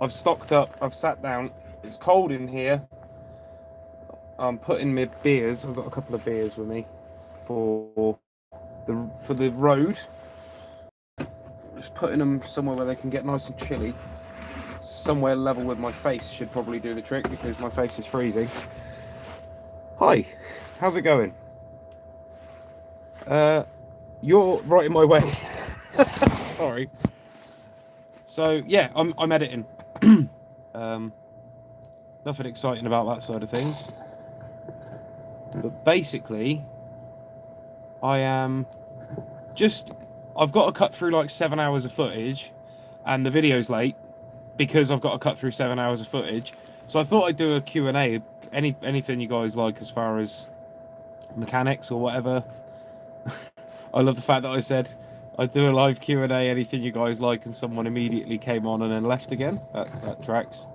I've stocked up. I've sat down. It's cold in here. I'm putting my beers. I've got a couple of beers with me for the road. Just putting them somewhere where they can get nice and chilly. Somewhere level with my face should probably do the trick because my face is freezing. Hi, how's it going? You're right in my way. Sorry. So yeah, I'm editing. Nothing exciting about that side of things. But basically, I've got to cut through like 7 hours of footage, and the video's late because I've got to cut through 7 hours of footage. So I thought I'd do a Q&A, anything you guys like as far as mechanics or whatever. I love the fact that I said I'd do a live Q&A, anything you guys like, and someone immediately came on and then left again. That tracks.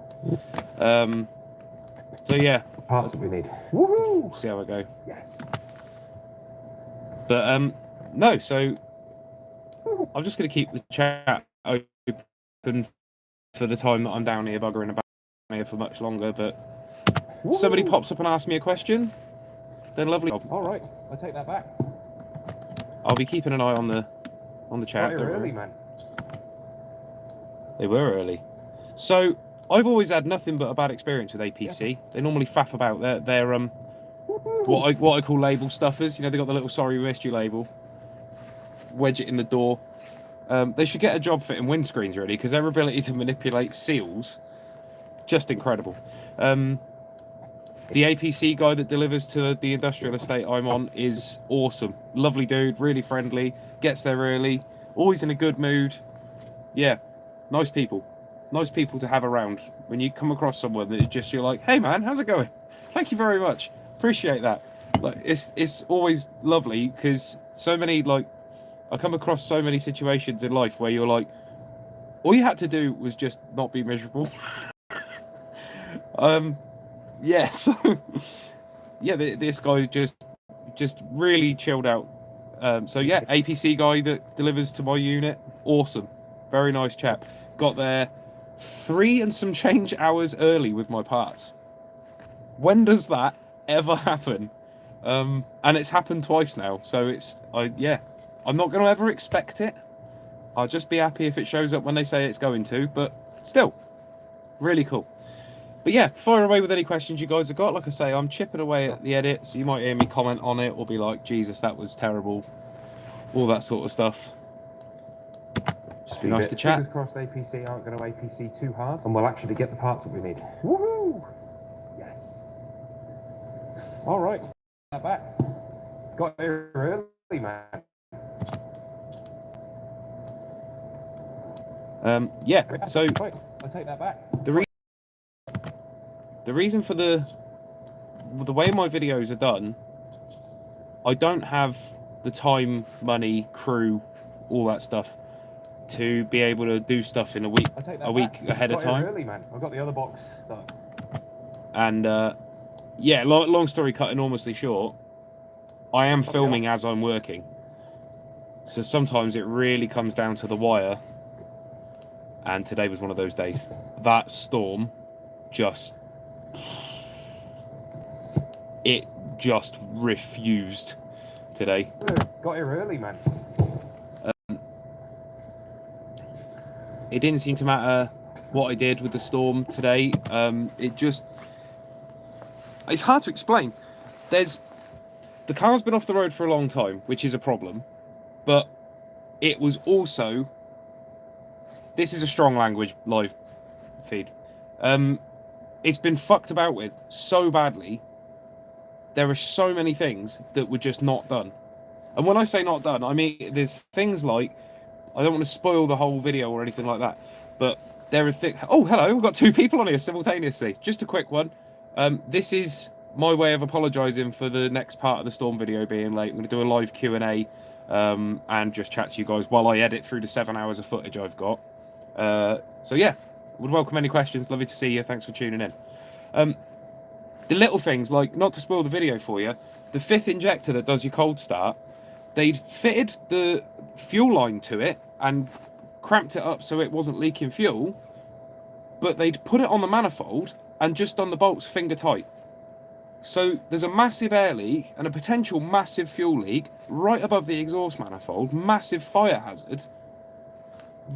So yeah, parts that we need. Woohoo! See how I go. Yes. But no, so I'm just going to keep the chat open for the time that I'm down here buggering about here for much longer. But if somebody pops up and asks me a question, then lovely. All right, I'll take that back. I'll be keeping an eye on the chat. Got here early, man. They were early. So I've always had nothing but a bad experience with APC. Yeah. They normally faff about their what I call label stuffers. You know, they got the little "sorry we missed you" label. Wedge it in the door. They should get a job fitting windscreens really, because their ability to manipulate seals, just incredible. The APC guy that delivers to the industrial estate I'm on is awesome. Lovely dude, really friendly, gets there early, always in a good mood. Yeah, nice people. Nice people to have around. When you come across someone that you're like, hey man, how's it going? Thank you very much. Appreciate that. Like it's always lovely because so many, like, I come across so many situations in life where you're like, all you had to do was just not be miserable. Yeah, so yeah, this guy just really chilled out. So yeah, APC guy that delivers to my unit, awesome, very nice chap. Got there 3 and some change hours early with my parts. When does that ever happen? And it's happened twice now, so I'm not going to ever expect it. I'll just be happy if it shows up when they say it's going to, but still, really cool. But yeah, fire away with any questions you guys have got. Like I say, I'm chipping away at the edit, so you might hear me comment on it or be like, Jesus, that was terrible. All that sort of stuff. Just be nice to chat. Fingers crossed APC aren't going to APC too hard, and we'll actually get the parts that we need. Woohoo! Yes. All right, that back. Got here early, man. Yeah, so right, I'll take that back. The reason for the way my videos are done, I don't have the time, money, crew, all that stuff to be able to do stuff in a week ahead of time. Early, man. I've got the other box done. And yeah, long story cut enormously short, I am filming as I'm working. So sometimes it really comes down to the wire. And today was one of those days. That storm just refused today. Got here early, man. It didn't seem to matter what I did with the storm today. It's hard to explain. The car's been off the road for a long time, which is a problem. But it was also, this is a strong language live feed. It's been fucked about with so badly. There are so many things that were just not done. And when I say not done, I mean there's things like, I don't want to spoil the whole video or anything like that, but there are things. Oh, hello, we've got 2 people on here simultaneously. Just a quick one. This is my way of apologising for the next part of the storm video being late. I'm going to do a live Q&A and just chat to you guys while I edit through the 7 hours of footage I've got. So yeah, would welcome any questions. Lovely to see you. Thanks for tuning in. The little things, like, not to spoil the video for you, the 5th injector that does your cold start, they'd fitted the fuel line to it and cramped it up so it wasn't leaking fuel, but they'd put it on the manifold and just done the bolts finger tight. So there's a massive air leak and a potential massive fuel leak right above the exhaust manifold, massive fire hazard.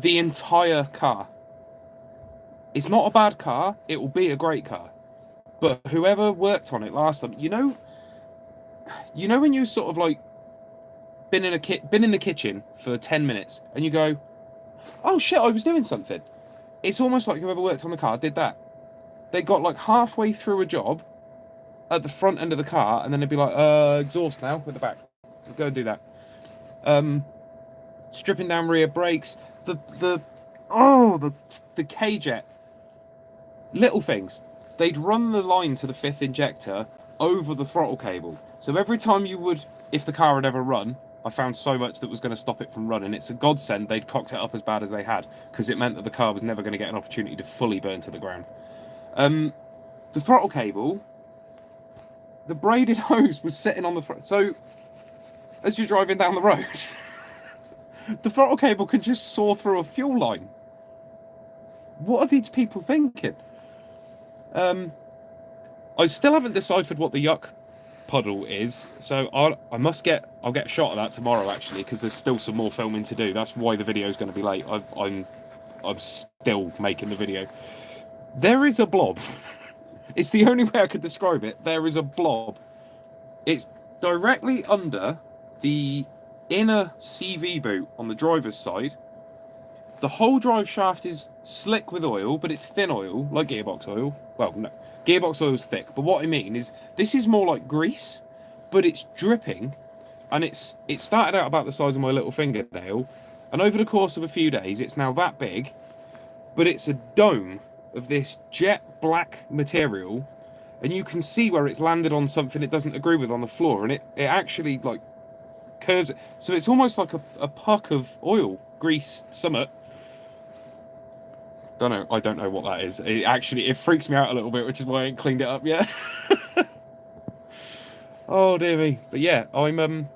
The entire car. It's not a bad car, it will be a great car. But whoever worked on it last time, you know when you sort of like been in the kitchen for 10 minutes and you go, oh shit, I was doing something. It's almost like whoever worked on the car did that. They got like halfway through a job at the front end of the car, and then they'd be like, exhaust now with the back. Go do that. Stripping down rear brakes, the K-jet. Little things. They'd run the line to the 5th injector over the throttle cable. So every time if the car had ever run, I found so much that was going to stop it from running. It's a godsend they'd cocked it up as bad as they had, because it meant that the car was never going to get an opportunity to fully burn to the ground. The throttle cable, the braided hose was sitting on the front. So as you're driving down the road, the throttle cable can just saw through a fuel line. What are these people thinking? I still haven't deciphered what the yuck puddle is, so I'll get a shot of that tomorrow actually, because there's still some more filming to do. That's why the video is going to be late. I'm still making the video. There is a blob. It's the only way I could describe it. There is a blob. It's directly under the inner CV boot on the driver's side. The whole drive shaft is slick with oil, but it's thin oil, like gearbox oil. Well, no, gearbox oil is thick, but what I mean is this is more like grease, but it's dripping, and it started out about the size of my little fingernail, and over the course of a few days, it's now that big, but it's a dome of this jet black material, and you can see where it's landed on something it doesn't agree with on the floor, and it actually like curves it. So it's almost like a puck of oil, grease, summit. I don't know what that is. It freaks me out a little bit, which is why I ain't cleaned it up yet. Oh dear me. But yeah, I'm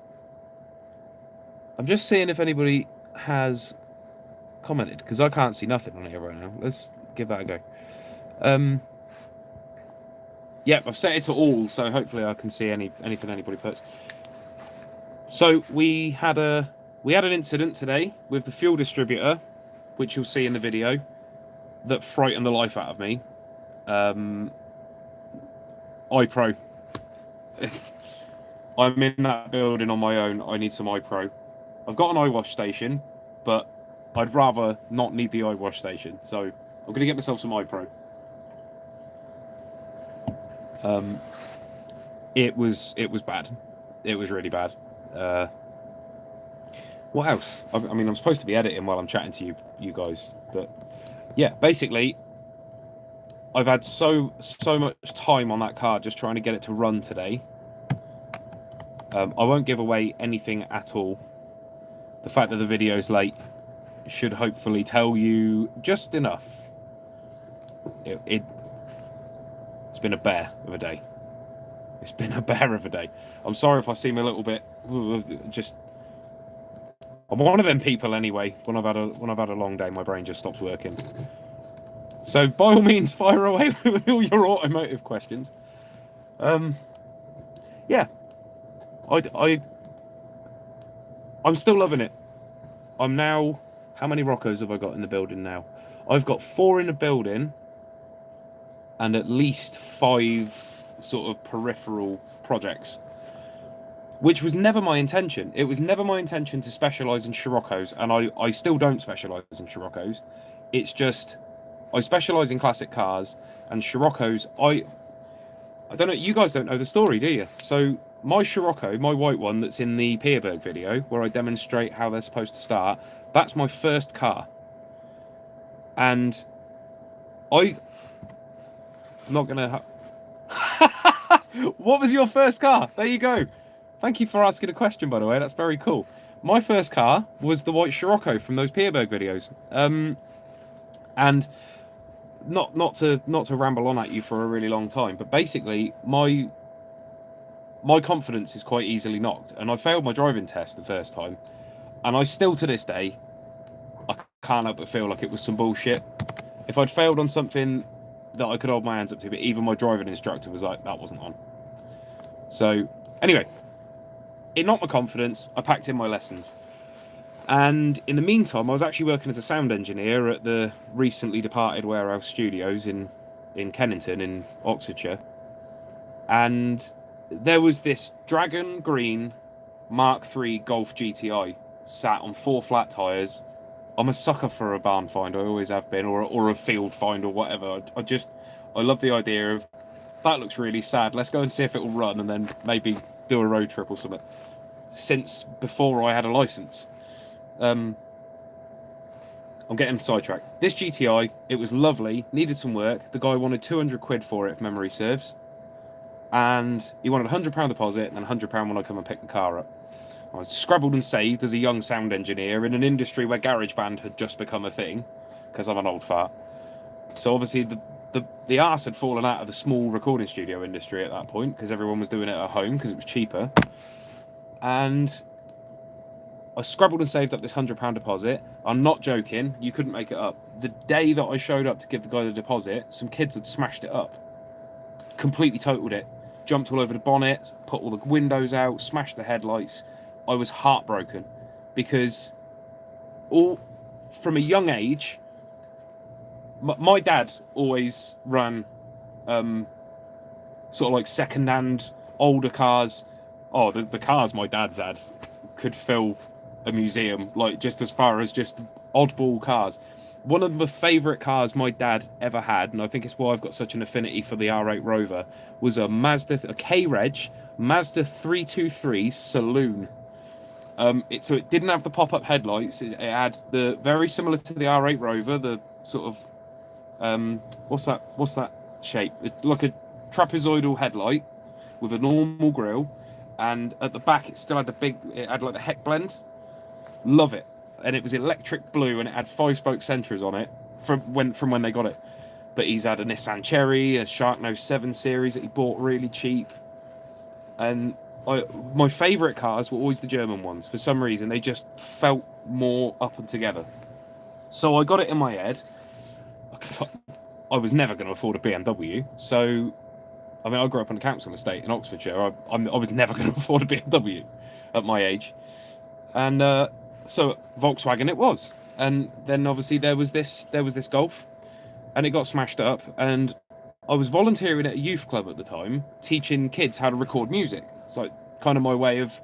just seeing if anybody has commented, because I can't see nothing on here right now. Let's give that a go. Yep, I've set it to all, so hopefully I can see anything anybody puts. So we had an incident today with the fuel distributor, which you'll see in the video, that frightened the life out of me. iPro. I'm in that building on my own. I need some iPro. I've got an iWash station, but I'd rather not need the iWash station. So I'm going to get myself some iPro. It was bad. It was really bad. What else? I mean, I'm supposed to be editing while I'm chatting to you guys, but yeah, basically, I've had so much time on that car just trying to get it to run today. I won't give away anything at all. The fact that the video's late should hopefully tell you just enough. It's been a bear of a day. It's been a bear of a day. I'm sorry if I seem a little bit just. I'm one of them people anyway. When I've had a long day, my brain just stops working. So by all means, fire away with all your automotive questions. Yeah, I'm still loving it. I'm now. How many Roccos have I got in the building now? I've got 4 in the building, and at least 5 sort of peripheral projects, which was never my intention. It was never my intention to specialise in Scirocco's, and I still don't specialise in Scirocco's. It's just I specialise in classic cars, and Scirocco's, I don't know, you guys don't know the story, do you? So my Scirocco, my white one that's in the Pierberg video, where I demonstrate how they're supposed to start, that's my first car. And I'm not going to... What was your first car? There you go. Thank you for asking a question, by the way. That's very cool. My first car was the white Scirocco from those Pierberg videos. And not to ramble on at you for a really long time, but basically my confidence is quite easily knocked, and I failed my driving test the first time, and I still to this day I can't help but feel like it was some bullshit. If I'd failed on something that I could hold my hands up to, but even my driving instructor was like, that wasn't on. So anyway, it knocked my confidence. I packed in my lessons. And in the meantime, I was actually working as a sound engineer at the recently departed Warehouse Studios in Kennington in Oxfordshire. And there was this Dragon Green Mark III Golf GTI sat on 4 flat tyres. I'm a sucker for a barn find, I always have been, or a field find or whatever. I love the idea of, that looks really sad, let's go and see if it will run and then maybe do a road trip or something. Since before I had a licence. I'm getting sidetracked. This GTI, it was lovely, needed some work. The guy wanted 200 quid for it, if memory serves. And he wanted £100 deposit and £100 when I come and pick the car up. I was scrabbled and saved as a young sound engineer in an industry where GarageBand had just become a thing, because I'm an old fart. So obviously the arse had fallen out of the small recording studio industry at that point, because everyone was doing it at home because it was cheaper. And I scrabbled and saved up this £100 deposit. I'm not joking, you couldn't make it up. The day that I showed up to give the guy the deposit, some kids had smashed it up. Completely totaled it. Jumped all over the bonnet, put all the windows out, smashed the headlights. I was heartbroken because from a young age, my dad always ran sort of like second-hand older cars. Oh, the cars my dad's had could fill a museum, like just as far as just oddball cars. One of the favourite cars my dad ever had, and I think it's why I've got such an affinity for the R8 Rover, was a K-Reg Mazda 323 Saloon. So it didn't have the pop-up headlights. It had the very similar to the R8 Rover, the sort of what's that shape? Like a trapezoidal headlight with a normal grille, and at the back it still had it had like the heck blend. Love it. And it was electric blue, and it had 5-spoke centres on it from when they got it. But he's had a Nissan Cherry, a Sharknose 7 Series that he bought really cheap, and my favourite cars were always the German ones. For some reason, they just felt more up and together. So I got it in my head. I was never going to afford a BMW. So, I mean, I grew up on a council estate in Oxfordshire. I was never going to afford a BMW at my age. And so Volkswagen it was. And then obviously there was this Golf, and it got smashed up. And I was volunteering at a youth club at the time, teaching kids how to record music. It's like kind of my way of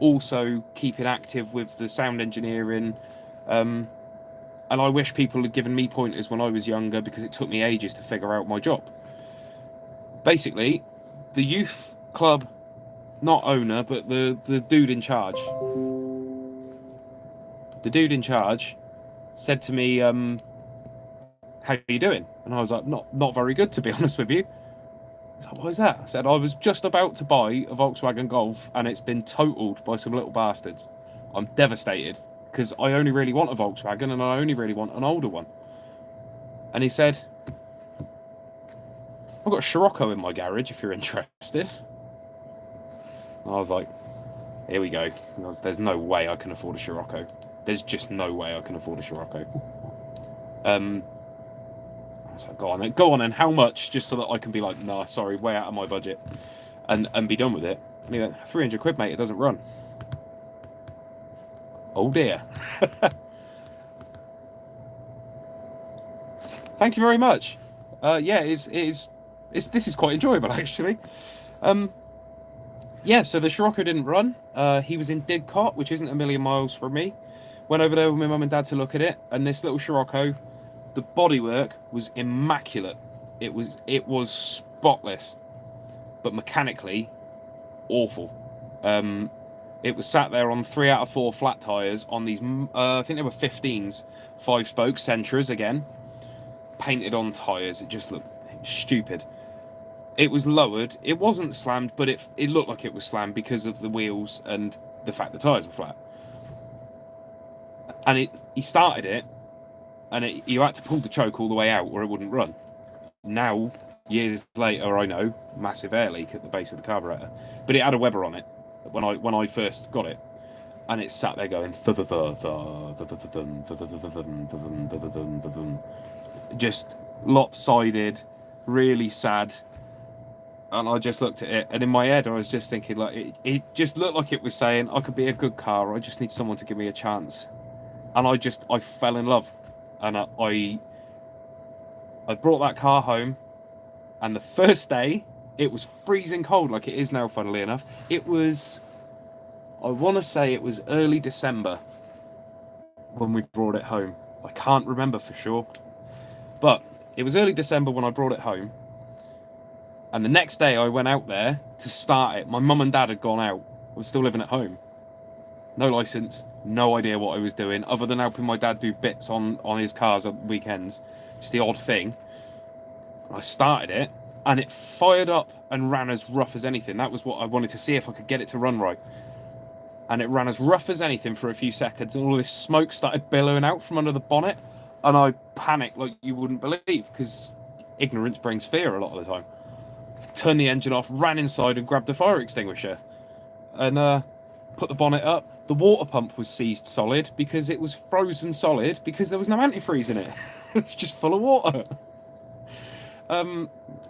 also keeping active with the sound engineering. And I wish people had given me pointers when I was younger, because it took me ages to figure out my job. Basically, the youth club, not owner, but the dude in charge. The dude in charge said to me, how are you doing? And I was like, not very good, to be honest with you. He's like, why is that? I said, I was just about to buy a Volkswagen Golf and it's been totaled by some little bastards. I'm devastated, because I only really want a Volkswagen and I only really want an older one. And he said, I've got a Scirocco in my garage if you're interested. And I was like, here we go. There's no way I can afford a Scirocco. There's just no way I can afford a Scirocco. I was like, go on, and how much? Just so that I can be like, nah, sorry, way out of my budget, and be done with it. And he went, 300 quid, mate, it doesn't run. Oh dear. Thank you very much. Yeah, this is quite enjoyable, actually. Yeah, so the Scirocco didn't run. He was in Didcot, which isn't a million miles from me. Went over there with my mum and dad to look at it, and this little Scirocco, the bodywork was immaculate. It was spotless, but mechanically awful. It was sat there on 3 out of 4 flat tyres on these, I think they were 15s, 5-spoke Sentras again, painted on tyres. It just looked stupid. It was lowered. It wasn't slammed, but it looked like it was slammed because of the wheels and the fact the tyres were flat. And he started it, and you had to pull the choke all the way out or it wouldn't run. Now, years later, I know, massive air leak at the base of the carburetor. But it had a Weber on it when I first got it. And it sat there going... just lopsided, really sad. And I just looked at it, and in my head, I was just thinking, like, it just looked like it was saying, I could be a good car, I just need someone to give me a chance. And I fell in love. And I brought that car home, and the first day, it was freezing cold, like it is now, funnily enough. It was, I want to say it was early December when we brought it home. I can't remember for sure. But it was early December when I brought it home. And the next day I went out there to start it. My mum and dad had gone out. I was still living at home. No license, no idea what I was doing, other than helping my dad do bits on his cars on weekends. Just the odd thing. I started it, and it fired up and ran as rough as anything. That was what I wanted to see, if I could get it to run right. And it ran as rough as anything for a few seconds, and all this smoke started billowing out from under the bonnet. And I panicked like you wouldn't believe, because ignorance brings fear a lot of the time. Turned the engine off, ran inside and grabbed a fire extinguisher and put the bonnet up. The water pump was seized solid because it was frozen solid because there was no antifreeze in it. It's just full of water.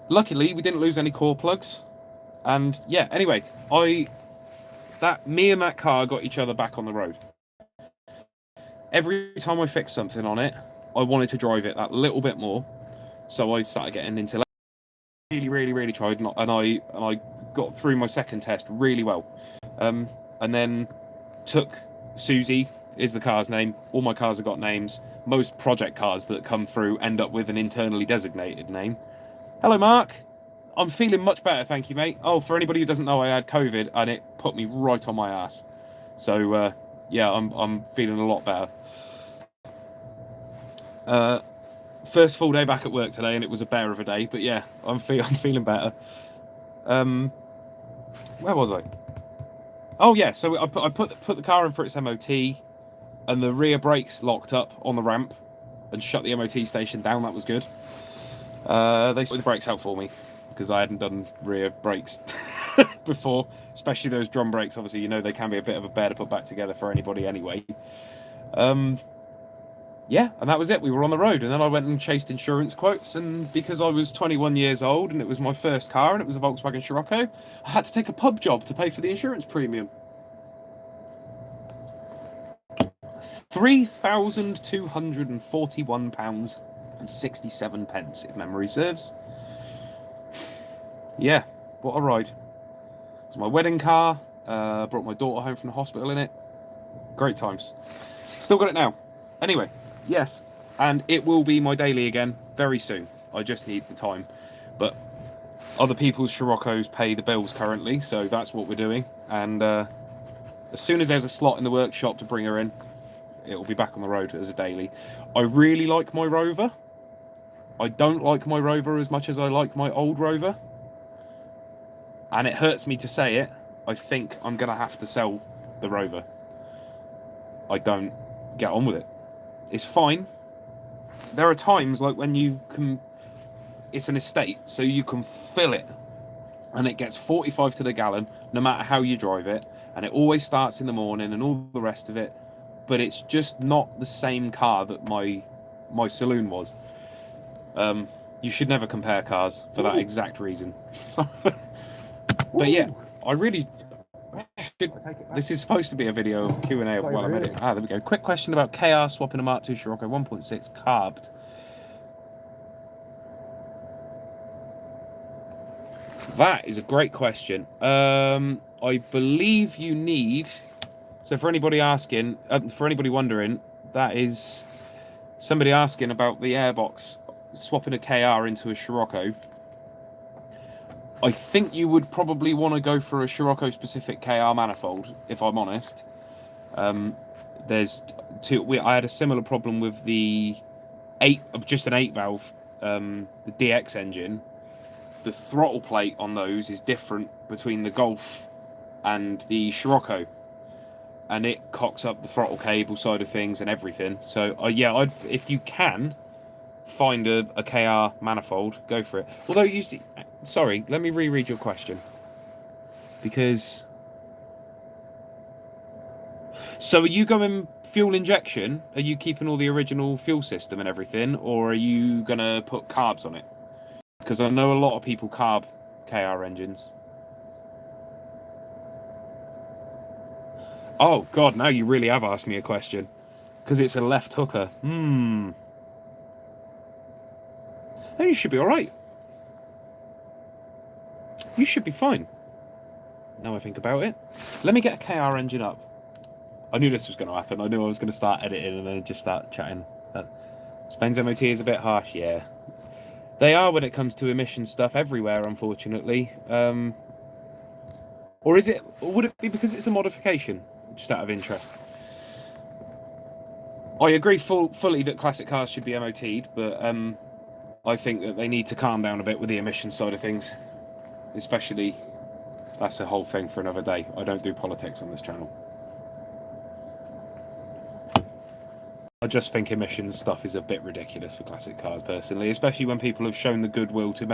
Luckily, we didn't lose any core plugs. And yeah, anyway, me and that car got each other back on the road. Every time I fixed something on it, I wanted to drive it that little bit more. So I started getting into really tried, and I got through my second test really well. And then took Susie is the car's name. All my cars have got names. Most project cars that come through end up with an internally designated name. Hello, Mark. I'm feeling much better, thank you, mate. Oh, for anybody who doesn't know, I had COVID and it put me right on my ass. So yeah, I'm feeling a lot better. First full day back at work today, and it was a bear of a day. But yeah, I'm feeling better. Where was I? Oh yeah, so I put the car in for its MOT, and the rear brakes locked up on the ramp, and shut the MOT station down. That was good. They sorted the brakes out for me because I hadn't done rear brakes before, especially those drum brakes. Obviously, you know they can be a bit of a bear to put back together for anybody anyway. Yeah, and that was it. We were on the road, and then I went and chased insurance quotes, and because I was 21 years old and it was my first car and it was a Volkswagen Scirocco, I had to take a pub job to pay for the insurance premium. £3,241.67, if memory serves. Yeah, what a ride. It's my wedding car. Brought my daughter home from the hospital in it. Great times. Still got it now. Anyway. Yes, and it will be my daily again very soon. I just need the time. But other people's Scirocco's pay the bills currently, so that's what we're doing. And as soon as there's a slot in the workshop to bring her in, it will be back on the road as a daily. I really like my Rover. I don't like my Rover as much as I like my old Rover. And it hurts me to say it. I think I'm going to have to sell the Rover. I don't get on with it. It's fine. There are times like when you can, it's an estate, so you can fill it and it gets 45 to the gallon no matter how you drive it, and it always starts in the morning and all the rest of it, but it's just not the same car that my saloon was. You should never compare cars for that exact reason. But yeah, I really should. This is supposed to be a video of Q&A while I'm editing. There we go. Quick question about KR swapping a Mark II Scirocco 1.6 carbed. That is a great question. I believe you need. So for anybody asking, for anybody wondering, that is somebody asking about the airbox swapping a KR into a Scirocco. I think you would probably want to go for a Scirocco specific KR manifold, if I'm honest. There's two. I had a similar problem with the just an 8 valve, the DX engine. The throttle plate on those is different between the Golf and the Scirocco, and it cocks up the throttle cable side of things and everything. So yeah, if you can find a KR manifold, go for it. Although sorry, let me reread your question, because so are you going fuel injection, are you keeping all the original fuel system and everything, or are you gonna put carbs on it? Because I know a lot of people carb KR engines. Oh God, now you really have asked me a question. Because it's a left hooker. Oh, you should be all right. You should be fine. Now I think about it. Let me get a KR engine up. I knew this was going to happen. I knew I was going to start editing and then just start chatting. Spain's MOT is a bit harsh, yeah. They are when it comes to emission stuff everywhere, unfortunately. Or is it? Or would it be because it's a modification? Just out of interest. I agree fully that classic cars should be MOT'd, but I think that they need to calm down a bit with the emission side of things. Especially, that's a whole thing for another day. I don't do politics on this channel. I just think emissions stuff is a bit ridiculous for classic cars, personally, especially when people have shown the goodwill to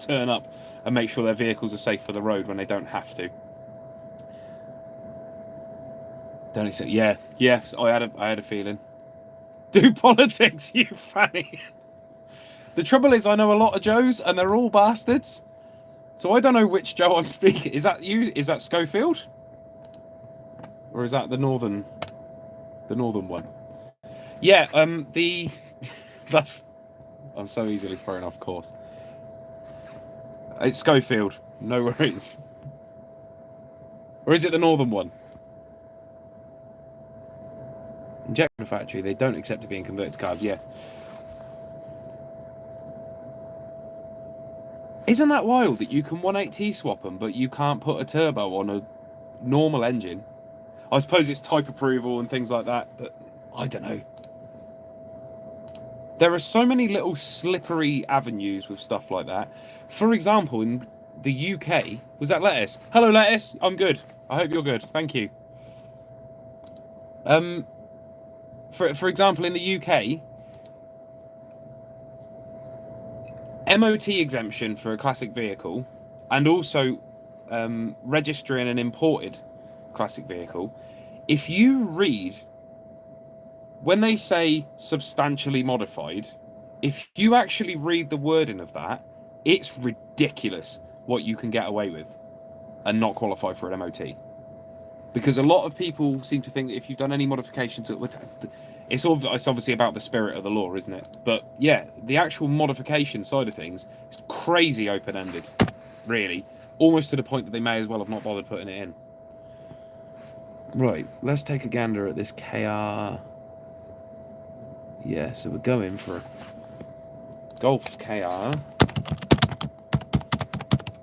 turn up and make sure their vehicles are safe for the road when they don't have to. Don't say, yeah, I had a feeling. Do politics, you fanny. The trouble is, I know a lot of Joes, and they're all bastards. So I don't know which Joe I'm speaking. Is that you? Is that Schofield? Or is that the northern one? Yeah, that's... I'm so easily thrown off course. It's Schofield. No worries. Or is it the northern one? Injection factory. They don't accept it being converted to carbs. Yeah. Isn't that wild that you can 180 swap them, but you can't put a turbo on a normal engine? I suppose it's type approval and things like that, but I don't know. There are so many little slippery avenues with stuff like that. For example, in the UK, was that Lettuce? Hello, Lettuce. I'm good. I hope you're good. Thank you. For example, in the UK, MOT exemption for a classic vehicle, and also registering an imported classic vehicle. If you read, when they say substantially modified, if you actually read the wording of that, it's ridiculous what you can get away with and not qualify for an MOT. Because a lot of people seem to think that if you've done any modifications, it's obviously about the spirit of the law, isn't it? But yeah, the actual modification side of things is crazy open-ended, really. Almost to the point that they may as well have not bothered putting it in. Right, let's take a gander at this KR. Yeah, so we're going for a Golf KR.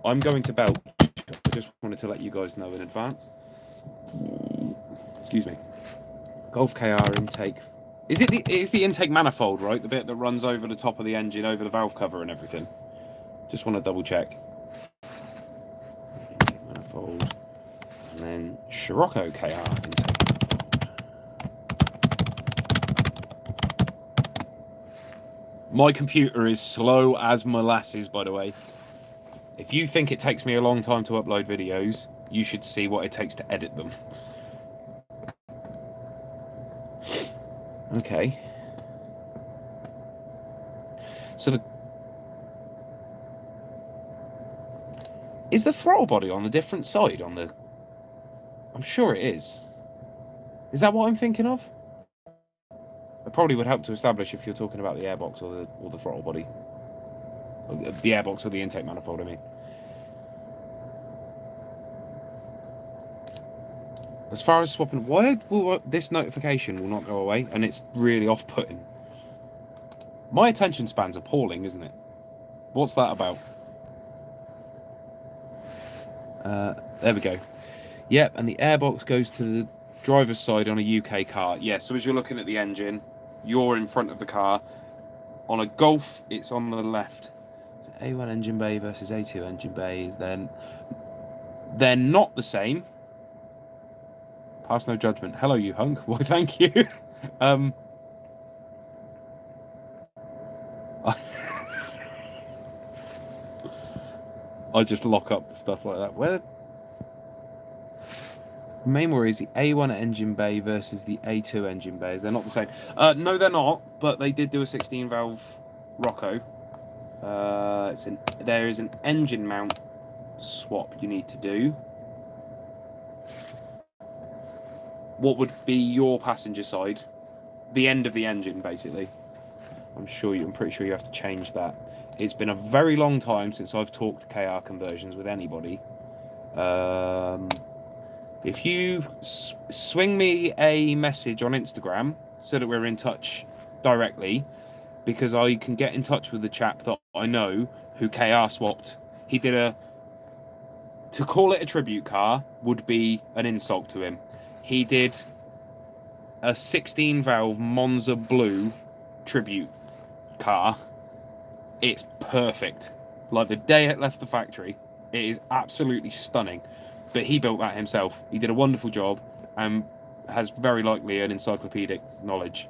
I'm going to belch. I just wanted to let you guys know in advance. Excuse me. Golf KR intake. It's the intake manifold, right? The bit that runs over the top of the engine, over the valve cover and everything. Just want to double check. Intake manifold. And then SkyRocket KR intake. My computer is slow as molasses, by the way. If you think it takes me a long time to upload videos, you should see what it takes to edit them. Okay. So is the throttle body on the different side on the... I'm sure it is. Is that what I'm thinking of? It probably would help to establish if you're talking about the airbox or the throttle body. Or the airbox or the intake manifold, I mean. As far as swapping, why will this notification will not go away? And it's really off-putting. My attention span's appalling, isn't it? What's that about? There we go. Yep, and the airbox goes to the driver's side on a UK car. Yeah, so as you're looking at the engine, you're in front of the car. On a Golf, it's on the left. So A1 engine bay versus A2 engine bays, then they're not the same. Pass no judgment. Hello, you hunk. Why, thank you. I just lock up stuff like that. Where? main worry is the A1 engine bay versus the A2 engine bays. They're not the same. No, they're not. But they did do a 16 valve Rocco. There is an engine mount swap you need to do. What would be your passenger side? The end of the engine, basically. I'm pretty sure you have to change that. It's been a very long time since I've talked KR conversions with anybody. If you swing me a message on Instagram so that we're in touch directly, because I can get in touch with the chap that I know who KR swapped. To call it a tribute car would be an insult to him. He did a 16 valve Monza Blue tribute car. It's perfect. Like the day it left the factory, it is absolutely stunning. But he built that himself. He did a wonderful job and has very likely an encyclopedic knowledge.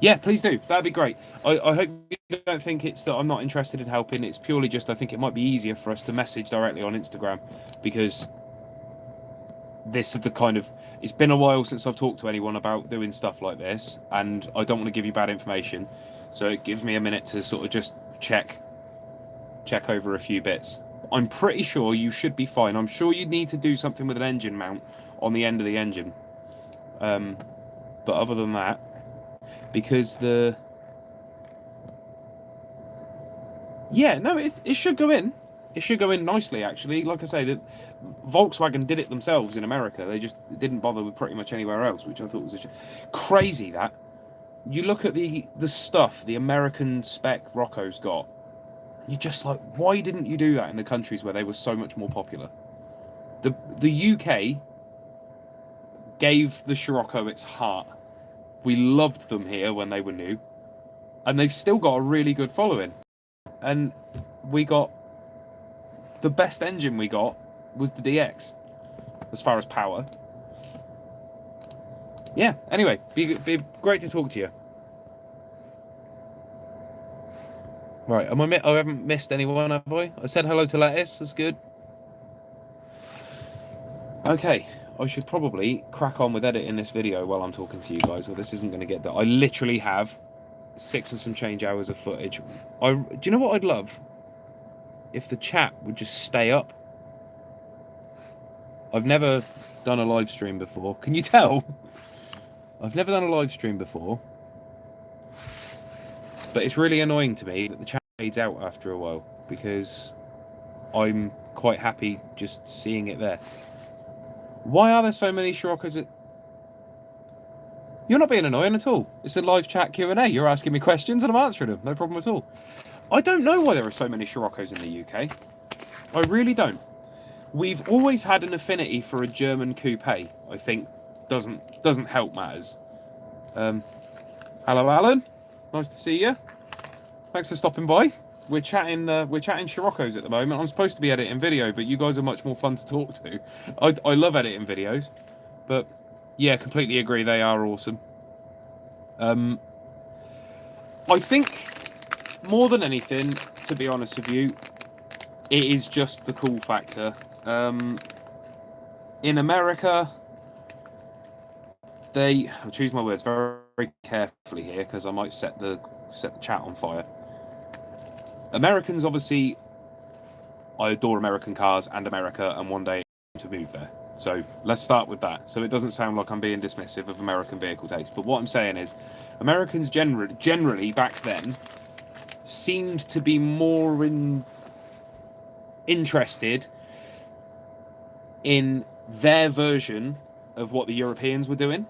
Yeah, please do. That'd be great. I hope you don't think it's that I'm not interested in helping. It's purely just I think it might be easier for us to message directly on Instagram, because this is the kind of... It's been a while since I've talked to anyone about doing stuff like this, and I don't want to give you bad information. So it gives me a minute to sort of just check over a few bits. I'm pretty sure you should be fine. I'm sure you need to do something with an engine mount on the end of the engine. But other than that, because it should go in. It should go in nicely, actually. Like I say, that Volkswagen did it themselves in America. They just didn't bother with pretty much anywhere else, which I thought was crazy. That you look at the stuff the American spec Rocco's got, you're just like, why didn't you do that in the countries where they were so much more popular? The UK gave the Scirocco its heart. We loved them here when they were new, and they've still got a really good following. And we got the best engine we got was the DX, as far as power. Yeah. Anyway, be great to talk to you. Right, I haven't missed anyone, have I? I said hello to Lettuce. That's good. Okay. I should probably crack on with editing this video while I'm talking to you guys, or this isn't going to get done. I literally have 6 and some change hours of footage. Do you know what I'd love? If the chat would just stay up. I've never done a live stream before. Can you tell? I've never done a live stream before. But it's really annoying to me that the chat fades out after a while, because I'm quite happy just seeing it there. Why are there so many Scirocco's? You're not being annoying at all. It's a live chat Q&A. You're asking me questions and I'm answering them. No problem at all. I don't know why there are so many Scirocco's in the UK. I really don't. We've always had an affinity for a German coupe. I think doesn't help matters. Hello, Alan. Nice to see you. Thanks for stopping by. We're chatting Scirocco's at the moment. I'm supposed to be editing video, but you guys are much more fun to talk to. I love editing videos, but yeah, completely agree. They are awesome. I think more than anything, to be honest with you, it is just the cool factor. In America, I'll choose my words very, very carefully here, because I might set the chat on fire. Americans, obviously, I adore American cars and America, and one day to move there. So let's start with that. So it doesn't sound like I'm being dismissive of American vehicle taste. But what I'm saying is, Americans generally back then seemed to be more interested in their version of what the Europeans were doing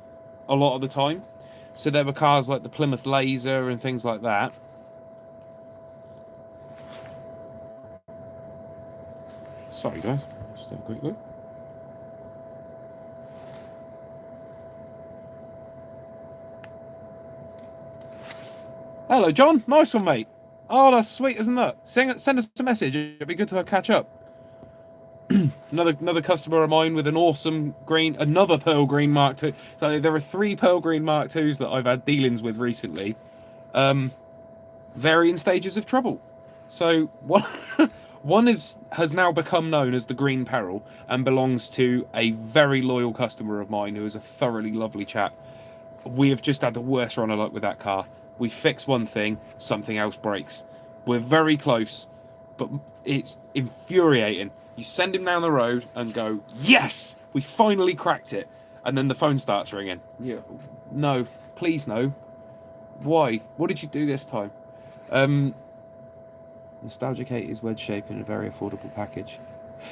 a lot of the time. So there were cars like the Plymouth Laser and things like that. Sorry guys, just have a quick look. Hello John, nice one mate. Oh, that's sweet, isn't that? Send us a message, it'd be good to catch up. Another customer of mine with an awesome another pearl green Mark II. So there are 3 pearl green Mark IIs that I've had dealings with recently. Varying stages of trouble. So One has now become known as the Green Peril and belongs to a very loyal customer of mine who is a thoroughly lovely chap. We have just had the worst run of luck with that car. We fix one thing, something else breaks. We're very close, but it's infuriating. You send him down the road and go, yes, we finally cracked it. And then the phone starts ringing. Yeah, no, please no. Why? What did you do this time? Nostalgic 80s wedge shape in a very affordable package.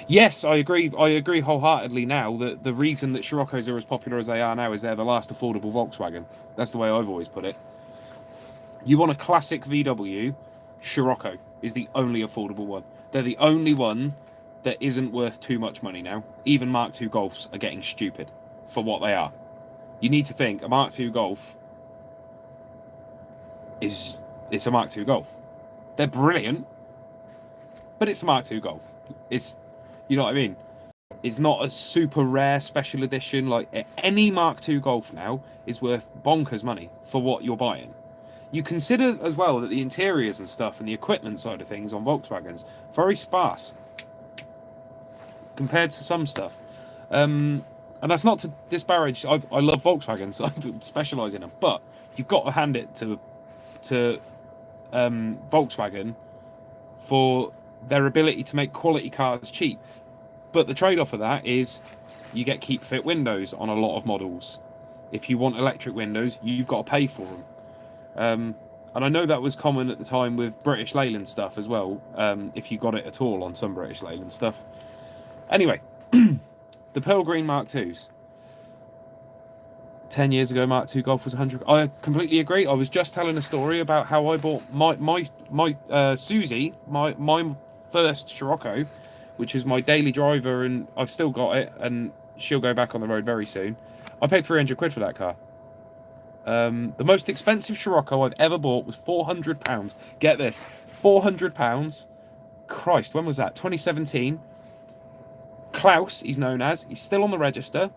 Yes, I agree. I agree wholeheartedly now that the reason that Scirocco's are as popular as they are now is they're the last affordable Volkswagen. That's the way I've always put it. You want a classic VW, Scirocco is the only affordable one. They're the only one that isn't worth too much money now. Even Mark II Golfs are getting stupid for what they are. You need to think a Mark II Golf it's a Mark II Golf. They're brilliant, but it's a Mark II Golf. It's, you know what I mean? It's not a super rare special edition. Like any Mark II Golf now is worth bonkers money for what you're buying. You consider as well that the interiors and stuff and the equipment side of things on Volkswagens very sparse compared to some stuff. And that's not to disparage. I love Volkswagens. I specialise in them, but you've got to hand it to Volkswagen for their ability to make quality cars cheap. But the trade-off of that is you get keep fit windows on a lot of models. If you want electric windows, you've got to pay for them. And I know that was common at the time with British Leyland stuff as well, if you got it at all on some British Leyland stuff. Anyway, the Pearl Green Mark IIs. 10 years ago, Mark II Golf was 100. I completely agree. I was just telling a story about how I bought my Susie, my first Scirocco, which is my daily driver, and I've still got it, and she'll go back on the road very soon. I paid 300 quid for that car. The most expensive Scirocco I've ever bought was £400. Get this, £400. Christ, when was that? 2017. Klaus, he's known as. He's still on the register.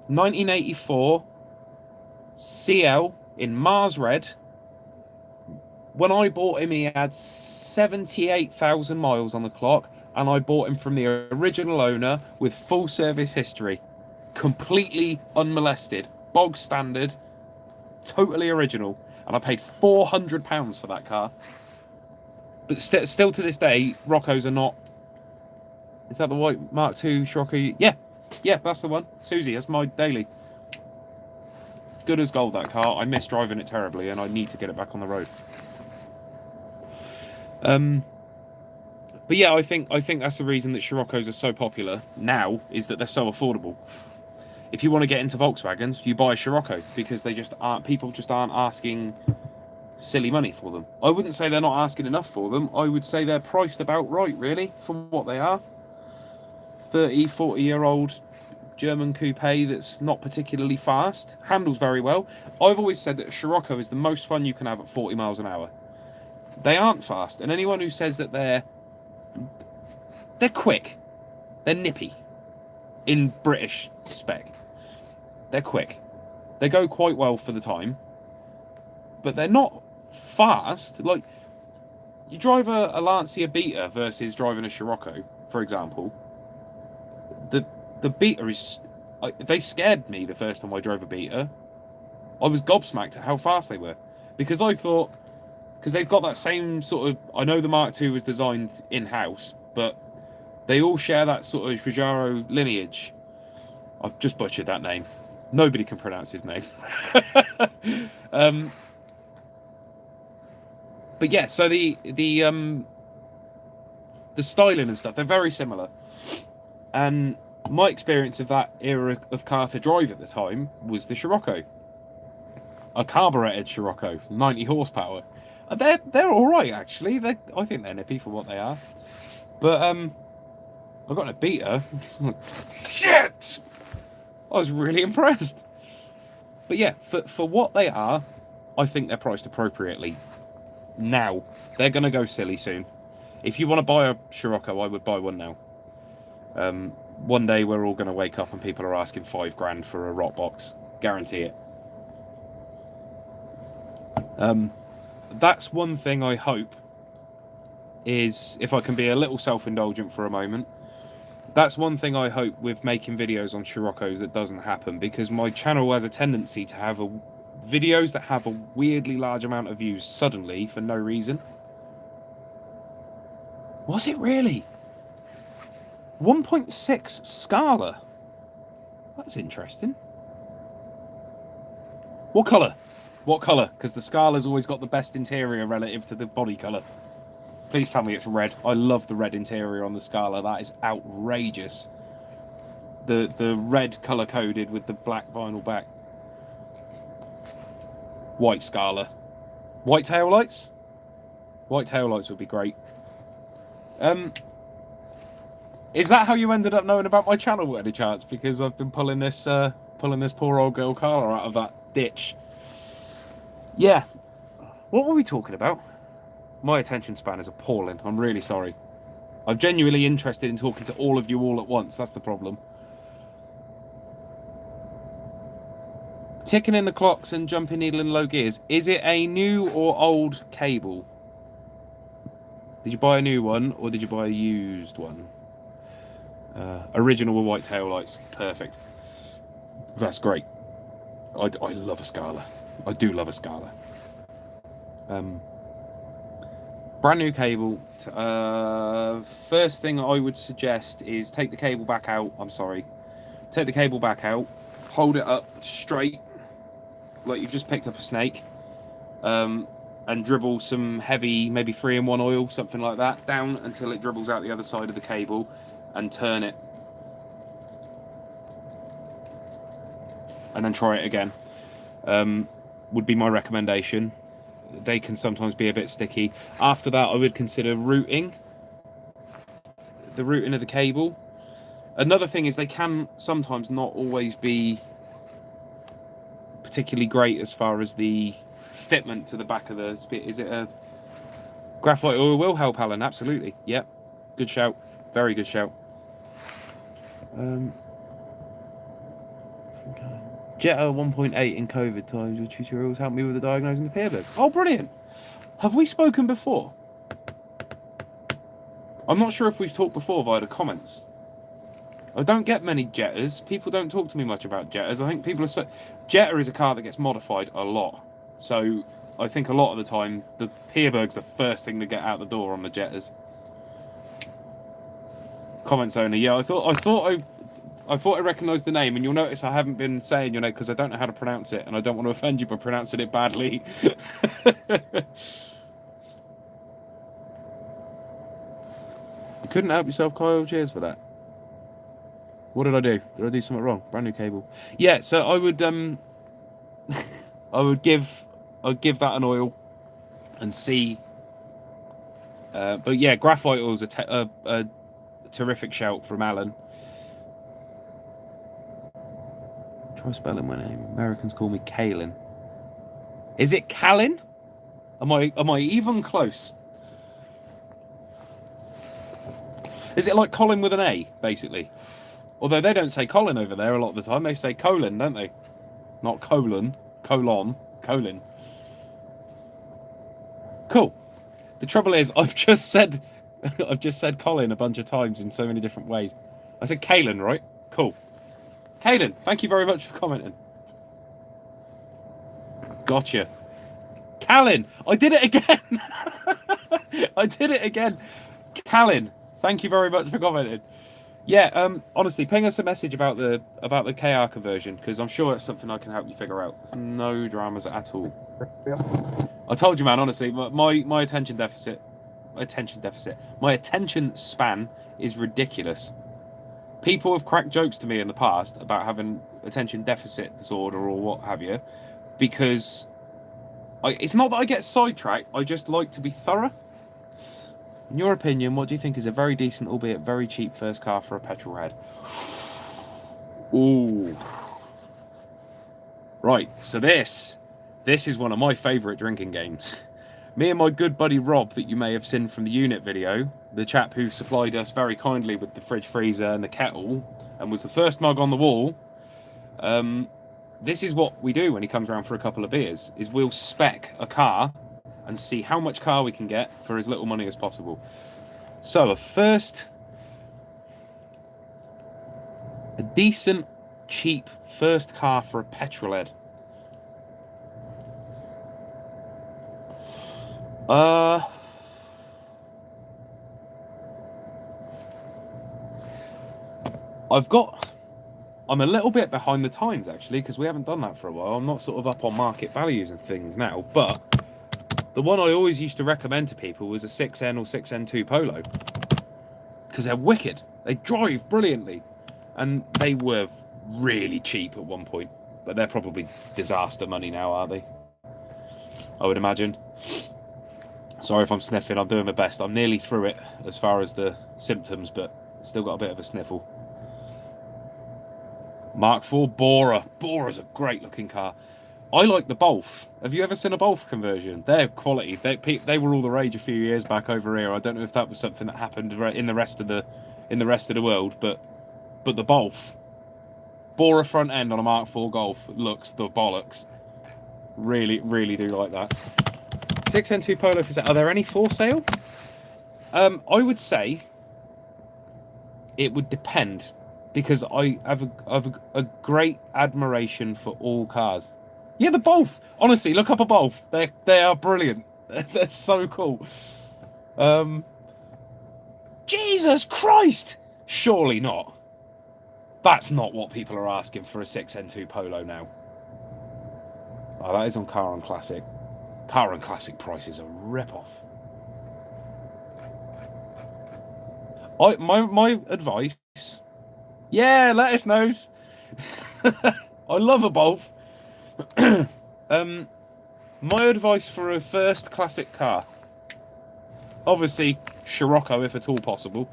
1984 CL in Mars Red. When I bought him, he had 78,000 miles on the clock, and I bought him from the original owner with full service history, completely unmolested, bog standard, totally original, and I paid £400 for that car. But still to this day, Roccos are not. Is that the white Mark II Scirocco? Yeah, that's the one. Susie, that's my daily. Good as gold, that car. I miss driving it terribly, and I need to get it back on the road. But yeah, I think that's the reason that Scirocco's are so popular now, is that they're so affordable. If you want to get into Volkswagens, you buy a Scirocco, because they just aren't. People just aren't asking silly money for them. I wouldn't say they're not asking enough for them. I would say they're priced about right, really, for what they are. 30, 40-year-old German coupe that's not particularly fast, handles very well. I've always said that a Scirocco is the most fun you can have at 40 miles an hour. They aren't fast, and anyone who says that they're quick, they're nippy in British spec. They're quick. They go quite well for the time, but they're not fast. Like, you drive a Lancia Beta versus driving a Scirocco, for example. The Beta is... they scared me the first time I drove a Beta. I was gobsmacked at how fast they were. Because I thought... Because they've got that same sort of... I know the Mark II was designed in-house, but they all share that sort of Giugiaro lineage. I've just butchered that name. Nobody can pronounce his name. But yeah, so the styling and stuff, they're very similar. And my experience of that era of car to drive at the time was the Scirocco. A carburetted Scirocco, 90 horsepower. They're all right, actually. I think they're nippy for what they are. But I got a Beta. Shit! I was really impressed. But yeah, for what they are, I think they're priced appropriately. Now, they're going to go silly soon. If you want to buy a Scirocco, I would buy one now. One day we're all going to wake up and people are asking £5,000 for a rot box. Guarantee it. That's one thing I hope is, if I can be a little self-indulgent for a moment, that's one thing I hope with making videos on Scirocco's that doesn't happen, because my channel has a tendency to have videos that have a weirdly large amount of views suddenly for no reason. Was it really? 1.6 Scala. That's interesting. What colour? What colour? Because the Scala's always got the best interior relative to the body colour. Please tell me it's red. I love the red interior on the Scala. That is outrageous. The red colour coded with the black vinyl back. White Scala. White tail lights? White tail lights would be great. Is that how you ended up knowing about my channel by any chance? Because I've been pulling this poor old girl Carla out of that ditch. Yeah. What were we talking about? My attention span is appalling. I'm really sorry. I'm genuinely interested in talking to all of you all at once. That's the problem. Ticking in the clocks and jumping needle in low gears. Is it a new or old cable? Did you buy a new one or did you buy a used one? Original with white tail lights. Perfect. That's great. I love a Scala. I do love a Scala. Brand new cable. First thing I would suggest is take the cable back out. I'm sorry. Take the cable back out. Hold it up straight, like you've just picked up a snake. And dribble some heavy, maybe 3-in-1 oil, something like that, down until it dribbles out the other side of the cable, and turn it. And then try it again. Would be my recommendation. They can sometimes be a bit sticky. After that, I would consider routing. The routing of the cable. Another thing is they can sometimes not always be particularly great as far as the fitment to the back of the... Is it a... Graphite oil will help, Alan, absolutely. Yep. Good shout. Very good shout. Jetta 1.8 in COVID times with tutorials helped me with the diagnosing the peer bug. Oh, brilliant. Have we spoken before? I'm not sure if we've talked before via the comments. I don't get many Jettas. People don't talk to me much about Jettas. I think people are so... Jetta is a car that gets modified a lot. So I think a lot of the time the Peerbug's the first thing to get out the door on the Jettas. Comments only. Yeah, I thought I recognised the name, and you'll notice I haven't been saying your name because I don't know how to pronounce it, and I don't want to offend you by pronouncing it badly. You couldn't help yourself, Kyle. Cheers for that. What did I do? Did I do something wrong? Brand new cable. Yeah, so I would I'd give that an oil and see. But yeah, graphite oil is a terrific shout from Alan. Try spelling my name. Americans call me Kalin. Is it Kalin? Am I even close? Is it like Colin with an A, basically? Although they don't say Colin over there a lot of the time. They say colon, don't they? Not colon. Colon. Colin. Cool. The trouble is, I've just said Colin a bunch of times in so many different ways. I said Kalin, right? Cool. Kalin, thank you very much for commenting. Gotcha. Kalin, I did it again. I did it again. Kalin, thank you very much for commenting. Yeah, honestly, ping us a message about the KR conversion, because I'm sure it's something I can help you figure out. There's no dramas at all. Yeah. I told you, man, honestly, my attention span is ridiculous. People have cracked jokes to me in the past about having attention deficit disorder or what have you, because it's not that I get sidetracked, I just like to be thorough. In your opinion, what do you think is a very decent, albeit very cheap, first car for a petrol head? Ooh. Right, so this is one of my favourite drinking games. Me and my good buddy Rob, that you may have seen from the unit video, the chap who supplied us very kindly with the fridge freezer and the kettle, and was the first mug on the wall, this is what we do when he comes around for a couple of beers, is we'll spec a car and see how much car we can get for as little money as possible. So a decent, cheap first car for a petrol head. I'm a little bit behind the times actually, because we haven't done that for a while. I'm not sort of up on market values and things now, but the one I always used to recommend to people was a 6N or 6N2 Polo, because they're wicked. They drive brilliantly, and they were really cheap at one point, but they're probably disaster money now, aren't they? I would imagine. Sorry if I'm sniffing, I'm doing my best. I'm nearly through it as far as the symptoms, but still got a bit of a sniffle. Mark IV Bora. Bora's a great looking car. I like the Bolf. Have you ever seen a Bolf conversion? They're quality. They were all the rage a few years back over here. I don't know if that was something that happened in the rest of the world, but the Bolf. Bora front end on a Mark IV Golf looks the bollocks. Really, really do like that. 6N2 Polo for sale. Are there any for sale? I would say it would depend, because I have a great admiration for all cars. Yeah, the Bolf. Honestly, look up a Bolf. They are brilliant. They're so cool. Jesus Christ! Surely not. That's not what people are asking for a 6N2 Polo now. Oh, that is on Car on Classic. Car on Classic prices are rip-off. My advice... Yeah, let us know. I love a Bolf. My advice for a first classic car, obviously Scirocco if at all possible.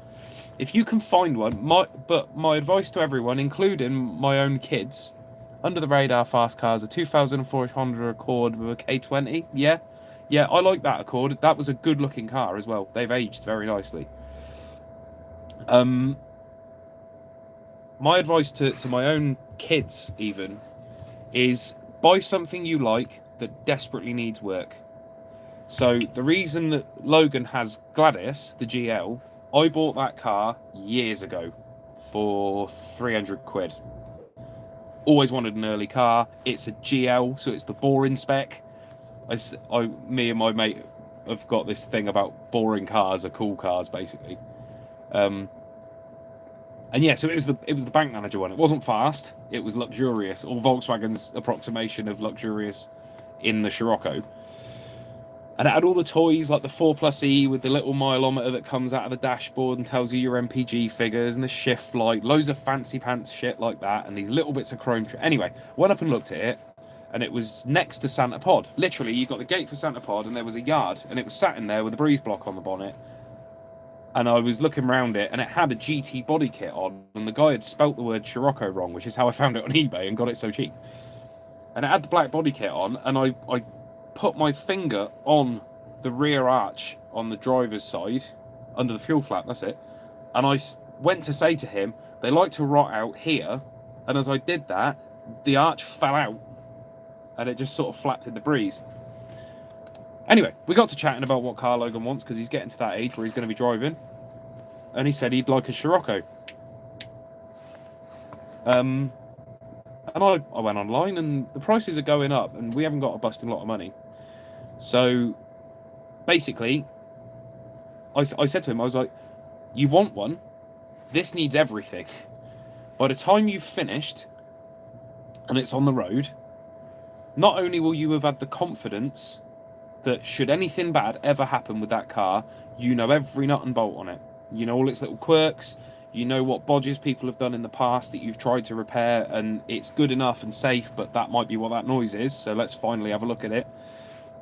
If you can find one, my advice to everyone, including my own kids, under the radar fast cars, a 2004 Honda Accord with a K20. Yeah, I like that Accord. That was a good looking car as well. They've aged very nicely. My advice to my own kids even is buy something you like that desperately needs work. So the reason that Logan has Gladius, the GL, I bought that car years ago for 300 quid. Always wanted an early car. It's a GL, so it's the boring spec. Me and my mate have got this thing about boring cars are cool cars, basically. And yeah, so it was the bank manager one. It wasn't fast. It was luxurious, or Volkswagen's approximation of luxurious in the Scirocco. And it had all the toys like the 4+E with the little mileometer that comes out of the dashboard and tells you your MPG figures, and the shift light, loads of fancy pants shit like that, and these little bits of chrome. Anyway, went up and looked at it, and it was next to Santa Pod. Literally, you got the gate for Santa Pod, and there was a yard, and it was sat in there with a breeze block on the bonnet. And I was looking around it, and it had a GT body kit on, and the guy had spelt the word Scirocco wrong, which is how I found it on eBay and got it so cheap. And it had the black body kit on, and I put my finger on the rear arch on the driver's side, under the fuel flap, that's it. And I went to say to him, they like to rot out here. And as I did that, the arch fell out, and it just sort of flapped in the breeze. Anyway, we got to chatting about what car Logan wants, because he's getting to that age where he's going to be driving. And he said he'd like a Scirocco. And I went online, and the prices are going up, and we haven't got a busting lot of money. So basically, I said to him, I was like, you want one? This needs everything. By the time you've finished and it's on the road, not only will you have had the confidence that should anything bad ever happen with that car, you know every nut and bolt on it. You know all its little quirks. You know what bodges people have done in the past that you've tried to repair, and it's good enough and safe, but that might be what that noise is, so let's finally have a look at it.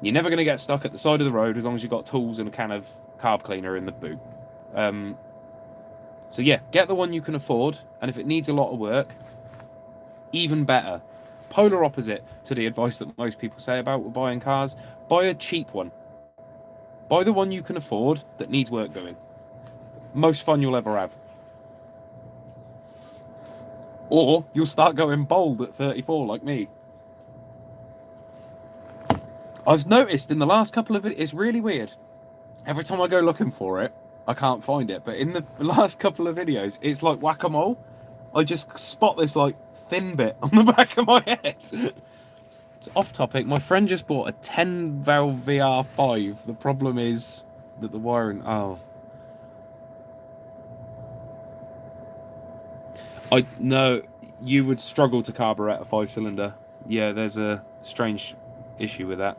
You're never going to get stuck at the side of the road as long as you've got tools and a can of carb cleaner in the boot. So yeah, get the one you can afford, and if it needs a lot of work, even better. Polar opposite to the advice that most people say about buying cars. Buy a cheap one. Buy the one you can afford that needs work doing. Most fun you'll ever have. Or you'll start going bold at 34 like me. I've noticed in the last couple of it's really weird. Every time I go looking for it, I can't find it. But in the last couple of videos, it's like whack-a-mole. I just spot this like thin bit on the back of my head. It's off topic. My friend just bought a 10 valve VR5. The problem is that the wiring. Oh. I no, you would struggle to carburet a 5-cylinder. Yeah, there's a strange issue with that.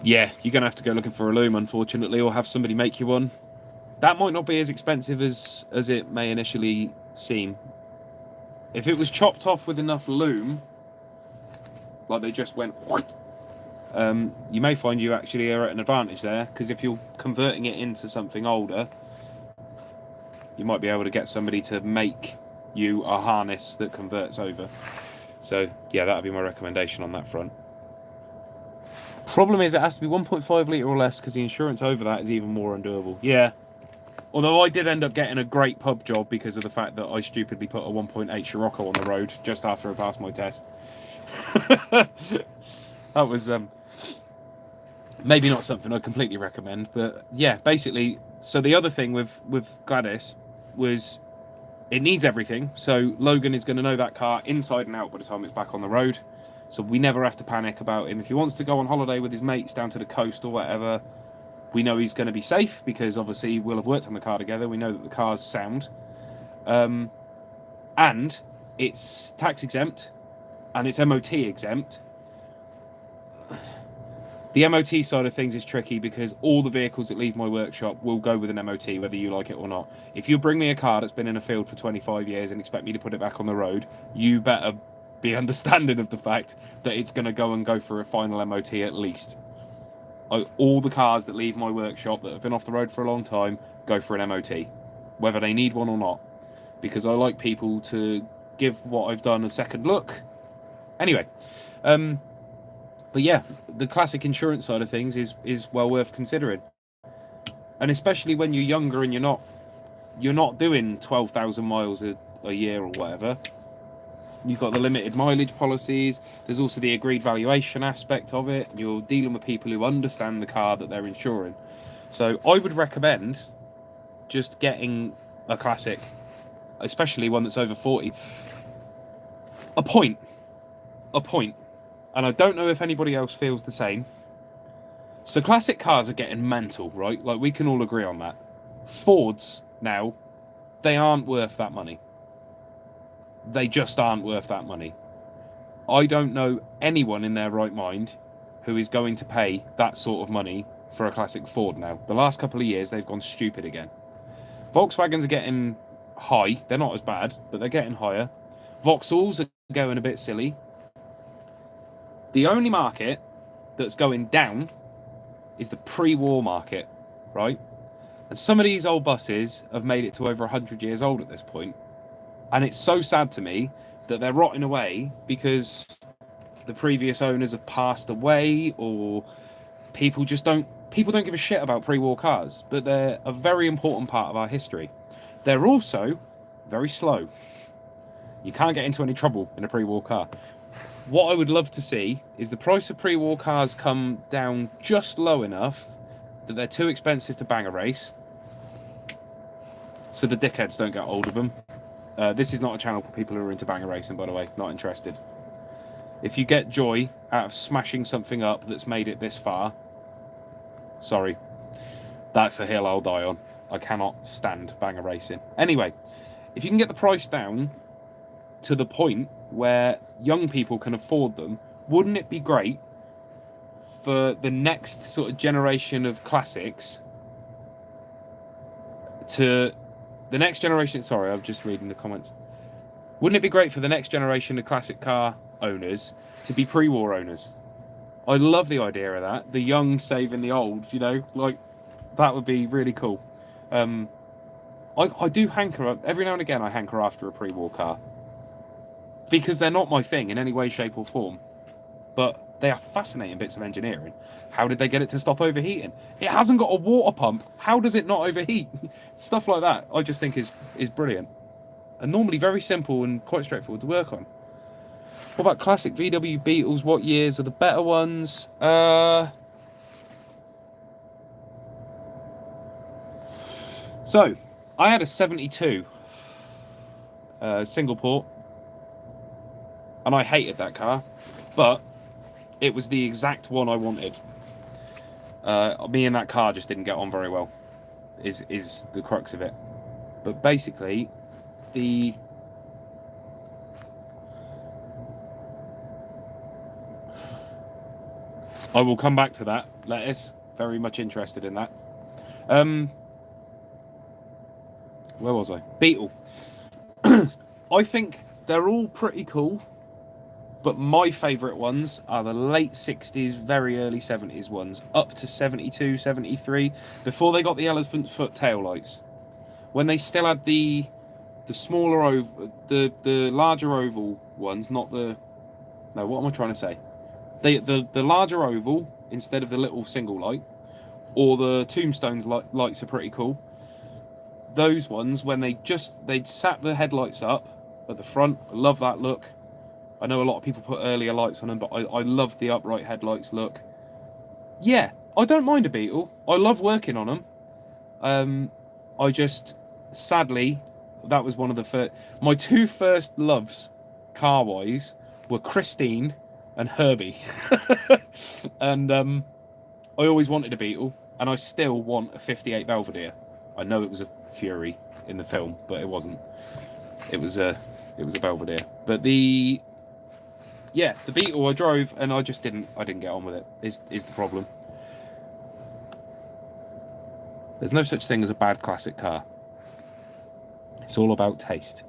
Yeah, you're gonna have to go looking for a loom, unfortunately, or have somebody make you one. That might not be as expensive as it may initially seem. If it was chopped off with enough loom, like they just went, you may find you actually are at an advantage there, because if you're converting it into something older, you might be able to get somebody to make you a harness that converts over. So yeah, that would be my recommendation on that front. Problem is it has to be 1.5 litre or less, because the insurance over that is even more undoable. Yeah. Although I did end up getting a great pub job because of the fact that I stupidly put a 1.8 Scirocco on the road just after I passed my test. That was maybe not something I completely recommend, but yeah, basically. So the other thing with Gladys was it needs everything. So Logan is going to know that car inside and out by the time it's back on the road. So we never have to panic about him. If he wants to go on holiday with his mates down to the coast or whatever, we know he's going to be safe because obviously we'll have worked on the car together. We know that the car's sound. And it's tax exempt and it's MOT exempt. The MOT side of things is tricky because all the vehicles that leave my workshop will go with an MOT, whether you like it or not. If you bring me a car that's been in a field for 25 years and expect me to put it back on the road, you better be understanding of the fact that it's going to go for a final MOT at least. All the cars that leave my workshop that have been off the road for a long time go for an MOT, whether they need one or not, because I like people to give what I've done a second look. Anyway, but yeah, the classic insurance side of things is well worth considering, and especially when you're younger and you're not doing 12,000 miles a year or whatever. You've got the limited mileage policies. There's also the agreed valuation aspect of it. You're dealing with people who understand the car that they're insuring. So I would recommend just getting a classic, especially one that's over 40. A point. And I don't know if anybody else feels the same. So classic cars are getting mental, right? Like, we can all agree on that. Fords now, they aren't worth that money. They just aren't worth that money. I don't know anyone in their right mind who is going to pay that sort of money for a classic Ford now. The last couple of years, they've gone stupid again. Volkswagens are getting high. They're not as bad, but they're getting higher. Vauxhalls are going a bit silly. The only market that's going down is the pre-war market, right? And some of these old buses have made it to over 100 years old at this point. And it's so sad to me that they're rotting away because the previous owners have passed away, or people don't give a shit about pre-war cars, but they're a very important part of our history. They're also very slow. You can't get into any trouble in a pre-war car. What I would love to see is the price of pre-war cars come down just low enough that they're too expensive to bang a race, so the dickheads don't get hold of them. This is not a channel for people who are into banger racing, by the way. Not interested. If you get joy out of smashing something up that's made it this far, sorry. That's a hill I'll die on. I cannot stand banger racing. Anyway, if you can get the price down to the point where young people can afford them, wouldn't it be great for the next sort of generation of classics to... The next generation... Sorry, I'm just reading the comments. Wouldn't it be great for the next generation of classic car owners to be pre-war owners? I love the idea of that. The young saving the old, you know? Like, that would be really cool. I do hanker... Every now and again, I hanker after a pre-war car. Because they're not my thing in any way, shape or form. But they are fascinating bits of engineering. How did they get it to stop overheating? It hasn't got a water pump. How does it not overheat? Stuff like that, I just think is brilliant. and normally very simple and quite straightforward to work on. What about classic VW Beetles? What years are the better ones? So, I had a 72 single port, and I hated that car, but it was the exact one I wanted. Me and that car just didn't get on very well, is the crux of it. But basically, I will come back to that, Lettuce. Very much interested in that. Where was I? Beetle. I think they're all pretty cool, but my favourite ones are the late 60s, very early 70s ones, up to 72, 73, before they got the elephant foot taillights. When they still had the smaller oval, the larger oval ones, not the... No, what am I trying to say? The larger oval instead of the little single light, or the tombstones lights are pretty cool. Those ones, when they'd sat the headlights up at the front, I love that look. I know a lot of people put earlier lights on them, but I love the upright headlights look. Yeah, I don't mind a Beetle. I love working on them. I just, sadly, that was one of the first... My two first loves, car-wise, were Christine and Herbie. And I always wanted a Beetle, and I still want a 58 Belvedere. I know it was a Fury in the film, but it wasn't. It was a Belvedere. But the Beetle I drove, and I didn't get on with it. Is the problem. There's no such thing as a bad classic car. It's all about taste.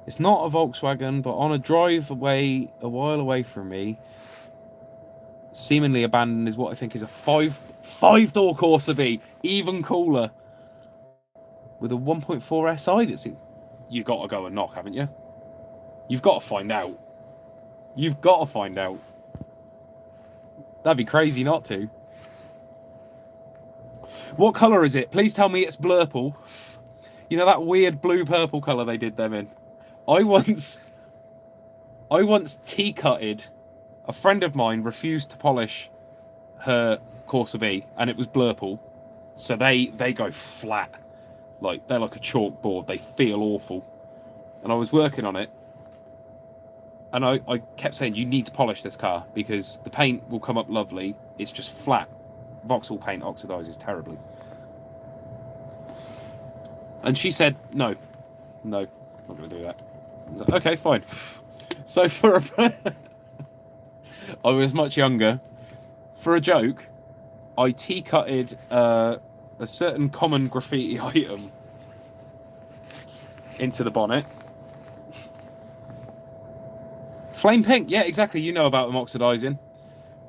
It's not a Volkswagen, but on a drive away, a while away from me, seemingly abandoned, is what I think is a five-door Corsa B, even cooler, with a 1.4 SI. That's it. You've got to go and knock, haven't you? You've got to find out. You've got to find out. That'd be crazy not to. What colour is it? Please tell me it's blurple. You know that weird blue-purple colour they did them in? I once tea-cutted. A friend of mine refused to polish her Corsa B, and it was blurple. So they go flat. Like, they're like a chalkboard. They feel awful. And I was working on it. And I kept saying, you need to polish this car because the paint will come up lovely. It's just flat. Vauxhall paint oxidizes terribly. And she said, no, not going to do that. I was like, okay, fine. So I was much younger. For a joke, I tea-cutted a certain common graffiti item into the bonnet. Flame pink, yeah, exactly. You know about them oxidizing.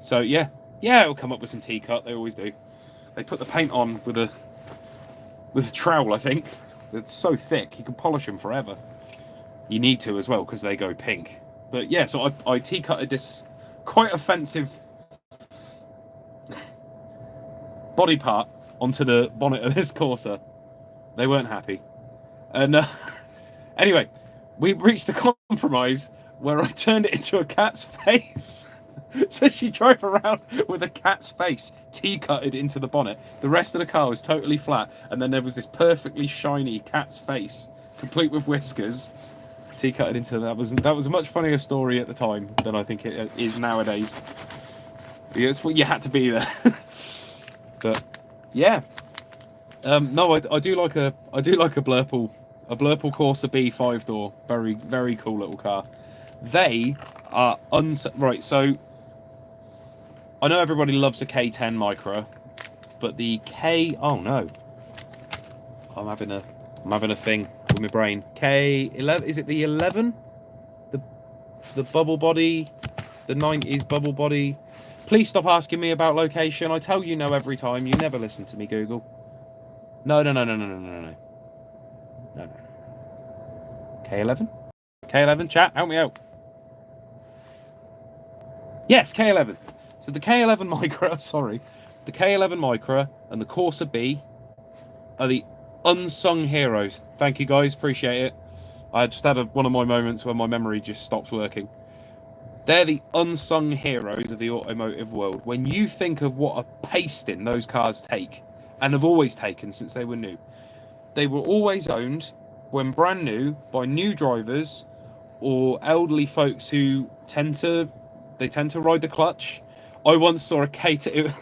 So yeah, it'll come up with some tea-cut. They always do. They put the paint on with a trowel, I think. It's so thick, you can polish them forever. You need to as well because they go pink. But yeah, so I tea-cutted this quite offensive body part onto the bonnet of this Corsa. They weren't happy. And anyway, we reached a compromise where I turned it into a cat's face. So she drove around with a cat's face tea-cutted into the bonnet. The rest of the car was totally flat, and then there was this perfectly shiny cat's face, complete with whiskers, tea-cutted into that. Was a much funnier story at the time than I think it is nowadays. It's what you had to be there. But yeah, no, I do like a Blurple Corsa B 5-door. Very, very cool little car. They are right. So I know everybody loves a K10 Micra, but the K... Oh no, I'm having a thing with my brain. K11, is it the 11? The bubble body, the 90s bubble body. Please stop asking me about location. I tell you no every time. You never listen to me, Google. No. K11? K11, chat, help me out. Yes, K11. So the K11 Micra, sorry. The K11 Micra and the Corsa B are the unsung heroes. Thank you guys, appreciate it. I just had one of my moments where my memory just stops working. They're the unsung heroes of the automotive world. When you think of what a pasting those cars take, and have always taken since they were new, they were always owned, when brand new, by new drivers or elderly folks who tend to ride the clutch. I once saw a K10.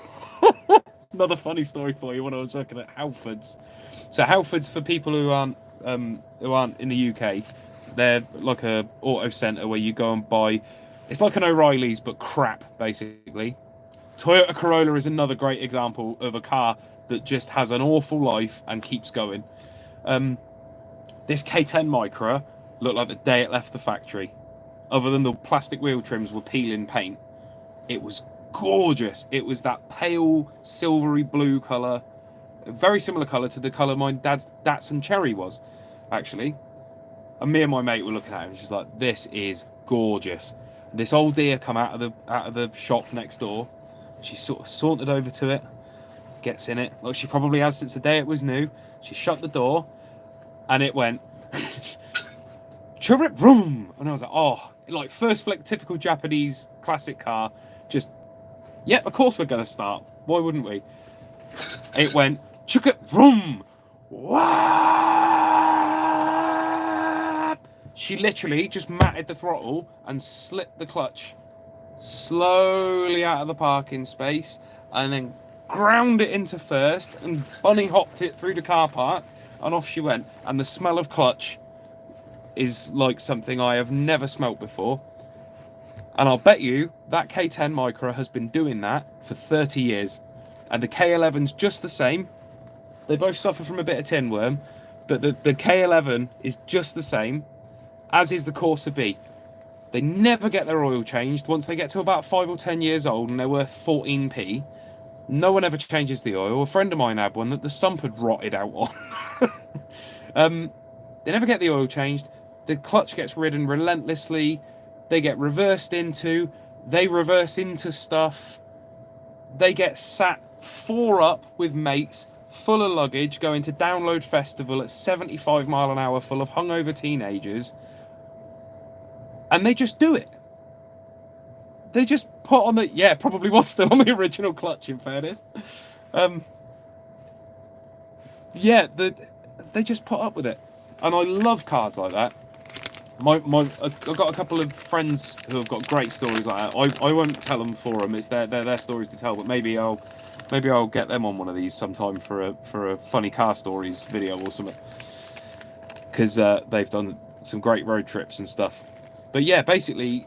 Another funny story for you when I was working at Halfords. So Halfords, for people who aren't in the UK, they're like a auto centre where you go and buy. It's like an O'Reilly's but crap, basically. Toyota Corolla is another great example of a car that just has an awful life and keeps going. This K10 Micra looked like the day it left the factory. Other than the plastic wheel trims were peeling paint, it was gorgeous. It was that pale silvery blue colour, very similar colour to the colour my dad's Datsun Cherry was, actually. And me and my mate were looking at it, and she's like, "This is gorgeous." This old dear come out of the shop next door. She sort of sauntered over to it, gets in it, like she probably has since the day it was new. She shut the door, and it went chirrip vroom, and I was like, oh, like first flick, typical Japanese classic car. Just, yep, of course we're gonna start. Why wouldn't we? It went chirrip vroom. Wah! She literally just matted the throttle and slipped the clutch slowly out of the parking space, and then ground it into first and bunny hopped it through the car park, and off she went. And the smell of clutch is like something I have never smelt before. And I'll bet you that K10 Micra has been doing that for 30 years. And the K11's just the same. They both suffer from a bit of tin worm, but the K11 is just the same, as is the Corsa B. They never get their oil changed. Once they get to about 5 or 10 years old and they're worth 14p, no one ever changes the oil. A friend of mine had one that the sump had rotted out on. They never get the oil changed. The clutch gets ridden relentlessly. They get reversed into. They reverse into stuff. They get sat 4 up with mates, full of luggage, going to Download Festival at 75 mile an hour full of hungover teenagers. And they just do it. They just put on the... Yeah, probably was still on the original clutch, in fairness. Yeah, they just put up with it. And I love cars like that. I've got a couple of friends who have got great stories like that. I won't tell them for them. It's their stories to tell. But maybe I'll get them on one of these sometime for a funny car stories video or something. Because they've done some great road trips and stuff. But yeah, basically,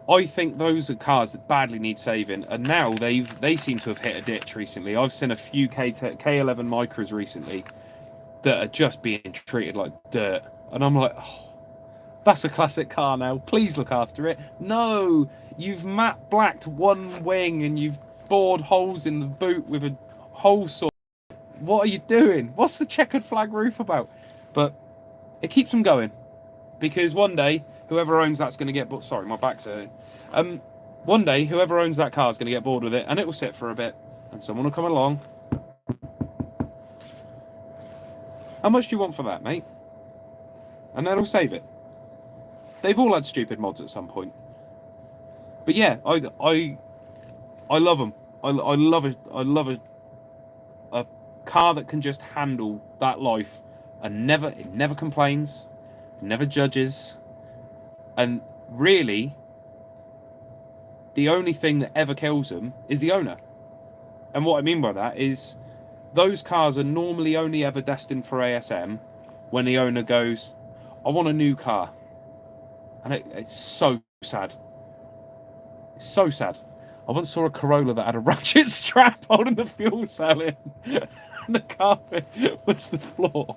I think those are cars that badly need saving, and now they seem to have hit a ditch recently. I've seen a few K11 Micras recently that are just being treated like dirt, and I'm like, oh, that's a classic car now. Please look after it. No, you've matte blacked one wing and you've bored holes in the boot with a hole saw. What are you doing? What's the checkered flag roof about? But it keeps them going. Because one day, whoever owns that's going to get... Sorry, my back's hurting. One day, whoever owns that car is going to get bored with it, and it will sit for a bit, and someone will come along. How much do you want for that, mate? And they'll save it. They've all had stupid mods at some point. But yeah, I love them. I love it. I love a car that can just handle that life, and it never complains. Never judges, and really the only thing that ever kills them is the owner. And what I mean by that is those cars are normally only ever destined for ASM when the owner goes, I want a new car. And it's so sad. It's so sad. I once saw a Corolla that had a ratchet strap holding the fuel cell in and the carpet was the floor.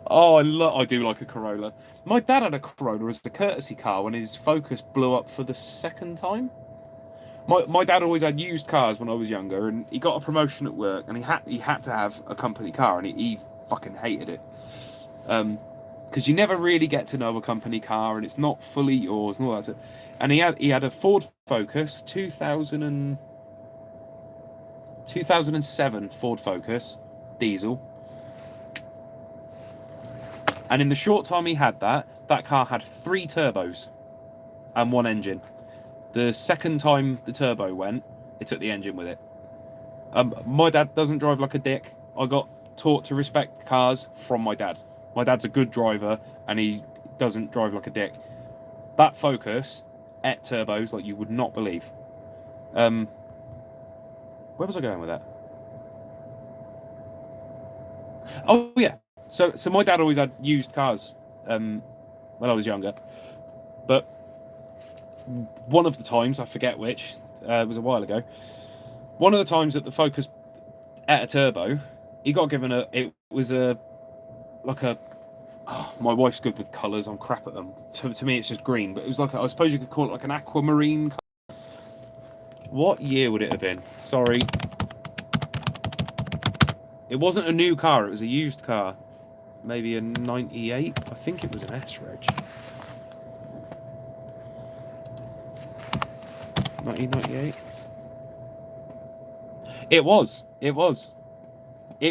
Oh, I do like a Corolla. My dad had a Corolla as a courtesy car when his Focus blew up for the second time. My dad always had used cars when I was younger, and he got a promotion at work, and he had to have a company car, and he fucking hated it. Because you never really get to know a company car, and it's not fully yours and all that. And he had a Ford Focus 2007 Ford Focus diesel. And in the short time he had that car had 3 turbos and 1 engine. The second time the turbo went, it took the engine with it. My dad doesn't drive like a dick. I got taught to respect cars from my dad. My dad's a good driver, and he doesn't drive like a dick. That Focus ate turbos like you would not believe. Where was I going with that? Oh yeah. So my dad always had used cars when I was younger, but one of the times, I forget which, it was a while ago. One of the times that the Focus ate a turbo, he got given it was like a. Oh, my wife's good with colours. I'm crap at them. To me, it's just green. But it was like I suppose you could call it like an aquamarine. What year would it have been? Sorry, it wasn't a new car. It was a used car. Maybe a '98. I think it was an S reg. 1998. It was. It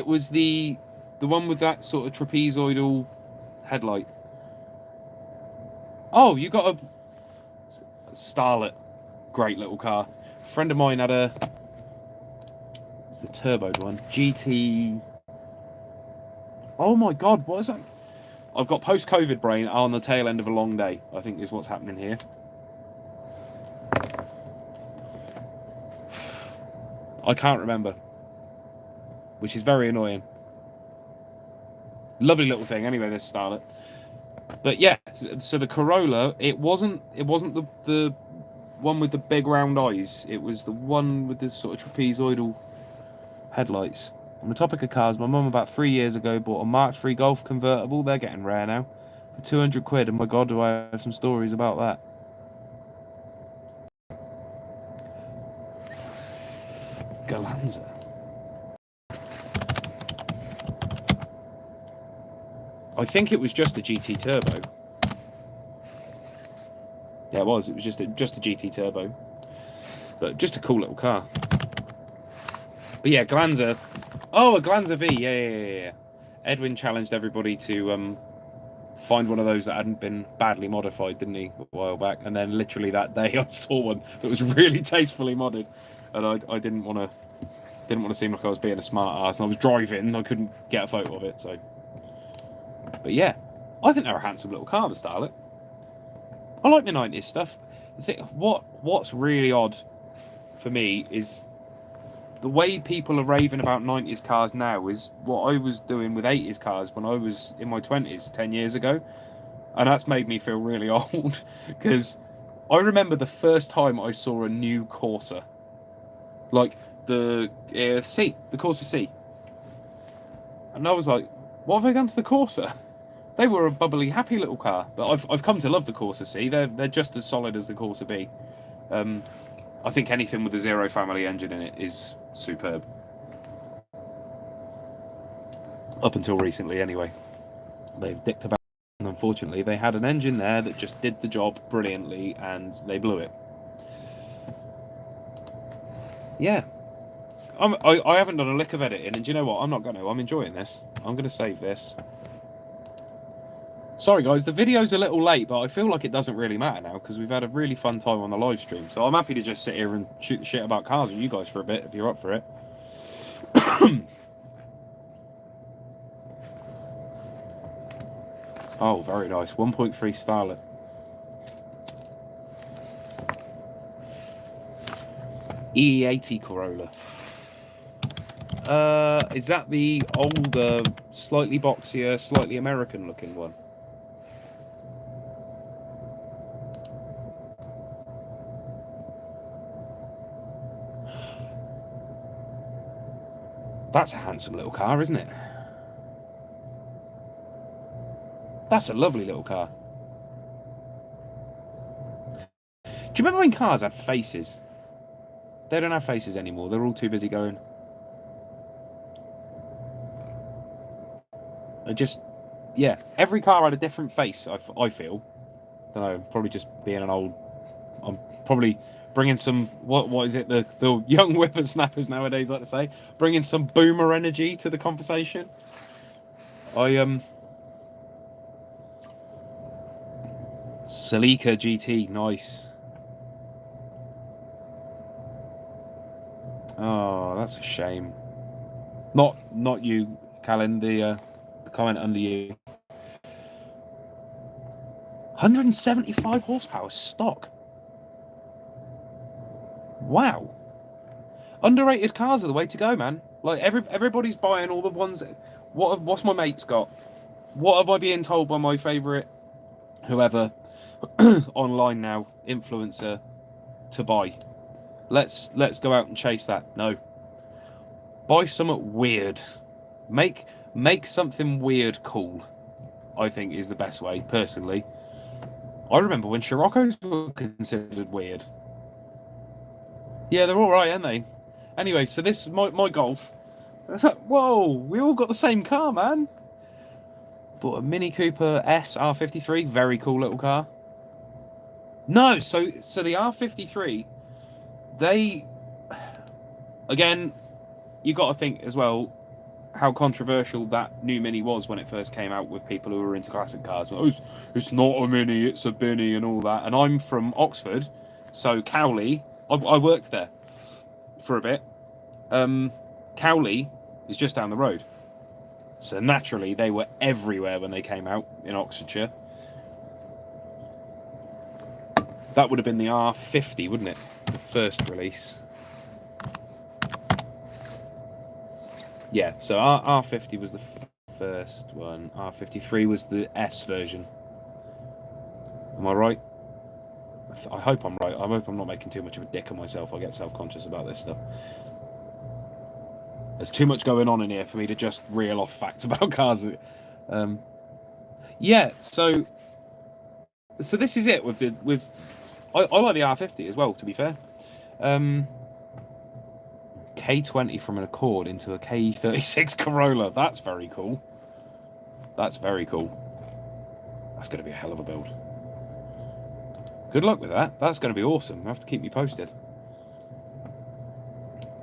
was the one with that sort of trapezoidal headlight. Oh, you got a Starlet. Great little car. A friend of mine had it's the turboed one. GT. Oh my God, what is that? I've got post-COVID brain on the tail end of a long day, I think is what's happening here. I can't remember, which is very annoying. Lovely little thing. Anyway, this Starlet. But yeah, so the Corolla, it wasn't the one with the big round eyes. It was the one with the sort of trapezoidal headlights. On the topic of cars, my mum about 3 years ago bought a Mark III Golf convertible. They're getting rare now for 200 quid. And my God, do I have some stories about that. Galanza. I think it was just a GT Turbo. Yeah, it was. It was just a GT Turbo. But just a cool little car. But yeah, Glanza. Oh, a Glanza V. Yeah. Edwin challenged everybody to find one of those that hadn't been badly modified, didn't he, a while back? And then literally that day I saw one that was really tastefully modded. And I didn't want to seem like I was being a smart ass. And I was driving, I couldn't get a photo of it, so... But yeah, I think they're a handsome little car, the Starlet. I like the 90s stuff. What's really odd for me is the way people are raving about 90s cars now is what I was doing with 80s cars when I was in my 20s 10 years ago. And that's made me feel really old, because I remember the first time I saw a new Corsa. Like the Corsa C. And I was like, what have they done to the Corsa? They were a bubbly, happy little car, but I've come to love the Corsa C. They're just as solid as the Corsa B. I think anything with a Zero family engine in it is superb. Up until recently, anyway. They've dicked about, and unfortunately, they had an engine there that just did the job brilliantly, and they blew it. Yeah. I haven't done a lick of editing, and do you know what? I'm not going to. I'm enjoying this. I'm going to save this. Sorry guys, the video's a little late, but I feel like it doesn't really matter now because we've had a really fun time on the live stream. So I'm happy to just sit here and shoot the shit about cars with you guys for a bit if you're up for it. Oh, very nice. 1.3 Starlet. E80 Corolla. Is that the older, slightly boxier, slightly American looking one? That's a handsome little car, isn't it? That's a lovely little car. Do you remember when cars had faces? They don't have faces anymore. They're all too busy going. Yeah, every car had a different face, I feel. Don't know, probably just being an old... I'm probably bringing some... What is it? The young whippersnappers nowadays like to say. Bringing some boomer energy to the conversation. Celica GT, nice. Oh, that's a shame. Not you, Callan. The comment under you. 175 horsepower stock. Wow. Underrated cars are the way to go, man. Like everybody's buying all the ones. What's my mates got? What have I been told by my favourite, whoever, online now, influencer, to buy? Let's go out and chase that. No. Buy something weird. Make something weird cool. I think is the best way, personally. I remember when Scirocco's were considered weird. Yeah, they're all right, aren't they? Anyway, so this is my Golf. Whoa, we all got the same car, man. Bought a Mini Cooper S R53, very cool little car. No, so the R53, they, again, you got to think as well how controversial that new Mini was when it first came out with people who were into classic cars. Oh, it's not a Mini, it's a Binny and all that. And I'm from Oxford, so Cowley, I worked there for a bit. Cowley is just down the road. So naturally, they were everywhere when they came out in Oxfordshire. That would have been the R50, wouldn't it? The first release. Yeah, so R50 was the first one. R53 was the S version. Am I right? I hope I'm right. I hope I'm not making too much of a dick of myself. I get self-conscious about this stuff. There's too much going on in here for me to just reel off facts about cars. Yeah, so this is it with I like the R50 as well, to be fair. K20 from an Accord into a K36 Corolla. That's very cool. That's very cool. That's going to be a hell of a build. Good luck with that. That's going to be awesome. You have to keep me posted.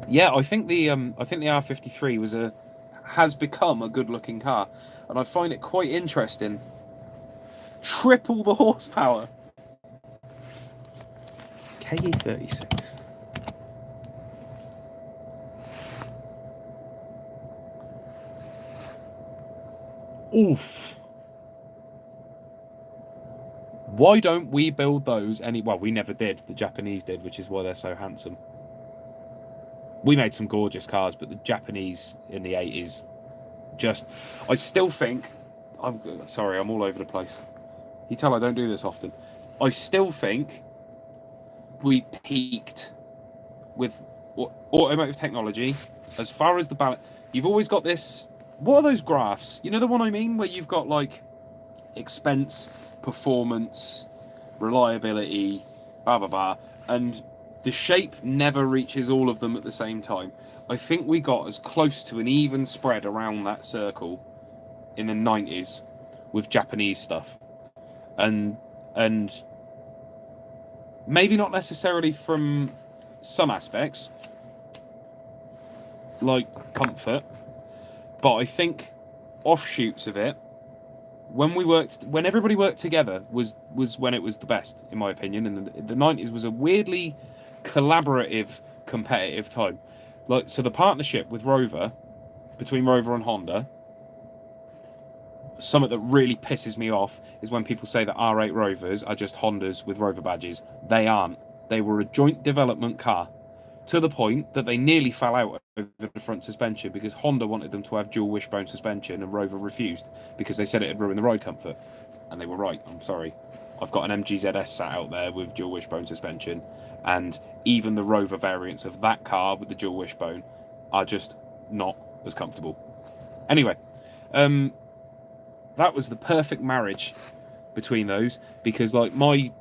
Yeah, I think the R53 has become a good-looking car, and I find it quite interesting. Triple the horsepower. KE36. Oof. Why don't we build those well, we never did. The Japanese did, which is why they're so handsome. We made some gorgeous cars, but the Japanese in the 80s I still think... I'm sorry, I'm all over the place. You tell I don't do this often. I still think we peaked with automotive technology as far as the balance. You've always got this... What are those graphs? You know the one I mean? Where you've got, like, expense, performance, reliability, blah, blah, blah. And the shape never reaches all of them at the same time. I think we got as close to an even spread around that circle in the 90s with Japanese stuff. And maybe not necessarily from some aspects, like comfort, but I think offshoots of it, when everybody worked together was when it was the best, in my opinion. And the 90s was a weirdly collaborative, competitive time. Like, so the partnership with Rover, between Rover and Honda, something that really pisses me off is when people say that R8 Rovers are just Hondas with Rover badges. They aren't. They were a joint development car, to the point that they nearly fell out over the front suspension because Honda wanted them to have dual wishbone suspension and Rover refused because they said it would ruin the ride comfort. And they were right. I'm sorry. I've got an MGZS sat out there with dual wishbone suspension, and even the Rover variants of that car with the dual wishbone are just not as comfortable. Anyway, that was the perfect marriage between those, because like my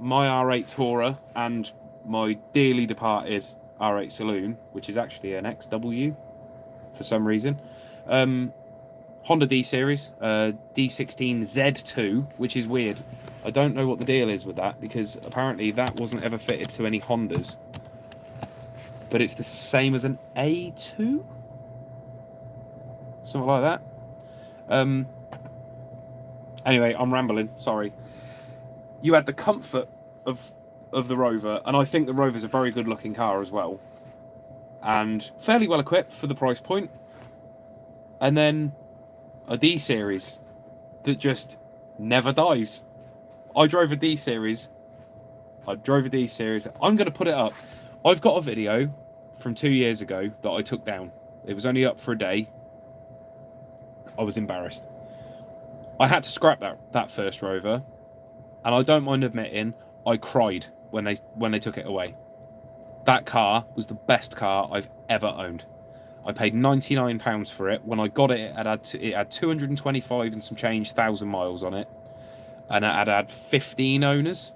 R8 Tourer and my dearly departed R8 Saloon, which is actually an XW for some reason, Honda D series, D16 Z2, which is weird. I don't know what the deal is with that, because apparently that wasn't ever fitted to any Hondas, but it's the same as an A2, something like that. Anyway, I'm rambling, sorry. you had the comfort of the Rover, and I think the Rover's a very good looking car as well, and fairly well equipped for the price point. And then a D series that just never dies. I drove a D series. I'm going to put it up. I've got a video from 2 years ago that I took down. It was only up for a day. I was embarrassed. I had to scrap that first Rover, and I don't mind admitting I cried when they took it away. That car was the best car I've ever owned. I paid £99 for it. When I got it, it had 225 and some change thousand miles on it, and it had 15 owners.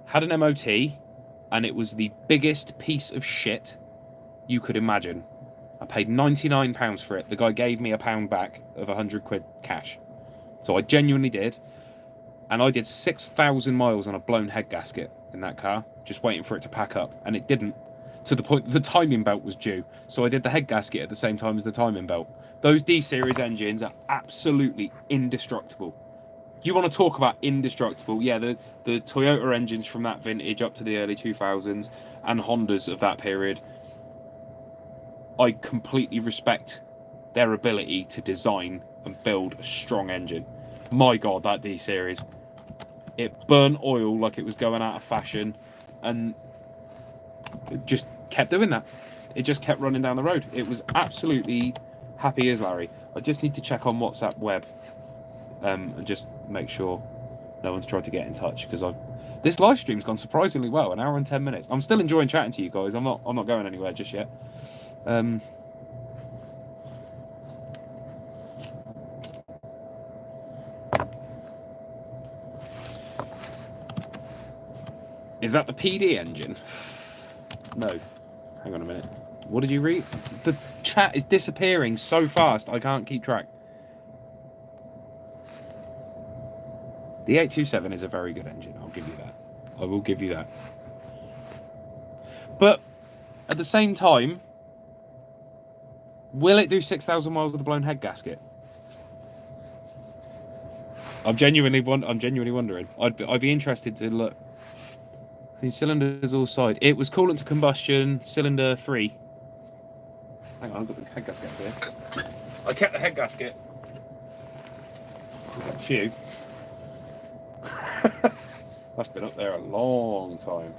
Had an MOT, and it was the biggest piece of shit you could imagine. I paid £99 for it. The guy gave me £1 back of 100 quid cash. So I genuinely did. And I did 6,000 miles on a blown head gasket in that car, just waiting for it to pack up. And it didn't, to the point that the timing belt was due. So I did the head gasket at the same time as the timing belt. Those D-Series engines are absolutely indestructible. You want to talk about indestructible? Yeah, the Toyota engines from that vintage up to the early 2000s and Hondas of that period, I completely respect their ability to design and build a strong engine. My God, that D-Series. It burnt oil like it was going out of fashion, and it just kept doing that. It just kept running down the road. It was absolutely happy as Larry. I just need to check on WhatsApp web and just make sure no one's tried to get in touch, because this live stream's gone surprisingly well, an hour and 10 minutes. I'm still enjoying chatting to you guys. I'm not going anywhere just yet. Is that the PD engine? No. Hang on a minute. What did you read? The chat is disappearing so fast I can't keep track. The 827 is a very good engine. I'll give you that. I will give you that. But at the same time, will it do 6,000 miles with a blown head gasket? I'm genuinely wondering. I'd be interested to look. The cylinders all side. It was coolant to combustion, cylinder 3. Hang on, I've got the head gasket here. I kept the head gasket. A few. That's been up there a long time.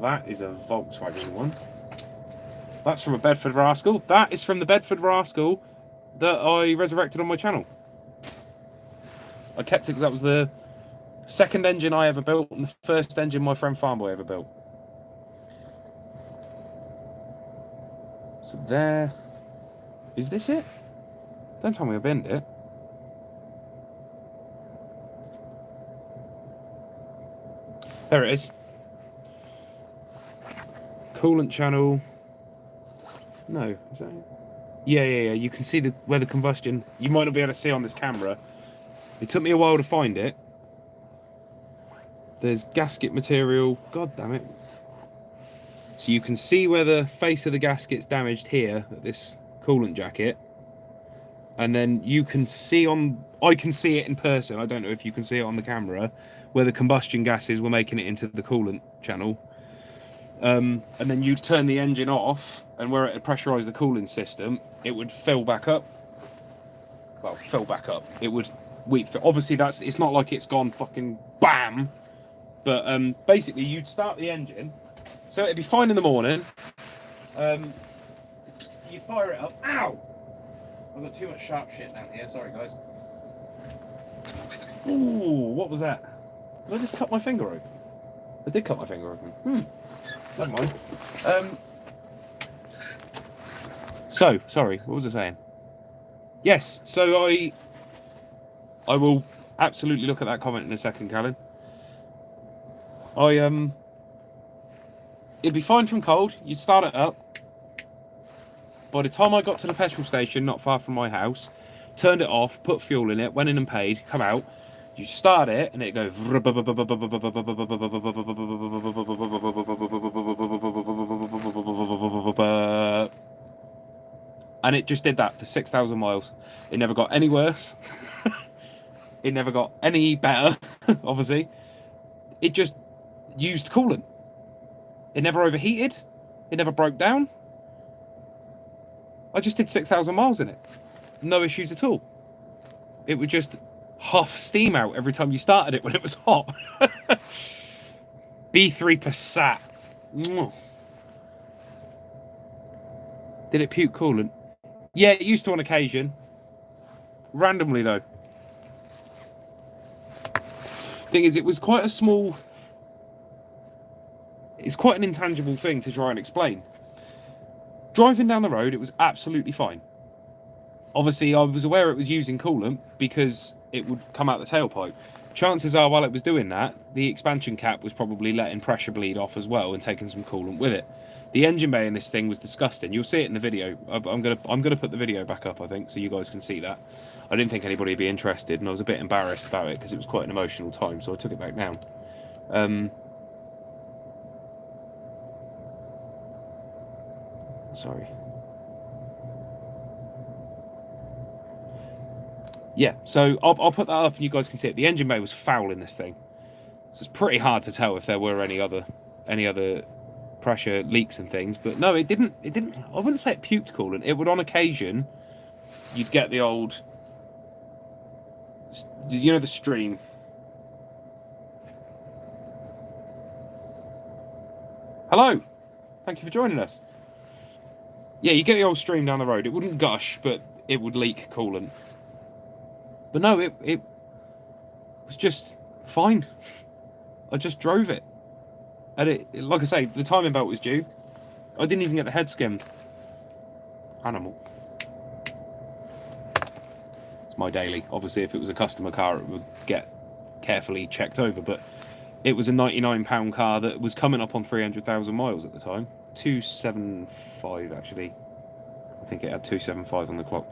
That is a Volkswagen one. That's from a Bedford Rascal. That is from the Bedford Rascal that I resurrected on my channel. I kept it because that was the second engine I ever built and the first engine my friend Farmboy ever built. So there. Is this it? Don't tell me I bend it. There it is. Coolant channel. No, is that it? Yeah. You can see where the combustion. You might not be able to see on this camera. It took me a while to find it. There's gasket material. God damn it. So you can see where the face of the gasket's damaged here at this coolant jacket. And then you can see I can see it in person. I don't know if you can see it on the camera, where the combustion gases were making it into the coolant channel. And then you'd turn the engine off, and where it had pressurised the cooling system, it would fill back up. Well, fill back up. It would obviously it's not like it's gone fucking BAM, but basically you'd start the engine, so it'd be fine in the morning. You fire it up. Ow! I've got too much sharp shit down here. Sorry, guys. Ooh, what was that? Did I just cut my finger open? I did cut my finger open. Never mind. So, sorry, what was I saying? Yes, so I will absolutely look at that comment in a second, Callan. It'd be fine from cold. You'd start it up. By the time I got to the petrol station, not far from my house, turned it off, put fuel in it, went in and paid, come out. You start it and it goes, and it just did that for 6,000 miles. It never got any worse. It never got any better, obviously. It just used coolant. It never overheated. It never broke down. I just did 6,000 miles in it. No issues at all. It would just huff steam out every time you started it when it was hot. B3 Passat. Did it puke coolant? Yeah, it used to on occasion. Randomly, though. Thing is, it was quite a small... It's quite an intangible thing to try and explain. Driving down the road, it was absolutely fine. Obviously, I was aware it was using coolant because it would come out the tailpipe. Chances are, while it was doing that, the expansion cap was probably letting pressure bleed off as well and taking some coolant with it. The engine bay in this thing was disgusting. You'll see it in the video. I'm gonna put the video back up, I think, so you guys can see that. I didn't think anybody would be interested, and I was a bit embarrassed about it because it was quite an emotional time, so I took it back down. Sorry. Yeah, so I'll put that up and you guys can see it. The engine bay was foul in this thing, so it's pretty hard to tell if there were any other pressure leaks and things. But no, it didn't. I wouldn't say it puked coolant. It would, on occasion, you'd get the old, you know, the stream. Hello, thank you for joining us. Yeah, you get the old stream down the road. It wouldn't gush, but it would leak coolant. But no, it was just fine. I just drove it. And it, like I say, the timing belt was due. I didn't even get the head skimmed. Animal. It's my daily. Obviously, if it was a customer car, it would get carefully checked over. But it was a £99 car that was coming up on 300,000 miles at the time. 275, actually. I think it had 275 on the clock.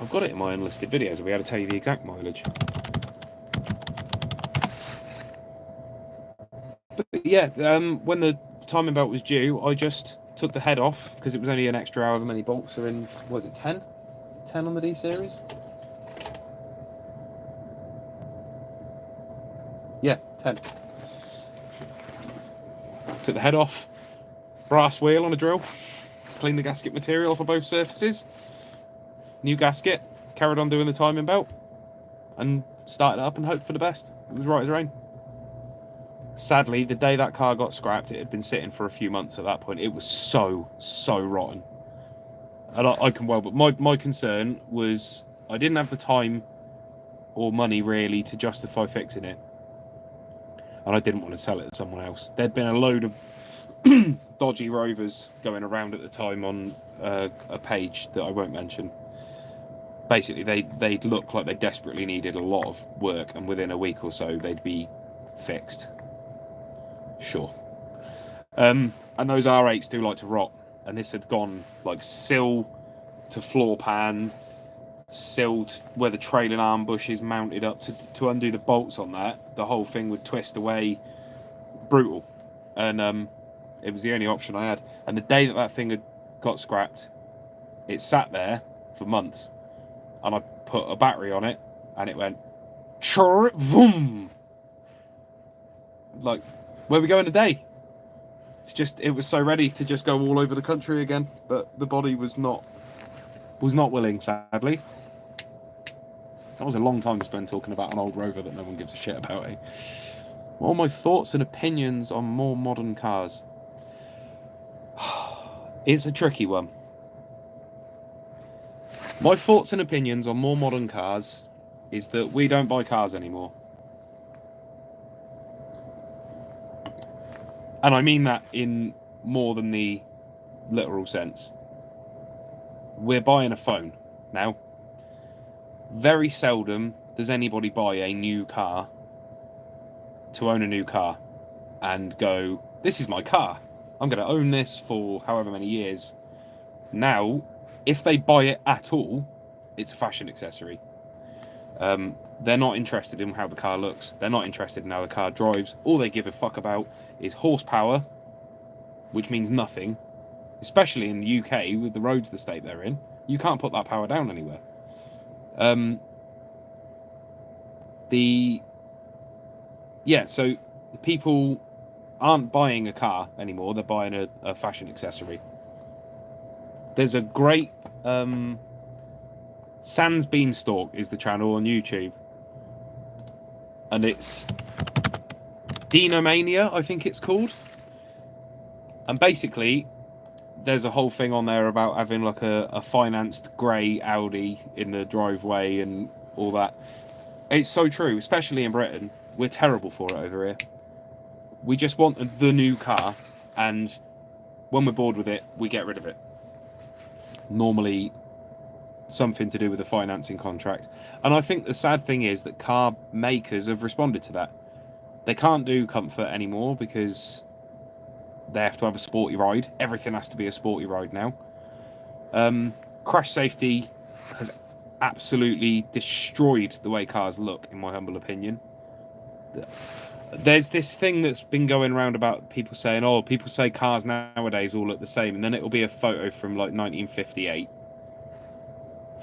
I've got it in my unlisted videos. I'll be able to tell you the exact mileage. But yeah, when the timing belt was due, I just took the head off because it was only an extra however many bolts are in. Was it 10? 10 on the D series? Yeah, 10. Took the head off. Brass wheel on a drill. Cleaned the gasket material off of both surfaces. New gasket, carried on doing the timing belt, and started it up and hoped for the best. It was right as rain. Sadly, the day that car got scrapped, it had been sitting for a few months at that point. It was so rotten. And I can well, but my concern was I didn't have the time or money really to justify fixing it. And I didn't want to sell it to someone else. There'd been a load of dodgy Rovers going around at the time on a page that I won't mention. Basically, they'd look like they desperately needed a lot of work, and within a week or so, they'd be fixed. Sure. And those R8s do like to rot, and this had gone like sill to floor pan, sill to where the trailing arm bush is mounted up to undo the bolts on that. The whole thing would twist away. Brutal. And it was the only option I had. And the day that thing had got scrapped, it sat there for months. And I put a battery on it, and it went chur voom. Like, where are we going today? It's just, it was so ready to just go all over the country again, but the body was not willing, sadly. That was a long time to spend talking about an old Rover that no one gives a shit about. Eh? What are my thoughts and opinions on more modern cars? It's a tricky one. My thoughts and opinions on more modern cars is that we don't buy cars anymore. And I mean that in more than the literal sense. We're buying a phone now. Very seldom does anybody buy a new car to own a new car and go, this is my car. I'm going to own this for however many years. Now, if they buy it at all, it's a fashion accessory. They're not interested in how the car looks. They're not interested in how the car drives. All they give a fuck about is horsepower, which means nothing, especially in the UK with the roads the state they're in. You can't put that power down anywhere. So people aren't buying a car anymore, they're buying a fashion accessory. There's a great Sans Beanstalk is the channel on YouTube, and it's Dinomania, I think it's called. And basically there's a whole thing on there about having like a financed grey Audi in the driveway and all that. It's so true, especially in Britain. We're terrible for it over here. We just want the new car, and when we're bored with it, we get rid of it. Normally something to do with the financing contract. And I think the sad thing is that car makers have responded to that. They can't do comfort anymore because they have to have a sporty ride. Everything has to be a sporty ride now. Crash safety has absolutely destroyed the way cars look, in my humble opinion. There's this thing that's been going around about people saying, oh, people say cars nowadays all look the same, and then it'll be a photo from like 1958.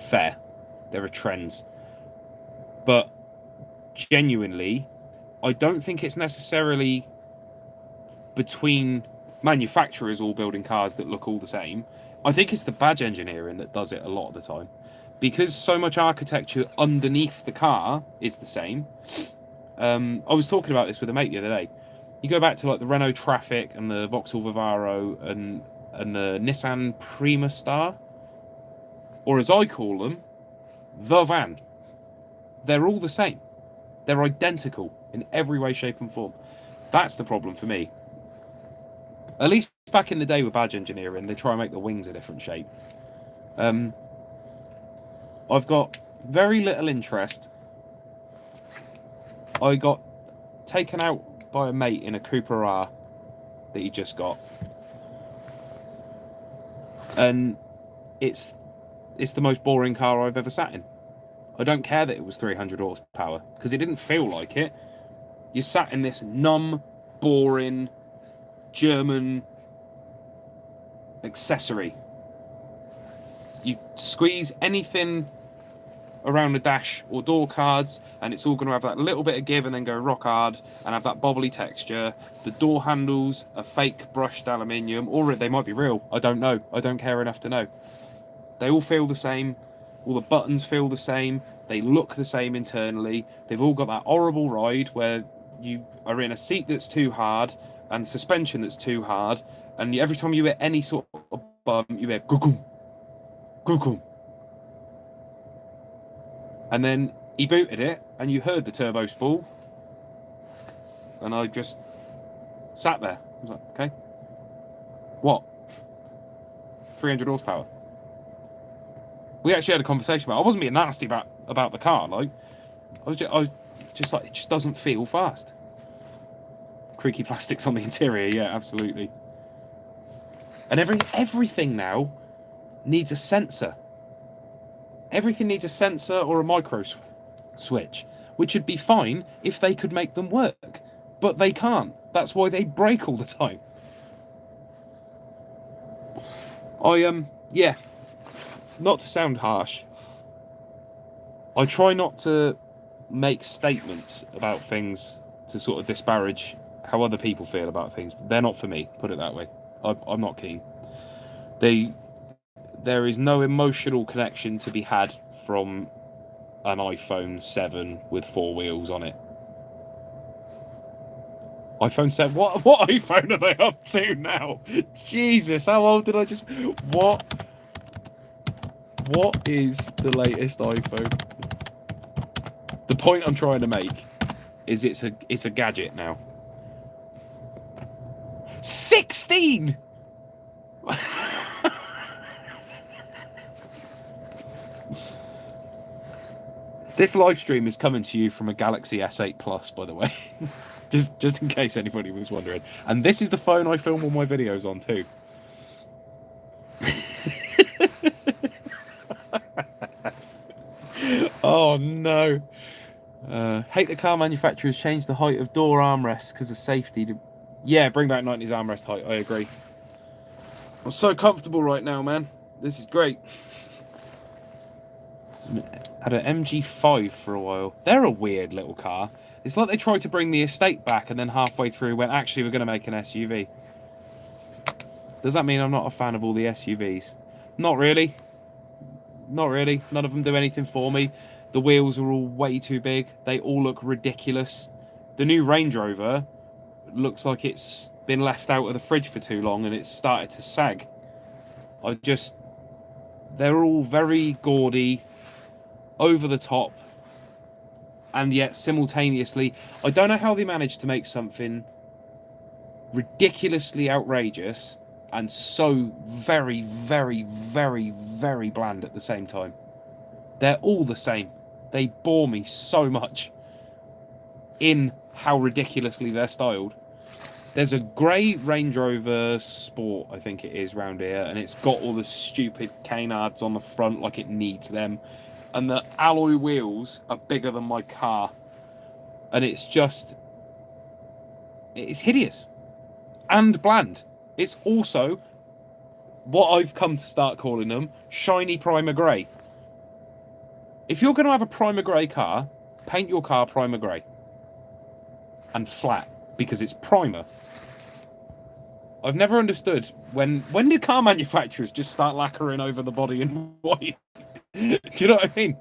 Fair. There are trends. But genuinely, I don't think it's necessarily between manufacturers all building cars that look all the same. I think it's the badge engineering that does it a lot of the time. Because so much architecture underneath the car is the same. I was talking about this with a mate the other day. You go back to like the Renault Traffic and the Vauxhall Vivaro and the Nissan Prima Star, or as I call them, the van. They're all the same. They're identical in every way, shape and form. That's the problem for me. At least back in the day with badge engineering, they try and make the wings a different shape. I've got very little interest. I got taken out by a mate in a Cooper R that he just got. And it's the most boring car I've ever sat in. I don't care that it was 300 horsepower, because it didn't feel like it. You sat in this numb, boring, German accessory. You squeeze anything around the dash or door cards, and it's all going to have that little bit of give and then go rock hard and have that bobbly texture. The door handles are fake brushed aluminium, or they might be real. I don't know. I don't care enough to know. They all feel the same. All the buttons feel the same. They look the same internally. They've all got that horrible ride where you are in a seat that's too hard and suspension that's too hard, and every time you hit any sort of bump, you hear gugum, gugum. And then he booted it, and you heard the turbo spool, and I just sat there. I was like, okay, what? 300 horsepower. We actually had a conversation about it. I wasn't being nasty about the car, like I was just like, it just doesn't feel fast. Creaky plastics on the interior, yeah, absolutely. And everything now needs a sensor. Everything needs a sensor or a micro switch, which would be fine if they could make them work, but they can't. That's why they break all the time. Yeah, not to sound harsh, I try not to make statements about things to sort of disparage how other people feel about things. They're not for me, put it that way. I'm not keen. There is no emotional connection to be had from an iPhone 7 with 4 wheels on it. iPhone 7? What iPhone are they up to now? Jesus, how old did I just... What is the latest iPhone? The point I'm trying to make is it's a gadget now. 16! This live stream is coming to you from a Galaxy S8 Plus, by the way. just in case anybody was wondering. And this is the phone I film all my videos on too. Oh no. Hate the car manufacturers change the height of door armrests because of safety. Yeah, bring back 90s armrest height. I agree. I'm so comfortable right now, man. This is great. Had an MG5 for a while. They're a weird little car. It's like they tried to bring the estate back and then halfway through went, actually, we're going to make an SUV. Does that mean I'm not a fan of all the SUVs? Not really. Not really. None of them do anything for me. The wheels are all way too big. They all look ridiculous. The new Range Rover looks like it's been left out of the fridge for too long and it's started to sag. They're all very gaudy, over the top, and yet simultaneously, I don't know how they managed to make something ridiculously outrageous and so very, very, very, very bland at the same time. They're all the same. They bore me so much in how ridiculously they're styled. There's a grey Range Rover Sport, I think it is, round here, and it's got all the stupid canards on the front like it needs them. And the alloy wheels are bigger than my car. And it's hideous. And bland. It's also what I've come to start calling them, shiny primer grey. If you're going to have a primer grey car, paint your car primer grey. And flat, because it's primer. I've never understood when did car manufacturers just start lacquering over the body in white? Do you know what I mean?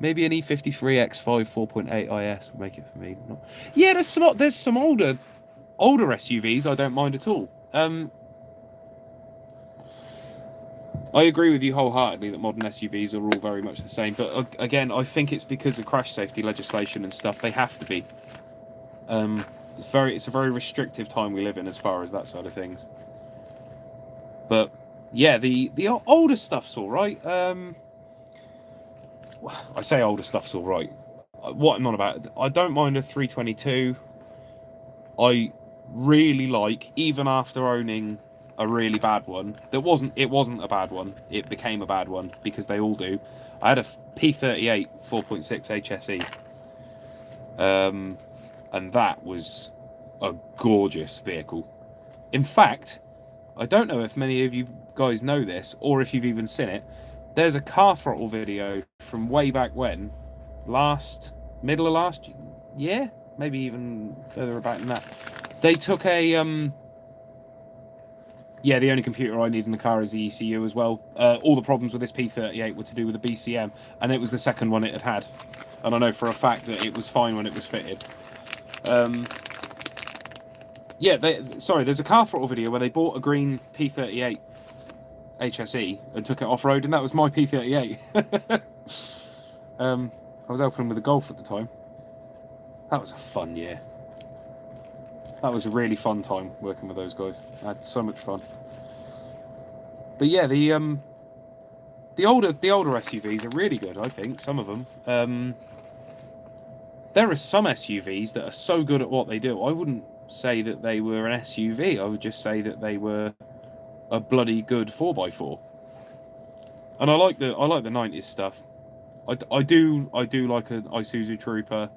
Maybe an E53 X5 4.8 IS would make it for me. Yeah, there's some older SUVs I don't mind at all. I agree with you wholeheartedly that modern SUVs are all very much the same. But again, I think it's because of crash safety legislation and stuff. They have to be. It's a very restrictive time we live in as far as that side of things. But yeah, the older stuff's all right. I say older stuff's all right. What I'm on about, I don't mind a 322. I really like, even after owning a really bad one. It wasn't a bad one. It became a bad one because they all do. I had a P38 4.6 HSE. And that was a gorgeous vehicle. In fact, I don't know if many of you guys know this or if you've even seen it. There's a car throttle video from way back when, middle of last year, maybe even further back than that. They took a the only computer I need in the car is the ECU as well. All the problems with this P38 were to do with the BCM, and it was the second one it had. And I know for a fact that it was fine when it was fitted. There's a car throttle video where they bought a green P38 HSE and took it off-road, and that was my P38. I was helping with the Golf at the time. That was a fun year. That was a really fun time working with those guys. I had so much fun. But yeah, the older SUVs are really good, I think, some of them. There are some SUVs that are so good at what they do. I wouldn't say that they were an SUV. I would just say that they were a bloody good 4x4. And I like the 90s stuff. I do like an Isuzu Trooper.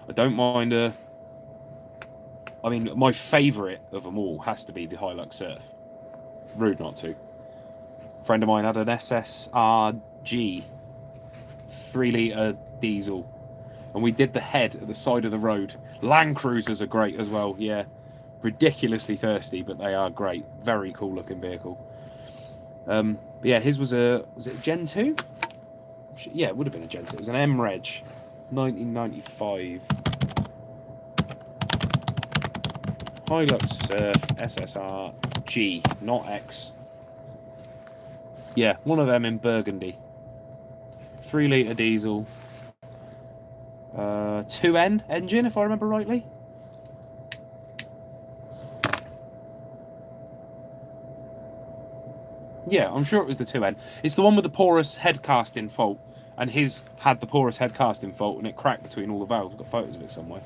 I don't mind my favourite of them all has to be the Hilux Surf. Rude not to. A friend of mine had an SSRG 3-litre diesel. And we did the head at the side of the road. Land Cruisers are great as well, yeah. Ridiculously thirsty, but they are great. Very cool looking vehicle. Yeah, his was it a Gen 2? Yeah, it would have been a Gen 2. It was an M-Reg, 1995. Hilux Surf SSR G, not X. Yeah, one of them in Burgundy. 3-litre diesel. 2N engine, if I remember rightly. Yeah, I'm sure it was the 2N. It's the one with the porous head casting fault, and his had the porous head casting fault, and it cracked between all the valves. I've got photos of it somewhere.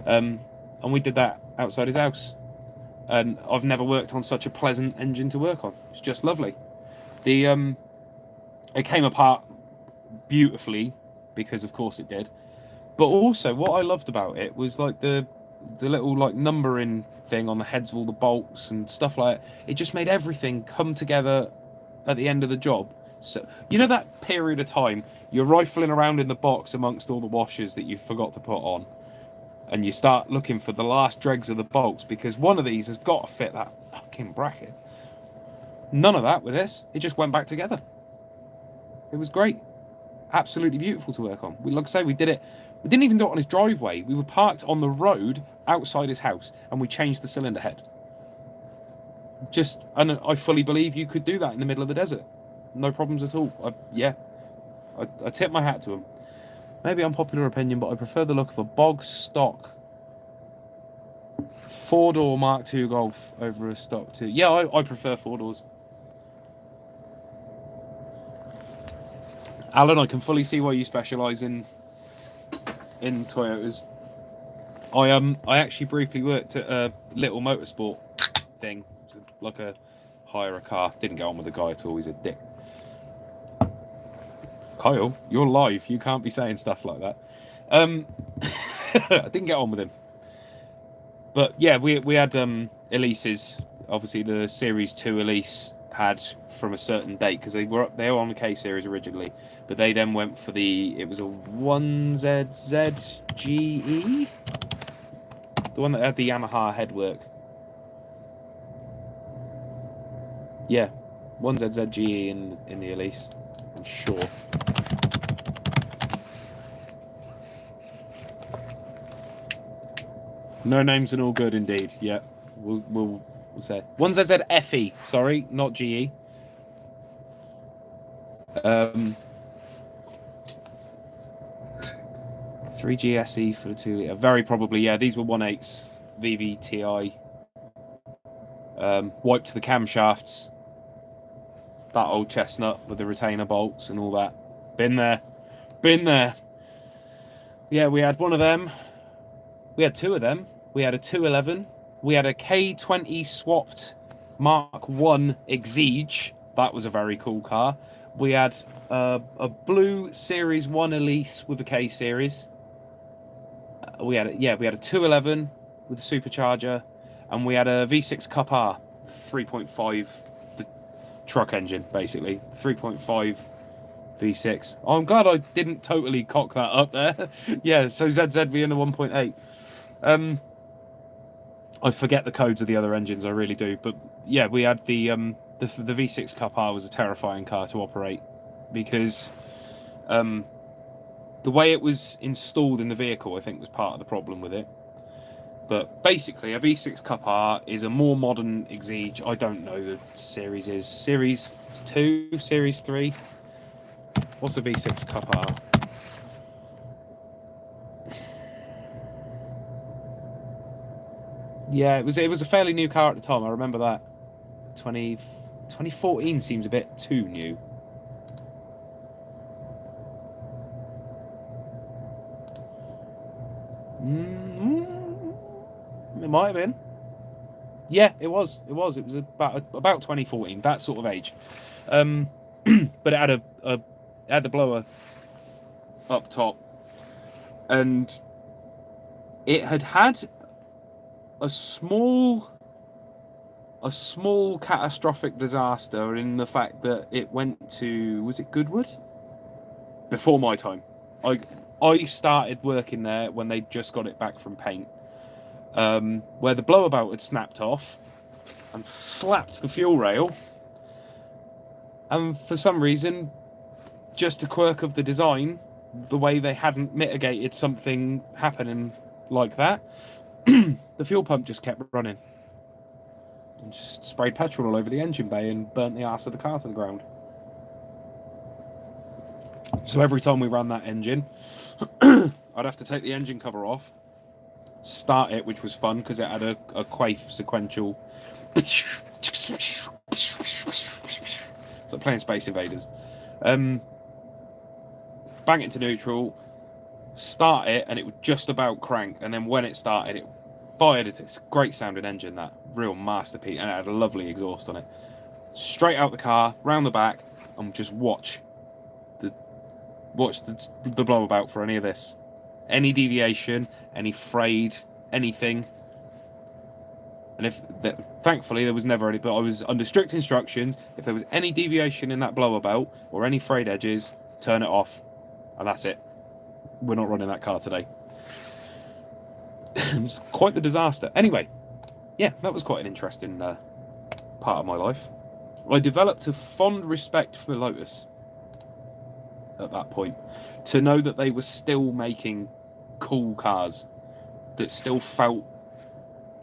And we did that outside his house. And I've never worked on such a pleasant engine to work on. It's just lovely. It came apart beautifully, because of course it did. But also, what I loved about it was like the little like numbering thing on the heads of all the bolts and stuff like that. It just made everything come together at the end of the job So you know that period of time you're rifling around in the box amongst all the washers that you forgot to put on, and you start looking for the last dregs of the bolts because one of these has got to fit that fucking bracket. None of that with this. It just went back together. It was great. Absolutely beautiful to work on. Like I say, we did it. We didn't even do it on his driveway. We were parked on the road outside his house, and we changed the cylinder head. And I fully believe you could do that in the middle of the desert. No problems at all. I tip my hat to him. Maybe unpopular opinion, but I prefer the look of a bog stock 4-door Mark II Golf over a stock 2. Yeah, I prefer 4-doors. Alan, I can fully see why you specialise in Toyotas. I actually briefly worked at a little motorsport thing, like hire a car. Didn't get on with the guy at all. He's a dick. Kyle, you're live. You can't be saying stuff like that. I didn't get on with him. But yeah, we had Elise's. Obviously, the Series 2 Elise had from a certain date because they were on the K Series originally, but they then went for it was a 1ZZ GE, the one that had the Yamaha headwork. Yeah, 1ZZ GE in the Elise, I'm sure. No names and all good indeed. Yeah, we'll say 1ZZ FE. Sorry, not GE. 3GSE for the 2-litre. Very probably, yeah. These were 1.8s VVTi. Wiped the camshafts. That old chestnut with the retainer bolts and all that. Been there. Yeah, we had one of them. We had two of them. We had a 211. We had a K20 swapped Mark 1 Exige. That was a very cool car. We had a blue Series 1 Elise with a K Series. We had a 211 with a supercharger, and we had a V6 Cup R 3.5, the truck engine basically, 3.5 V6. Oh, I'm glad I didn't totally cock that up there. Yeah, so ZZV and the 1.8. I forget the codes of the other engines, I really do. But yeah, we had the V6 Cup R was a terrifying car to operate because the way it was installed in the vehicle, I think, was part of the problem with it. But basically, a V6 Cup R is a more modern Exige. I don't know the series is. Series 2? Series 3? What's a V6 Cup R? Yeah, it was a fairly new car at the time. I remember that. 2014 seems a bit too new. It might have been. Yeah, it was. It was about 2014, that sort of age. But it had the blower up top, and it had a small catastrophic disaster in the fact that it went to, was it Goodwood? Before my time. I started working there when they just got it back from paint, where the blower bolt had snapped off and slapped the fuel rail, and for some reason, just a quirk of the design, the way they hadn't mitigated something happening like that, the fuel pump just kept running and just sprayed petrol all over the engine bay and burnt the arse of the car to the ground. So every time we ran that engine, I'd have to take the engine cover off, start it, which was fun because it had a quaif sequential. It's like playing Space Invaders. Bang it to neutral, start it, and it would just about crank. And then when it started, it fired. It's a great sounding engine, that real masterpiece, and it had a lovely exhaust on it. Straight out the car, round the back, and just watch the blowout for any of this, any deviation, any frayed, anything. And thankfully there was never any, but I was under strict instructions. If there was any deviation in that blower belt or any frayed edges, turn it off, and that's it. We're not running that car today. It's quite the disaster. Anyway, yeah, that was quite an interesting part of my life. I developed a fond respect for Lotus at that point, to know that they were still making cool cars that still felt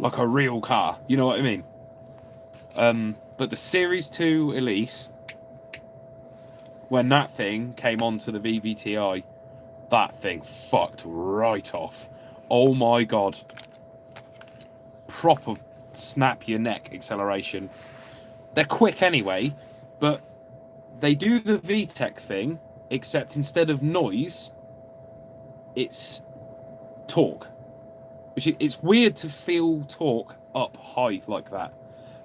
like a real car. You know what I mean? But the Series 2 Elise, when that thing came onto the VVTi, that thing fucked right off. Oh my god. Proper snap your neck acceleration. They're quick anyway, but they do the VTEC thing, except instead of noise, it's torque. Which it's weird to feel torque up high like that.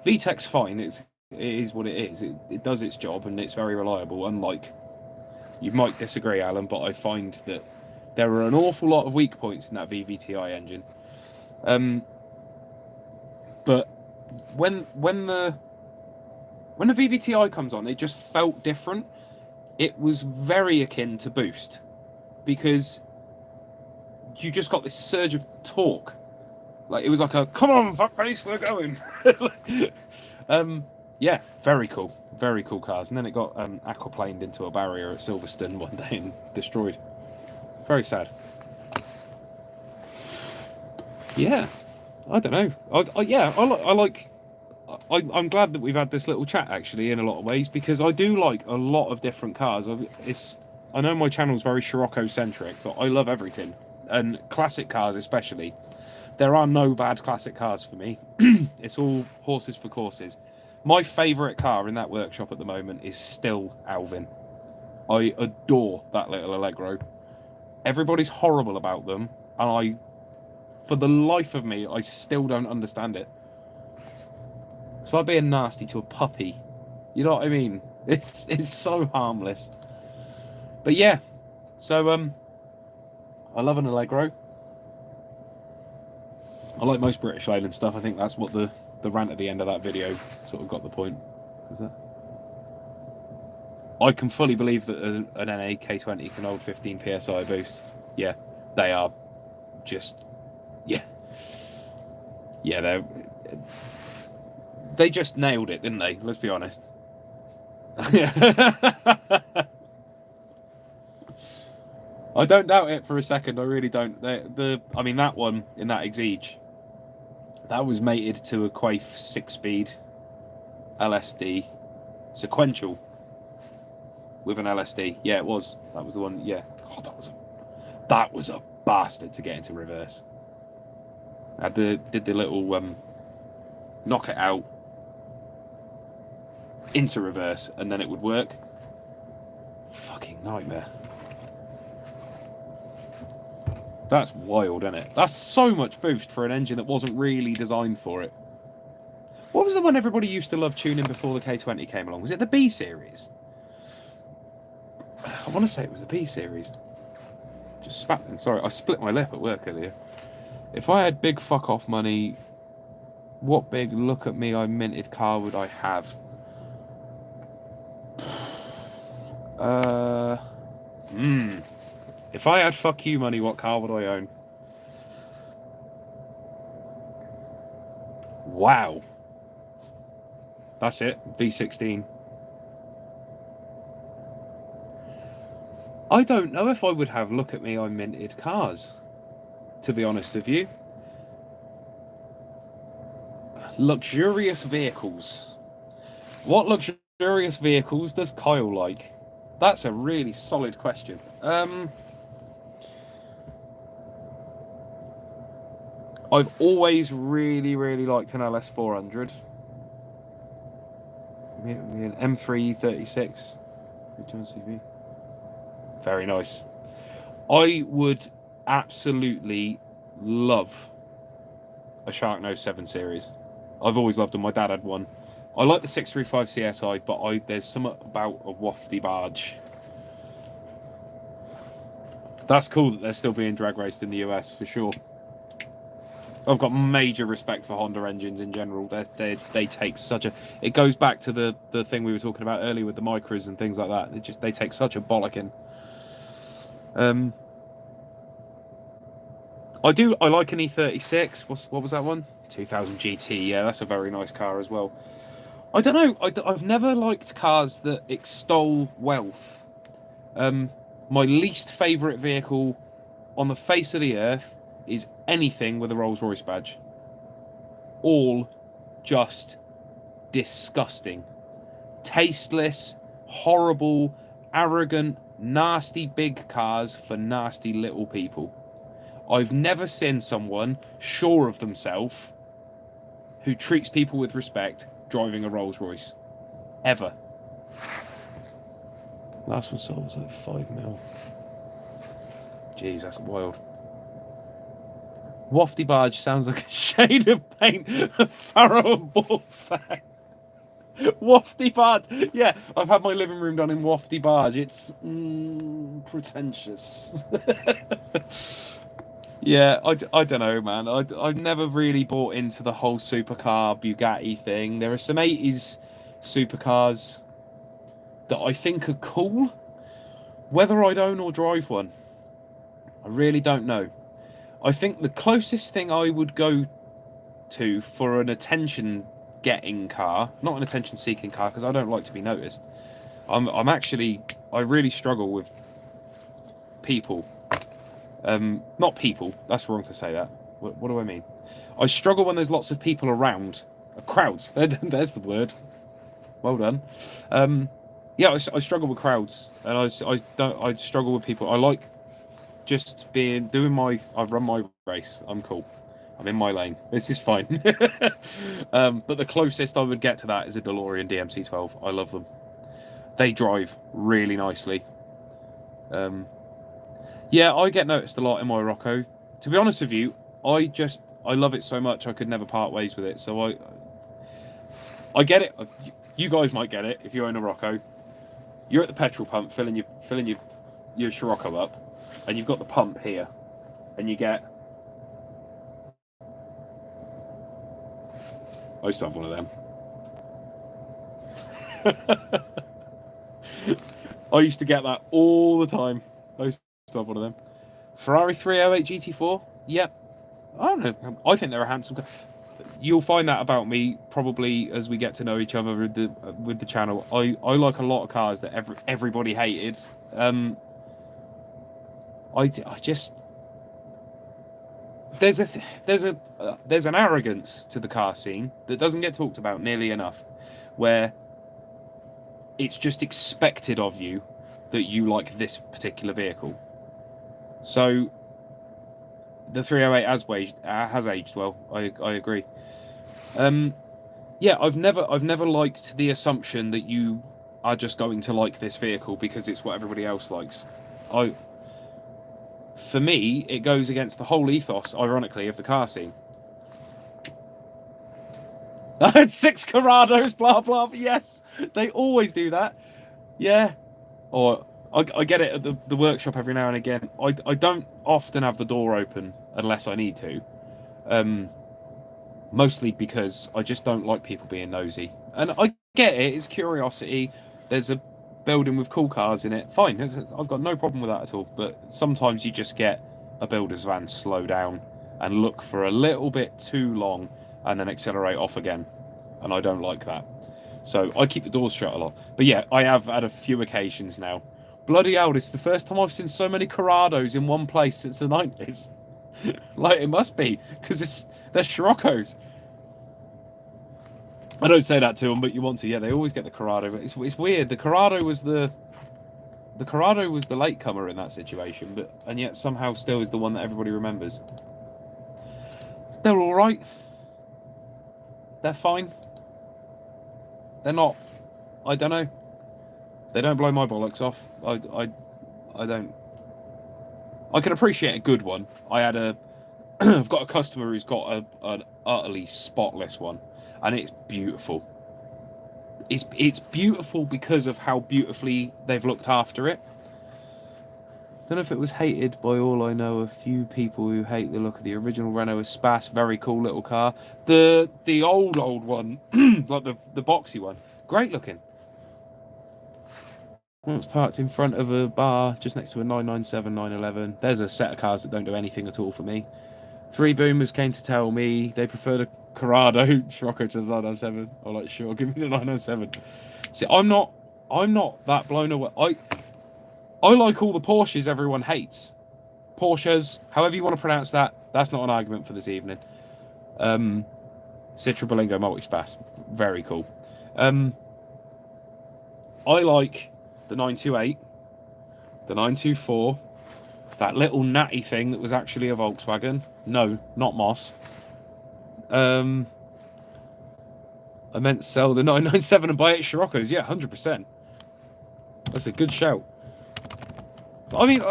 VTEC's fine, it is what it is. It does its job and it's very reliable, unlike, you might disagree, Alan, but I find that there are an awful lot of weak points in that VVTi engine. But when the VVTi comes on, it just felt different. It was very akin to Boost, because you just got this surge of torque. Like, it was like a, come on, fuckface, we're going. Yeah, very cool. Very cool cars. And then it got aquaplaned into a barrier at Silverstone one day and destroyed. Very sad. Yeah, I don't know. I'm glad that we've had this little chat, actually, in a lot of ways, because I do like a lot of different cars. I know my channel's very Scirocco-centric, but I love everything. And classic cars especially. There are no bad classic cars for me. It's all horses for courses. My favourite car in that workshop at the moment is still Alvin. I adore that little Allegro. Everybody's horrible about them, and for the life of me, I still don't understand it. It's like being nasty to a puppy. You know what I mean? It's so harmless. But yeah, so I love an Allegro. I like most British Leyland stuff. I think that's what the rant at the end of that video sort of got the point. Is that? I can fully believe that an NA K20 can hold 15 PSI boost. Yeah, they are just, yeah, they just nailed it, didn't they? Let's be honest. I don't doubt it for a second. I really don't. I mean, that one in that Exige, that was mated to a Quaife 6-speed LSD sequential with an LSD. Yeah, it was. That was the one. Yeah. God, that was a bastard to get into reverse. I did the little knock it out into reverse, and then it would work. Fucking nightmare. That's wild, isn't it? That's so much boost for an engine that wasn't really designed for it. What was the one everybody used to love tuning before the K20 came along? Was it the B series? I want to say it was the B series. Just spat. Sorry, I split my lip at work earlier. If I had big fuck off money, what big look at me I minted car would I have? If I had fuck you money, what car would I own? Wow. That's it. V16. I don't know if I would have look at me I minted cars, to be honest with you. Luxurious vehicles. What luxurious vehicles does Kyle like? That's a really solid question. I've always really, really liked an LS400. An M336. CV. Very nice. I would absolutely love a Sharknose 7 Series. I've always loved them. My dad had one. I like the 635 CSI, but there's something about a wafty barge. That's cool that they're still being drag raced in the US, for sure. I've got major respect for Honda engines in general. They take such a. It goes back to the thing we were talking about earlier with the micros and things like that. They take such a bollocking. I like an E36. What was that one? 2000 GT. Yeah, that's a very nice car as well. I don't know. I've never liked cars that extol wealth. My least favourite vehicle on the face of the earth is anything with a Rolls-Royce badge. All just disgusting. Tasteless, horrible, arrogant, nasty big cars for nasty little people. I've never seen someone sure of themselves who treats people with respect driving a Rolls-Royce. Ever. Last one sold was like 5 mil. Jeez, that's wild. Wafty barge sounds like a shade of paint of Farrow and Ballsack. Wafty barge. Yeah, I've had my living room done in wafty barge. It's pretentious. Yeah, I don't know, man. I've never really bought into the whole supercar Bugatti thing. There are some 80s supercars that I think are cool. Whether I'd own or drive one, I really don't know. I think the closest thing I would go to for an attention-getting car, not an attention-seeking car, because I don't like to be noticed. I really struggle with people. Not people. That's wrong to say that. What do I mean? I struggle when there's lots of people around. Crowds. There's the word. Well done. Yeah, I struggle with crowds, and I struggle with people. I like just I run my race. I'm cool. I'm in my lane. This is fine. But the closest I would get to that is a DeLorean DMC-12. I love them. They drive really nicely. Yeah, I get noticed a lot in my Rocco. To be honest with you, I love it so much I could never part ways with it. So I get it. You guys might get it if you own a Rocco. You're at the petrol pump filling your Scirocco up, and you've got the pump here, and you get. I used to have one of them. I used to get that all the time. I used to have one of them. Ferrari 308 GT4. Yep. I don't know. I think they're a handsome car. You'll find that about me probably as we get to know each other with the channel. I like a lot of cars that everybody hated. I just there's an arrogance to the car scene that doesn't get talked about nearly enough, where it's just expected of you that you like this particular vehicle. So the 308 has aged well. I agree. Yeah, I've never liked the assumption that you are just going to like this vehicle because it's what everybody else likes. For me, it goes against the whole ethos, ironically, of the car scene. I had 6 Corrados, blah blah. But yes, they always do that. Yeah, or I get it at the workshop every now and again. I don't often have the door open unless I need to. Mostly because I just don't like people being nosy. And I get it, it's curiosity. There's a building with cool cars in it. Fine, I've got no problem with that at all. But sometimes you just get a builder's van slow down and look for a little bit too long and then accelerate off again. And I don't like that. So I keep the doors shut a lot. But yeah, I have had a few occasions now. Bloody hell, this is the first time I've seen so many Corrados in one place since the 90s. Like, it must be, because they're Scirocco's. I don't say that to them, but you want to. Yeah, they always get the Corrado. But it's weird. The Corrado was the latecomer in that situation, and yet somehow still is the one that everybody remembers. They're all right. They're fine. They're not. I don't know. They don't blow my bollocks off. I don't. I can appreciate a good one. I've got a customer who's got an utterly spotless one, and it's beautiful. It's beautiful because of how beautifully they've looked after it. Don't know if it was hated by all I know. A few people who hate the look of the original Renault Espace. Very cool little car. The old one, like the boxy one, great looking. It's parked in front of a bar just next to a 997 911. There's a set of cars that don't do anything at all for me. 3 boomers came to tell me they preferred a Corrado Scirocco to the 997. I'm like, sure, give me the 997. See, I'm not that blown away. I like all the Porsches everyone hates. Porsches, however you want to pronounce that, that's not an argument for this evening. Citroen Berlingo Multispace, very cool. I like the 928, the 924, that little natty thing that was actually a Volkswagen. No, not Moss. I meant sell the 997 and buy 8 Scirocco's. Yeah, 100%. That's a good shout. I mean,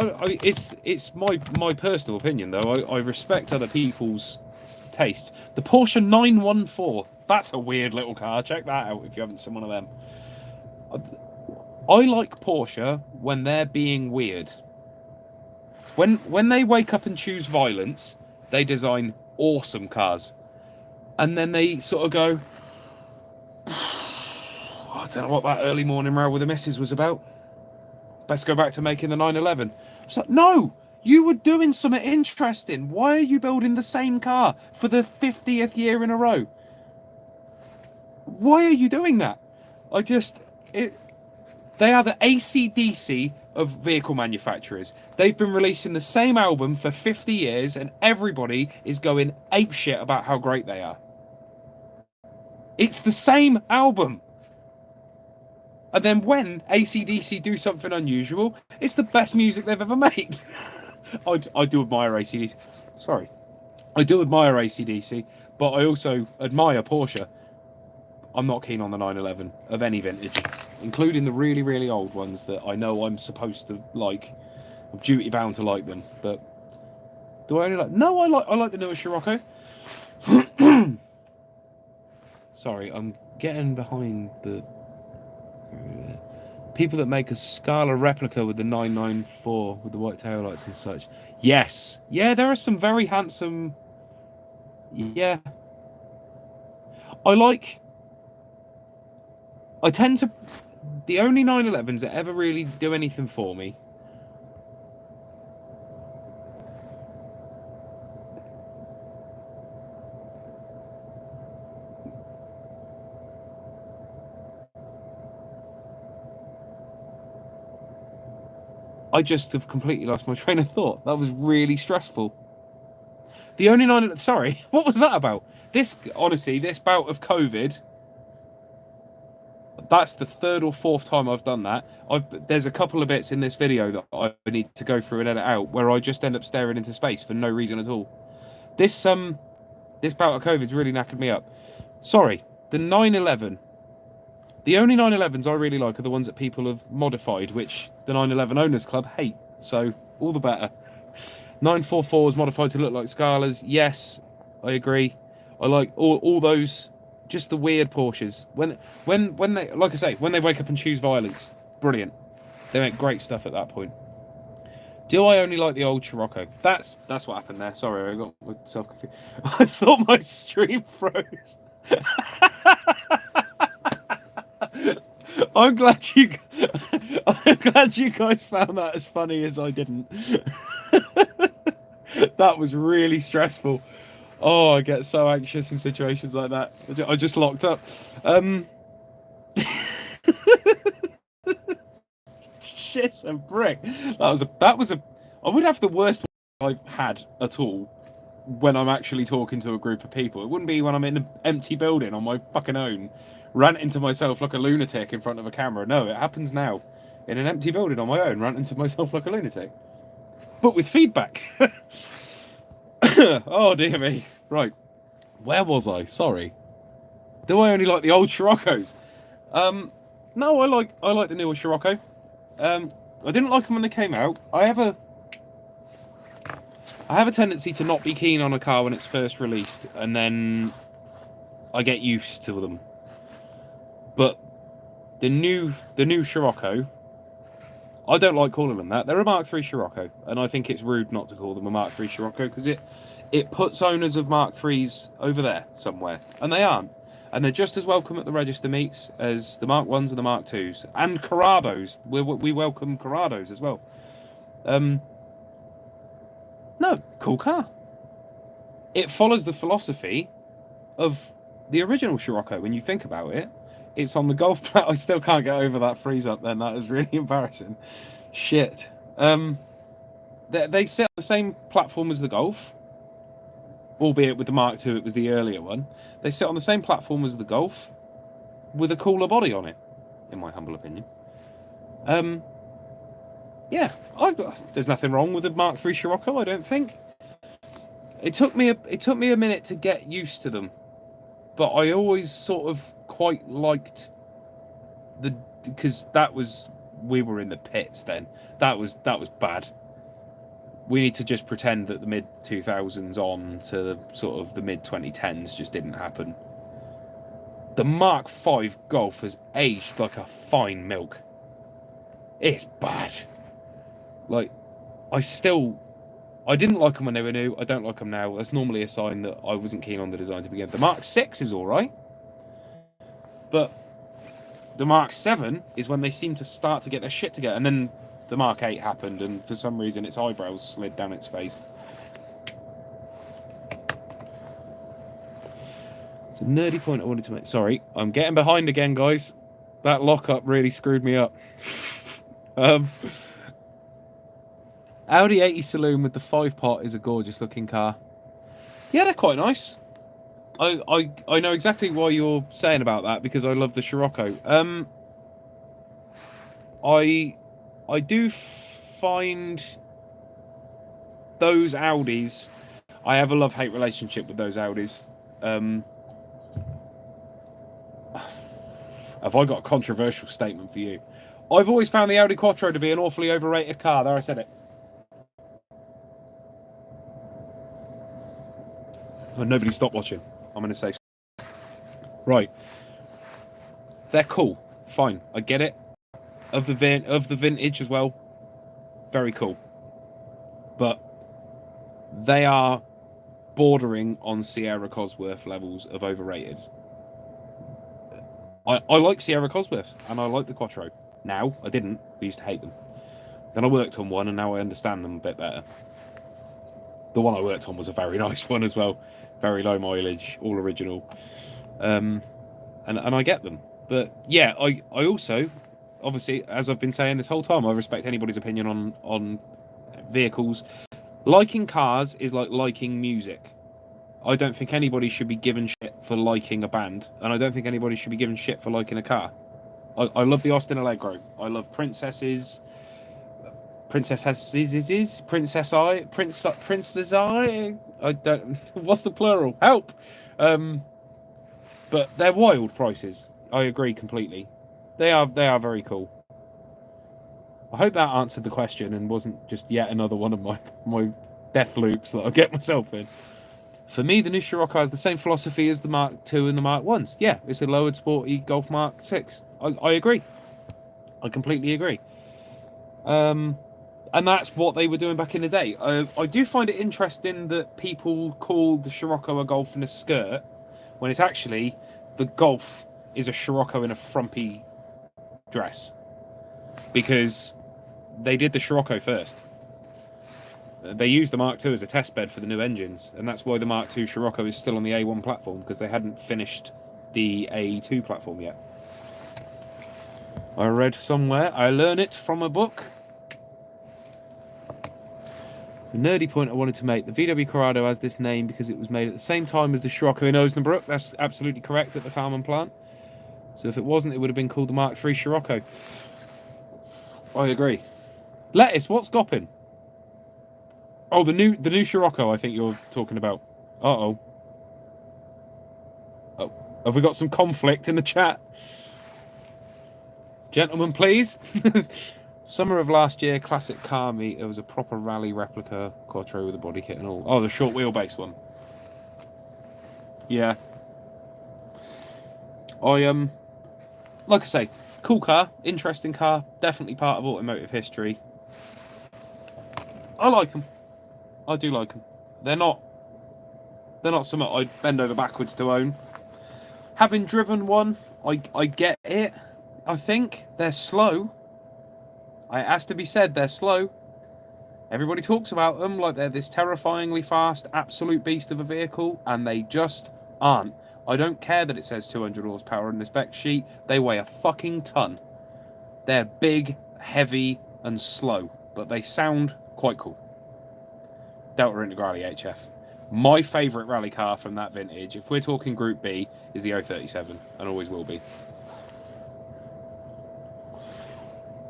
it's my personal opinion though. I respect other people's tastes. The Porsche 914. That's a weird little car. Check that out if you haven't seen one of them. I like Porsche when they're being weird. When they wake up and choose violence, they design awesome cars. And then they sort of go, I don't know what that early morning row with the missus was about. Best go back to making the 911. It's like, no, you were doing something interesting. Why are you building the same car for the 50th year in a row? Why are you doing that? They are the AC/DC of vehicle manufacturers. They've been releasing the same album for 50 years and everybody is going apeshit about how great they are. It's the same album. And then when AC/DC do something unusual, it's the best music they've ever made. I do admire AC/DC. Sorry. I do admire AC/DC, but I also admire Porsche. I'm not keen on the 911 of any vintage, including the really, really old ones that I know I'm supposed to like. I'm duty bound to like them, but do I only like? No, I like the newer Scirocco. Sorry, I'm getting behind the people that make a Scala replica with the 994 with the white taillights and such. Yes, yeah, there are some very handsome. Yeah, I tend to. The only 911s that ever really do anything for me. I just have completely lost my train of thought. That was really stressful. The only 9. Sorry, what was that about? This bout of COVID. That's the 3rd or 4th time I've done that. There's a couple of bits in this video that I need to go through and edit out where I just end up staring into space for no reason at all. This bout of COVID's really knackered me up. Sorry, the 911. The only 911s I really like are the ones that people have modified, which the 911 Owners Club hate. So all the better. 944s modified to look like Scalas. Yes, I agree. I like all those. Just the weird Porsches. When they, like I say, when they wake up and choose violence, brilliant. They make great stuff at that point. Do I only like the old Scirocco? That's what happened there. Sorry, I got myself confused. I thought my stream froze. I'm glad you guys found that as funny as I didn't. That was really stressful. Oh, I get so anxious in situations like that. I just locked up. Shit and brick. That was a. I would have the worst I've had at all when I'm actually talking to a group of people. It wouldn't be when I'm in an empty building on my fucking own, ranting to myself like a lunatic in front of a camera. No, it happens now in an empty building on my own, ranting to myself like a lunatic, but with feedback. Oh dear me. Right, where was I? Sorry. Do I only like the old Scirocco's? No, I like the newer Scirocco. I didn't like them when they came out. I have a tendency to not be keen on a car when it's first released, and then I get used to them. But the new Scirocco, I don't like calling them that. They're a Mark III Scirocco, and I think it's rude not to call them a Mark III Scirocco because it puts owners of Mark IIIs over there somewhere, and they aren't. And they're just as welcome at the register meets as the Mark I's and the Mark II's. And Corrados. We welcome Corrados as well. No, cool car. It follows the philosophy of the original Scirocco when you think about it. It's on the golf plat. I still can't get over that freeze up then. That is really embarrassing. Shit. They sit on the same platform as the Golf. Albeit with the Mark II, it was the earlier one. They sit on the same platform as the Golf with a cooler body on it, in my humble opinion. Yeah, there's nothing wrong with the Mark III Scirocco, I don't think. It took me a minute to get used to them, but I always sort of quite liked because we were in the pits then. That was bad. We need to just pretend that the mid 2000s on to sort of the mid 2010s just didn't happen. The Mark V Golf has aged like a fine milk. It's bad. Like, I didn't like them when they were new. I don't like them now. That's normally a sign that I wasn't keen on the design to begin with. The Mark VI is all right, but the Mark VII is when they seem to start to get their shit together. And then the Mark VIII happened, and for some reason its eyebrows slid down its face. It's a nerdy point I wanted to make. Sorry, I'm getting behind again, guys. That lockup really screwed me up. Audi 80 Saloon with the 5-pot is a gorgeous looking car. Yeah, they're quite nice. I know exactly why you're saying about that because I love the Scirocco. I do find those Audis. I have a love-hate relationship with those Audis. Have I got a controversial statement for you? I've always found the Audi Quattro to be an awfully overrated car. There, I said it. Oh, nobody stop watching. I'm going to say. Right. They're cool. Fine. I get it. Of the vintage as well. Very cool. But they are bordering on Sierra Cosworth levels of overrated. I like Sierra Cosworths and I like the Quattro. Now, I didn't. I used to hate them. Then I worked on one and now I understand them a bit better. The one I worked on was a very nice one as well. Very low mileage, all original. And I get them. But yeah, I also, obviously, as I've been saying this whole time, I respect anybody's opinion on vehicles. Liking cars is like liking music. I don't think anybody should be given shit for liking a band, and I don't think anybody should be given shit for liking a car. I love the Austin Allegro. I love Princess I. I don't. What's the plural? Help. But they're wild prices. I agree completely. They are very cool. I hope that answered the question and wasn't just yet another one of my death loops that I get myself in. For me, the new Scirocco has the same philosophy as the Mark II and the Mark I's. Yeah, it's a lowered, sporty Golf Mark VI. I agree. I completely agree. And that's what they were doing back in the day. I do find it interesting that people call the Scirocco a Golf in a skirt, when it's actually the Golf is a Scirocco in a frumpy dress. Because they did the Scirocco first. They used the Mark II as a test bed for the new engines, and that's why the Mark II Scirocco is still on the A1 platform, because they hadn't finished the A2 platform yet. I read somewhere, I learned it from a book. The nerdy point I wanted to make, the VW Corrado has this name because it was made at the same time as the Scirocco in Osnabrück. That's absolutely correct at the Farman plant. So if it wasn't, it would have been called the Mark III Scirocco. I agree. Lettuce, what's gopping? Oh, the new Scirocco, I think you're talking about. Uh-oh. Oh, have we got some conflict in the chat? Gentlemen, please. Summer of last year, classic car meet. There was a proper rally replica Quattro with a body kit and all. Oh, the short wheelbase one. Yeah. Like I say, Cool car, interesting car, definitely part of automotive history. I like them. I do like them. They're not something I'd bend over backwards to own. Having driven one, I get it. I think they're slow. It has to be said, they're slow. Everybody talks about them like they're this terrifyingly fast, absolute beast of a vehicle, and they just aren't. I don't care that it says 200 horsepower in the spec sheet. They weigh a fucking ton. They're big, heavy, and slow, but they sound quite cool. Delta Integrale HF. My favourite rally car from that vintage, if we're talking Group B, is the 037, and always will be.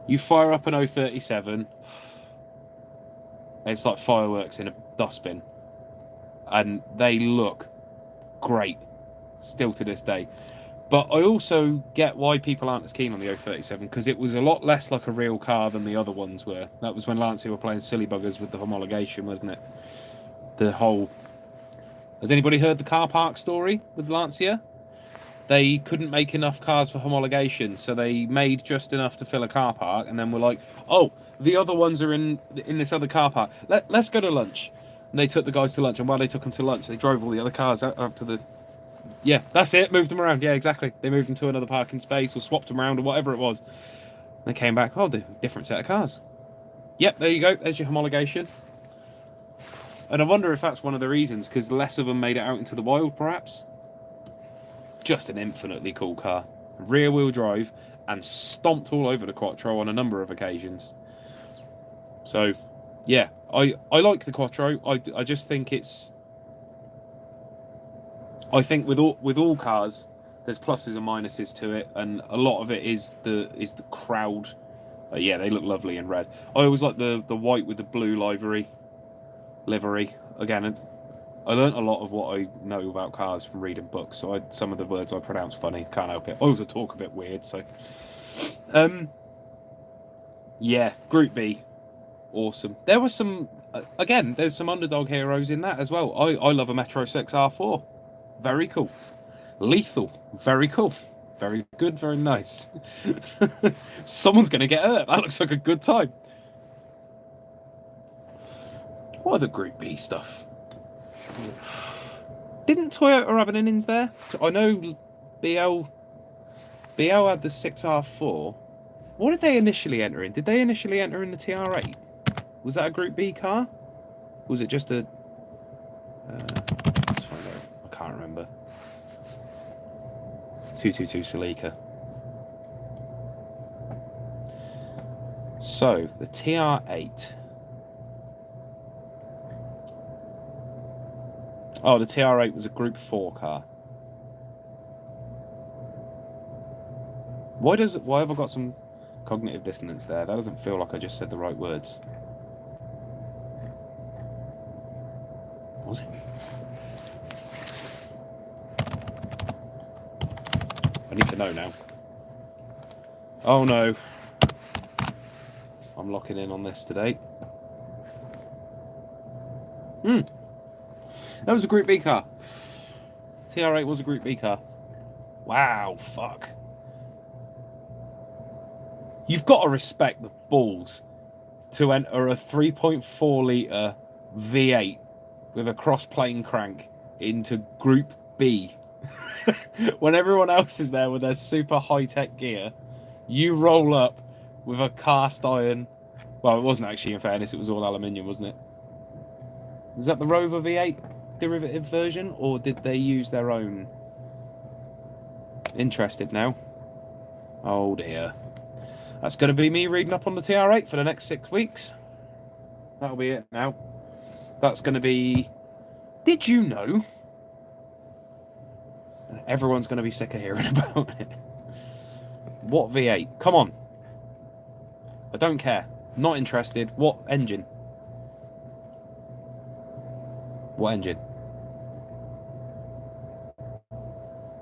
You fire up an 037, it's like fireworks in a dustbin, and they look great, still to this day. But I also get why people aren't as keen on the 037, because it was a lot less like a real car than the other ones were. That was when Lancia were playing silly buggers with the homologation, wasn't it? The whole... Has anybody heard the car park story with Lancia? They couldn't make enough cars for homologation, so they made just enough to fill a car park, and then were like, oh, the other ones are in this other car park. Let's go to lunch. And they took the guys to lunch, and while they took them to lunch, they drove all the other cars up to the... Yeah, that's it, moved them around. Yeah, exactly. They moved them to another parking space or swapped them around or whatever it was. They came back, oh, different set of cars. Yep, there you go, there's your homologation. And I wonder if that's one of the reasons, because less of them made it out into the wild, perhaps. Just an infinitely cool car. Rear wheel drive and stomped all over the Quattro on a number of occasions. So, yeah, I like the Quattro. I just think it's... I think with all cars, there's pluses and minuses to it, and a lot of it is the crowd. Yeah, they look lovely in red. I always like the white with the blue livery. Again, I learnt a lot of what I know about cars from reading books, so some of the words I pronounce funny, can't help it. I also talk a bit weird, so... yeah, Group B, awesome. There was some... again, there's some underdog heroes in that as well. I love a Metro 6 R4. Very cool. Lethal. Very cool. Very good, very nice. Someone's going to get hurt. That looks like a good time. What other Group B stuff? Didn't Toyota have an innings there? I know BL had the 6R4. What did they initially enter in? Did they initially enter in the TR8? Was that a Group B car? Or was it just a... let's find out. I can't remember. 222 Celica. So, the TR8... Oh, the TR8 was a Group 4 car. Why have I got some cognitive dissonance there? That doesn't feel like I just said the right words. Was it? I need to know now. Oh no. I'm locking in on this today. That was a Group B car. TR8 was a Group B car. Wow, fuck. You've got to respect the balls to enter a 3.4 litre V8 with a cross-plane crank into Group B. When everyone else is there with their super high-tech gear, you roll up with a cast iron... Well, it wasn't actually, in fairness, it was all aluminium, wasn't it? Was that the Rover V8 derivative version, or did they use their own? Interested now. Oh dear. That's going to be me reading up on the TR8 for the next 6 weeks. That'll be it now. That's going to be... Did you know? Everyone's going to be sick of hearing about it. What V8? Come on. I don't care. Not interested. What engine? What engine?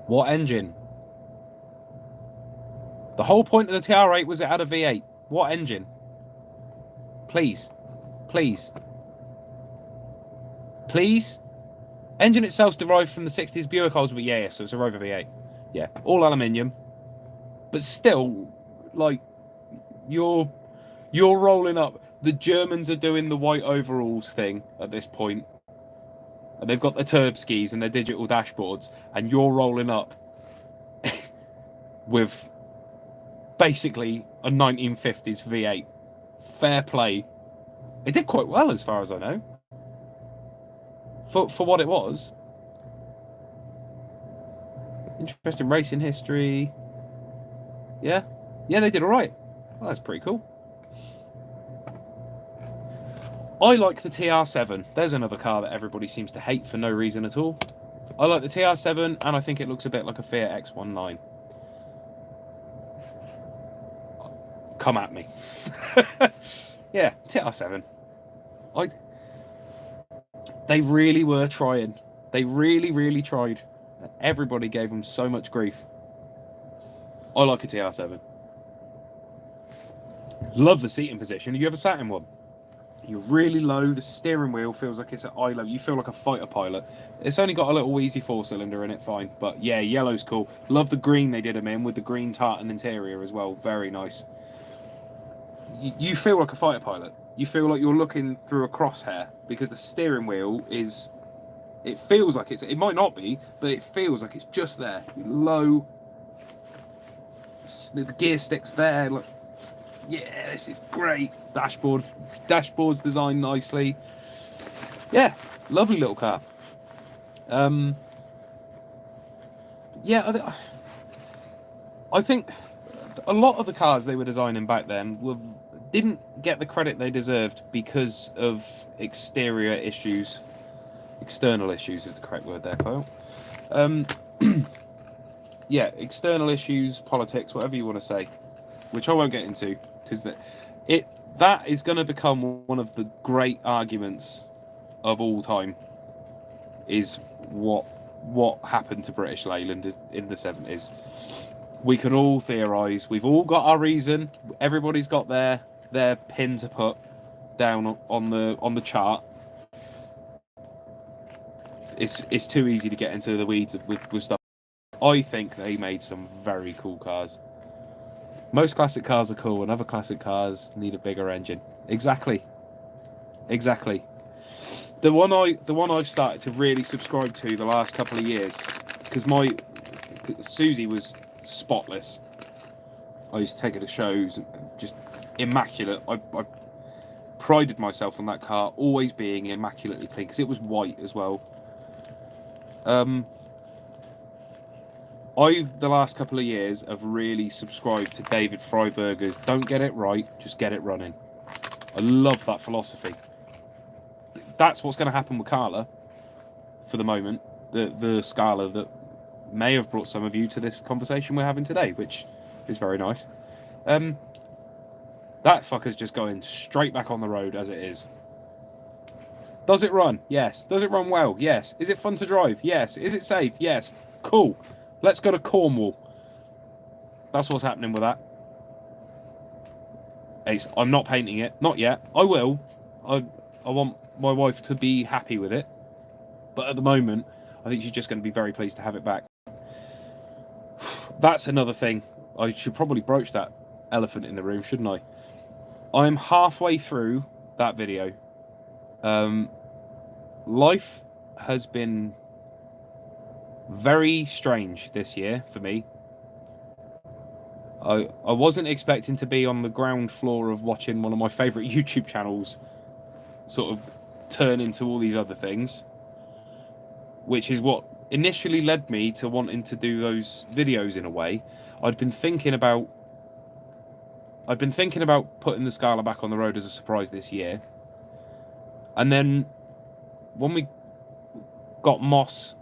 What engine? The whole point of the TR8 was it had a V8. What engine? Please. Please. Please? Engine itself's derived from the 60s Buick Oldsmobile. Yeah, so it's a Rover V8. Yeah, all aluminium. But still, like you're rolling up. The Germans are doing the white overalls thing at this point, and they've got their turb skis and their digital dashboards, and you're rolling up with basically a 1950s V8. Fair play. It did quite well as far as I know. For what it was. Interesting racing history. Yeah, they did all right. Well, that's pretty cool. I like the TR7. There's another car that everybody seems to hate for no reason at all. I like the TR7, and I think it looks a bit like a Fiat X19. Come at me. Yeah, TR7. They really were trying. They really, really tried. Everybody gave them so much grief. I like a TR7. Love the seating position. Have you ever sat in one? You're really low. The steering wheel feels like it's at eye level. You feel like a fighter pilot. It's only got a little Wheezy 4-cylinder in it, fine. But yeah, yellow's cool. Love the green they did them in with the green tartan interior as well. Very nice. You feel like a fighter pilot. You feel like you're looking through a crosshair because the steering wheel is... It feels like it's... It might not be, but it feels like it's just there. Low. The gear stick's there. Like, yeah, this is great. Dashboard's designed nicely. Yeah, lovely little car. Yeah, I think a lot of the cars they were designing back then didn't get the credit they deserved because of exterior issues. External issues is the correct word there, Kyle. Yeah, external issues, politics, whatever you want to say, which I won't get into because that is going to become one of the great arguments of all time. Is what happened to British Leyland in the 70s. We can all theorise. We've all got our reason. Everybody's got their pin to put down on the chart. It's too easy to get into the weeds with stuff. I think they made some very cool cars. Most classic cars are cool, and other classic cars need a bigger engine. Exactly. The one I've started to really subscribe to the last couple of years, because my Susie was spotless. I used to take her to shows, and just immaculate. I prided myself on that car always being immaculately clean because it was white as well. The last couple of years have really subscribed to David Freiberger's don't get it right, just get it running. I love that philosophy. That's what's going to happen with Carla for the moment. The Scala that may have brought some of you to this conversation we're having today, which is very nice. That fucker's just going straight back on the road as it is. Does it run? Yes. Does it run well? Yes. Is it fun to drive? Yes. Is it safe? Yes. Cool. Let's go to Cornwall. That's what's happening with that. I'm not painting it. Not yet. I will. I want my wife to be happy with it. But at the moment, I think she's just going to be very pleased to have it back. That's another thing. I should probably broach that elephant in the room, shouldn't I? I'm halfway through that video. Life has been very strange this year for me. I wasn't expecting to be on the ground floor of watching one of my favourite YouTube channels sort of turn into all these other things, which is what initially led me to wanting to do those videos in a way. I'd been thinking about putting the Scala back on the road as a surprise this year. And then when we got Moss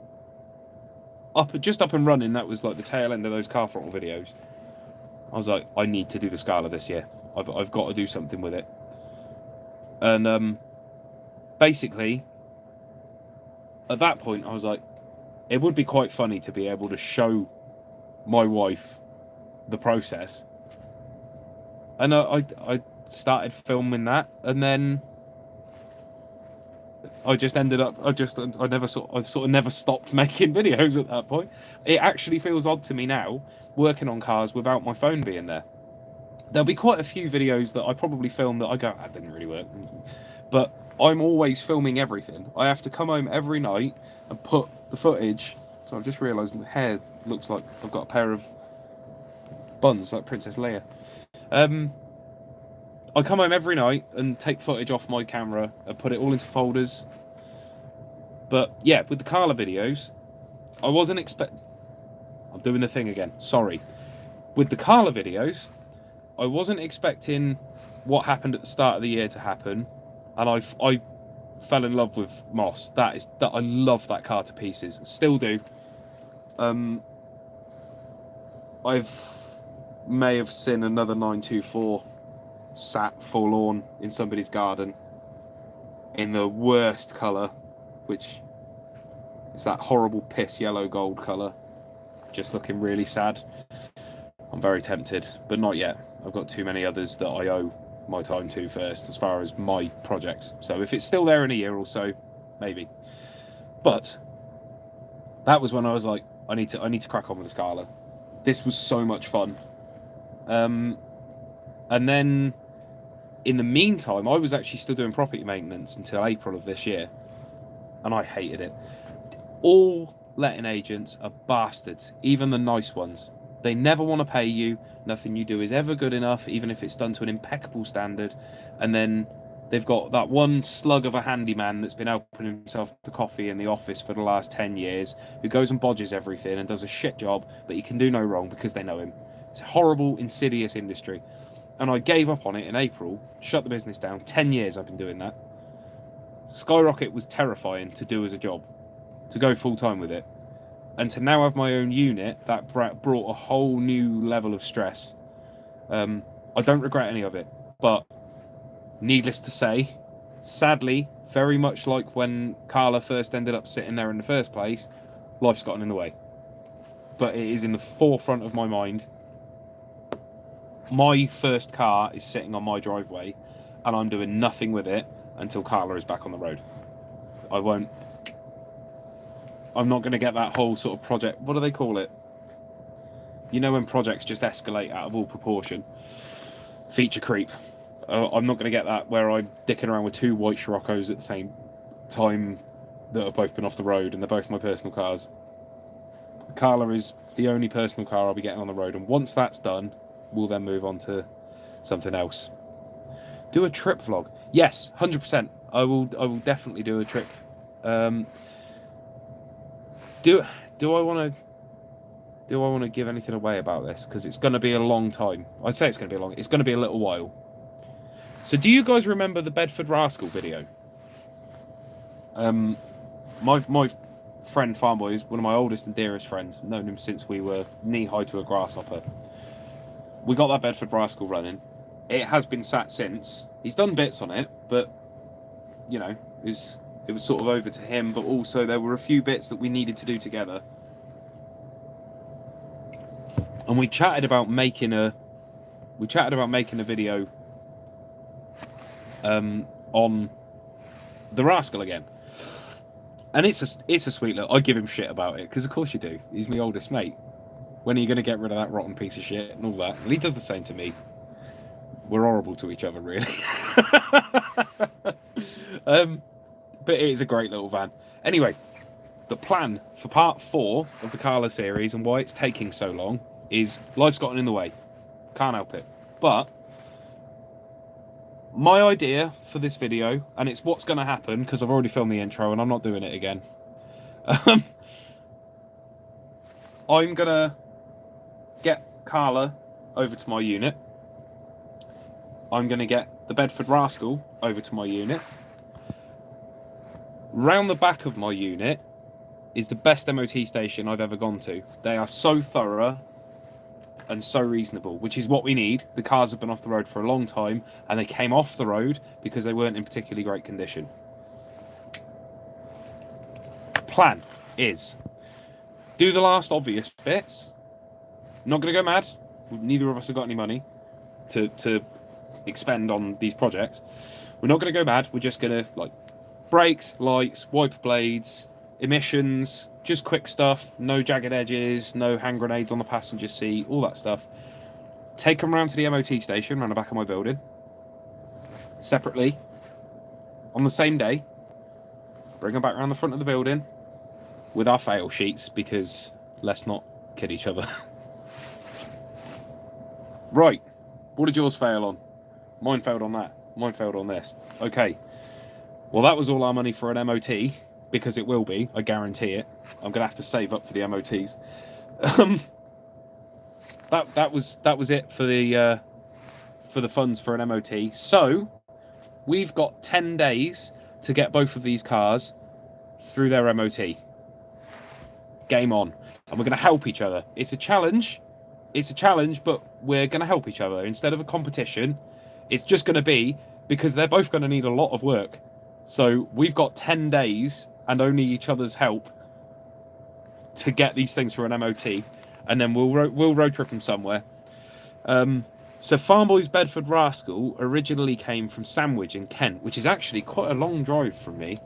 up and running, that was like the tail end of those car throttle videos. I was like, I need to do the Scala this year. I've got to do something with it. And basically, at that point, I was like, it would be quite funny to be able to show my wife the process. And I started filming that, and then I just ended up. I sort of never stopped making videos at that point. It actually feels odd to me now working on cars without my phone being there. there'll be quite a few videos that I probably film that I go, that didn't really work. But I'm always filming everything. I have to come home every night and put the footage. So I've just realised my hair looks like I've got a pair of buns like Princess Leia. I come home every night and take footage off my camera and put it all into folders. But yeah, with the Carla videos, I wasn't I'm doing the thing again. Sorry. With the Carla videos, I wasn't expecting what happened at the start of the year to happen, and I fell in love with Moss. That I love that car to pieces. Still do. I've may have seen another 924 sat forlorn in somebody's garden in the worst colour, which is that horrible piss yellow gold colour, just looking really sad. I'm very tempted, but not yet. I've got too many others that I owe my time to first as far as my projects. So if it's still there in a year or so, maybe. But that was when I was like, I need to crack on with the Scala. This was so much fun. And then in the meantime, I was actually still doing property maintenance until April of this year, and I hated it. All letting agents are bastards, even the nice ones. They never want to pay you. Nothing you do is ever good enough, even if it's done to an impeccable standard. And then they've got that one slug of a handyman that's been helping himself to coffee in the office for the last 10 years, who goes and bodges everything and does a shit job, but he can do no wrong because they know him. It's a horrible, insidious industry. And I gave up on it in April, shut the business down. 10 years I've been doing that. SkyRocket was terrifying to do as a job, to go full time with it. And to now have my own unit, that brought a whole new level of stress. I don't regret any of it, but needless to say, sadly, very much like when Carla first ended up sitting there in the first place, life's gotten in the way. But it is in the forefront of my mind. My first car is sitting on my driveway, and I'm doing nothing with it until Carla is back on the road. I'm not going to get that whole sort of project. What do they call it? You know when projects just escalate out of all proportion? Feature creep. I'm not going to get that where I'm dicking around with two white Scirocco's at the same time that have both been off the road, and they're both my personal cars. Carla is the only personal car I'll be getting on the road, and once that's done, we'll then move on to something else. Do a trip vlog. Yes, 100%. I will definitely do a trip. Do I want to give anything away about this? Because it's going to be a long time. I'd say it's going to be it's going to be a little while. So do you guys remember the Bedford Rascal video? My friend Farmboy is one of my oldest and dearest friends. I've known him since we were knee-high to a grasshopper. We got that Bedford Rascal running. It has been sat since. He's done bits on it, but, you know, it was sort of over to him, but also there were a few bits that we needed to do together. And we chatted about making a video on the Rascal again. And it's a sweet look. I give him shit about it, because of course you do. He's my oldest mate. When are you going to get rid of that rotten piece of shit and all that? And he does the same to me. We're horrible to each other, really. But it is a great little van. Anyway, the plan for part 4 of the Carla series and why it's taking so long is life's gotten in the way. Can't help it. But my idea for this video, and it's what's going to happen because I've already filmed the intro and I'm not doing it again. I'm going to get Carla over to my unit. I'm going to get the Bedford Rascal over to my unit. Round the back of my unit is the best MOT station I've ever gone to. They are so thorough and so reasonable, which is what we need. The cars have been off the road for a long time, and they came off the road because they weren't in particularly great condition. Plan is do the last obvious bits. Not going to go mad. Neither of us have got any money to expend on these projects. We're not going to go mad. We're just going to, like, brakes, lights, wiper blades, emissions, just quick stuff, no jagged edges, no hand grenades on the passenger seat, all that stuff. take them around to the MOT station around the back of my building, separately, on the same day, bring them back around the front of the building with our fail sheets, because let's not kid each other. Right, what did yours fail on? Mine failed on that. Mine failed on this. Okay. Well, that was all our money for an MOT, because it will be. I guarantee it. I'm gonna have to save up for the MOTs. That was it for the funds for an MOT. So we've got 10 days to get both of these cars through their MOT. Game on, and we're gonna help each other. It's a challenge. It's a challenge, but we're gonna help each other instead of a competition. It's just gonna be because they're both gonna need a lot of work. So we've got 10 days and only each other's help to get these things for an MOT, and then we'll road trip them somewhere. So Farm Boy's Bedford Rascal originally came from Sandwich in Kent, which is actually quite a long drive from me.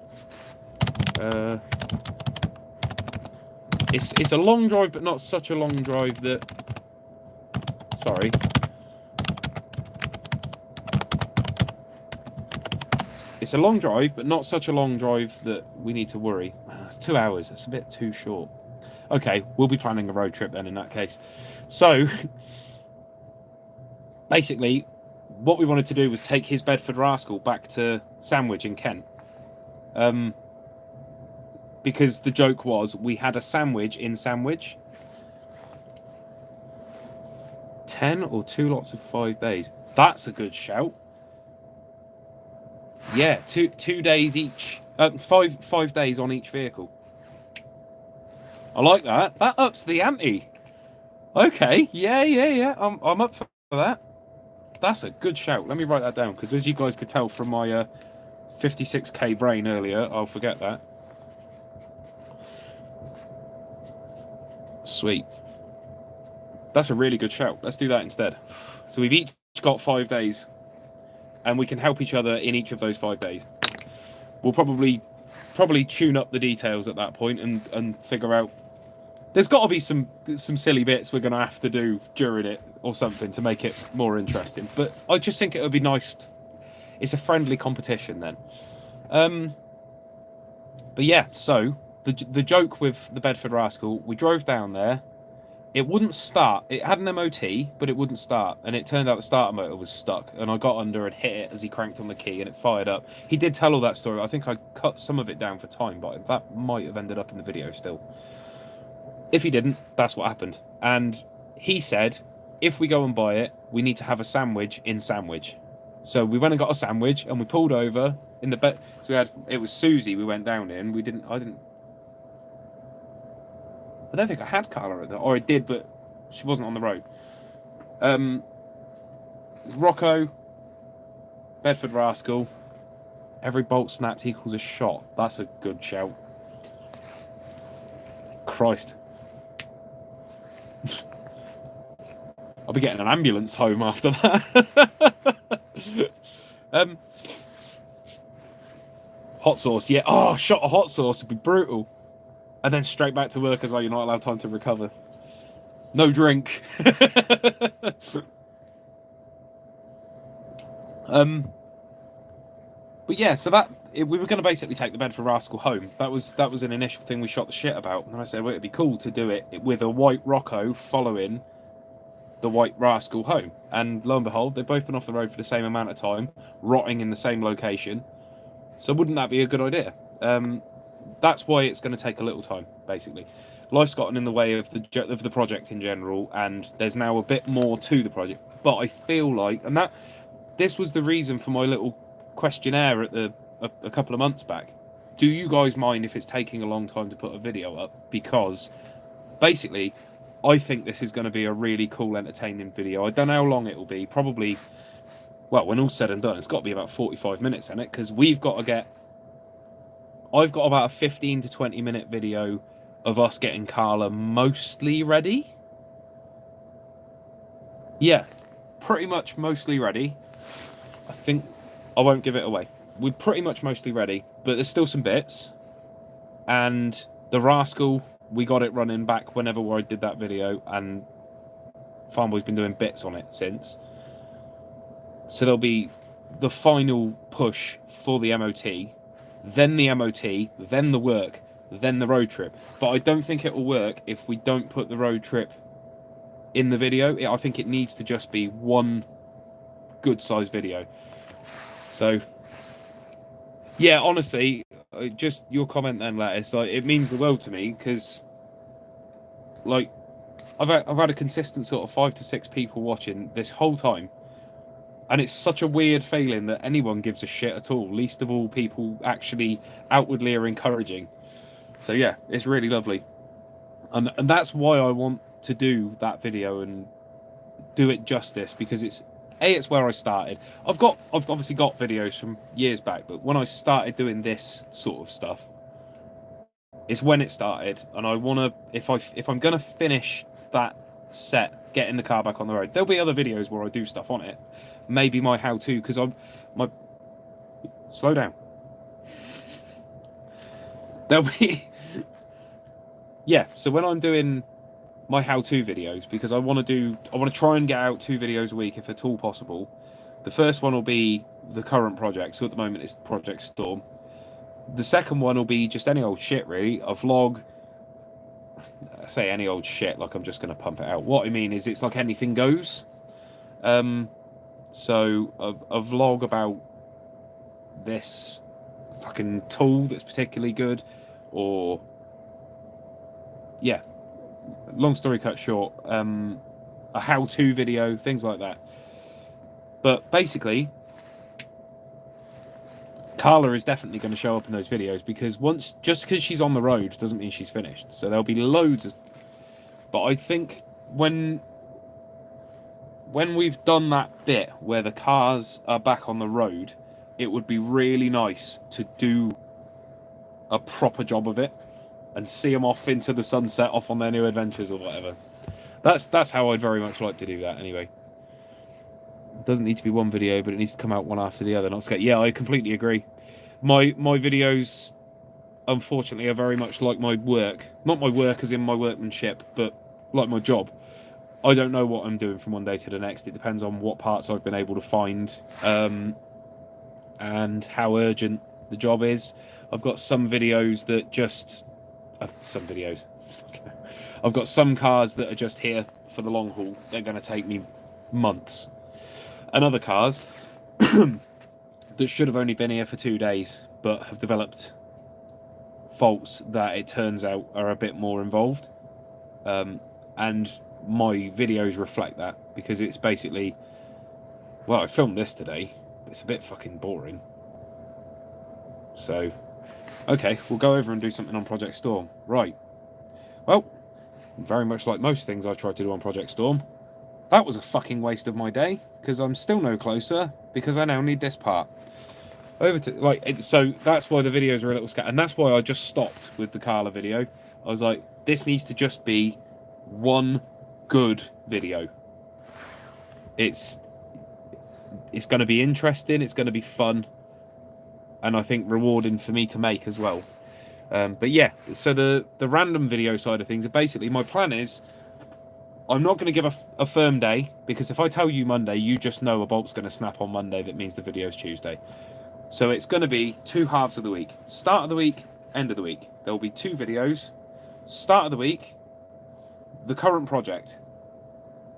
It's a long drive, but not such a long drive that... Sorry. It's a long drive, but not such a long drive that we need to worry. It's 2 hours. It's a bit too short. Okay, we'll be planning a road trip then in that case. So, basically, what we wanted to do was take his Bedford Rascal back to Sandwich in Kent. Because the joke was we had a sandwich in Sandwich. 10 or 2 lots of 5 days. That's a good shout. Yeah, two days each. 5 days on each vehicle. I like that. That ups the ante. Okay, yeah. I'm up for that. That's a good shout. Let me write that down, because as you guys could tell from my 56k brain earlier, I'll forget that. Sweet. That's a really good shout. Let's do that instead. So we've each got 5 days, and we can help each other in each of those 5 days. We'll probably tune up the details at that point and figure out. There's got to be some silly bits we're going to have to do during it or something to make it more interesting. But I just think it would be nice. It's a friendly competition then. But yeah, so the joke with the Bedford Rascal, we drove down there. It wouldn't start. It had an MOT, but it wouldn't start. And it turned out the starter motor was stuck. And I got under and hit it as he cranked on the key, and it fired up. He did tell all that story. I think I cut some of it down for time, but that might have ended up in the video still. If he didn't, that's what happened. And he said, if we go and buy it, we need to have a sandwich in Sandwich. So we went and got a sandwich, and we pulled over in the bed. So it was Susie we went down in. I don't think I had Carla at that, or I did, but she wasn't on the road. Rocco, Bedford Rascal, every bolt snapped equals a shot. That's a good shout. Christ. I'll be getting an ambulance home after that. Hot sauce, yeah. Oh, a shot of hot sauce would be brutal. And then straight back to work as well. You're not allowed time to recover. No drink. But yeah, so we were going to basically take the Bedford Rascal home. That was an initial thing we shot the shit about. And I said, well, it'd be cool to do it with a white Rocco following the white Rascal home. And lo and behold, they've both been off the road for the same amount of time, rotting in the same location. So wouldn't that be a good idea? That's why it's going to take a little time, basically. Life's gotten in the way of the project in general, and there's now a bit more to the project. But I feel like, and this was the reason for my little questionnaire at a couple of months back. Do you guys mind if it's taking a long time to put a video up? Because basically, I think this is going to be a really cool, entertaining video. I don't know how long it will be. Probably, well, when all's said and done, it's got to be about 45 minutes in it, because I've got about a 15 to 20 minute video of us getting Carla mostly ready. Yeah, pretty much mostly ready. I think I won't give it away. We're pretty much mostly ready, but there's still some bits. And the Rascal, we got it running back whenever I did that video, and Farmboy's been doing bits on it since. So there'll be the final push for the MOT, then the MOT, then the work, then the road trip. But I don't think it will work if we don't put the road trip in the video. I think it needs to just be one good sized video. So yeah, honestly, just your comment then, Lettuce, like, it means the world to me, because like I've had a consistent sort of 5 to 6 people watching this whole time, and it's such a weird feeling that anyone gives a shit at all, least of all people actually outwardly are encouraging. So yeah, it's really lovely, and that's why I want to do that video and do it justice, because it's where I started. I've obviously got videos from years back, but when I started doing this sort of stuff, it's when it started, and I want to, if I'm gonna finish that set, getting the car back on the road, there'll be other videos where I do stuff on it, maybe my how-to, because slow down, there'll be yeah, so when I'm doing my how-to videos, because I want to try and get out 2 videos a week if at all possible. The first one will be the current project, so at the moment it's Project Storm. The second one will be just any old shit, really, a vlog. I say any old shit like I'm just going to pump it out. What I mean is it's like anything goes. So a vlog about this fucking tool that's particularly good, or yeah, long story cut short, a how-to video, things like that. But basically, Carla is definitely going to show up in those videos, because just because she's on the road doesn't mean she's finished. So there'll be loads of, but I think when we've done that bit where the cars are back on the road, it would be really nice to do a proper job of it and see them off into the sunset, off on their new adventures or whatever. That's how I'd very much like to do that anyway. It doesn't need to be one video, but it needs to come out one after the other. Not scared. Yeah, I completely agree. My videos, unfortunately, are very much like my work. Not my work as in my workmanship, but like my job. I don't know what I'm doing from one day to the next. It depends on what parts I've been able to find, and how urgent the job is. I've got some videos that just... some videos. I've got some cars that are just here for the long haul. They're going to take me months. And other cars that should have only been here for 2 days, but have developed faults that it turns out are a bit more involved. And my videos reflect that, because it's basically, well, I filmed this today, but it's a bit fucking boring. So, okay, we'll go over and do something on Project Storm. Right. Well, very much like most things I tried to do on Project Storm, that was a fucking waste of my day, because I'm still no closer, because I now need this part. Over to, so that's why the videos are a little scattered, and that's why I just stopped with the Carla video. I was like, this needs to just be one good video. It's going to be interesting, it's going to be fun, and I think rewarding for me to make as well. But yeah, so the random video side of things, basically my plan is, I'm not going to give a firm day, because if I tell you Monday, you just know a bolt's going to snap on Monday. That means the video's Tuesday. So it's going to be 2 halves of the week. Start of the week, end of the week. There will be 2 videos. Start of the week, the current project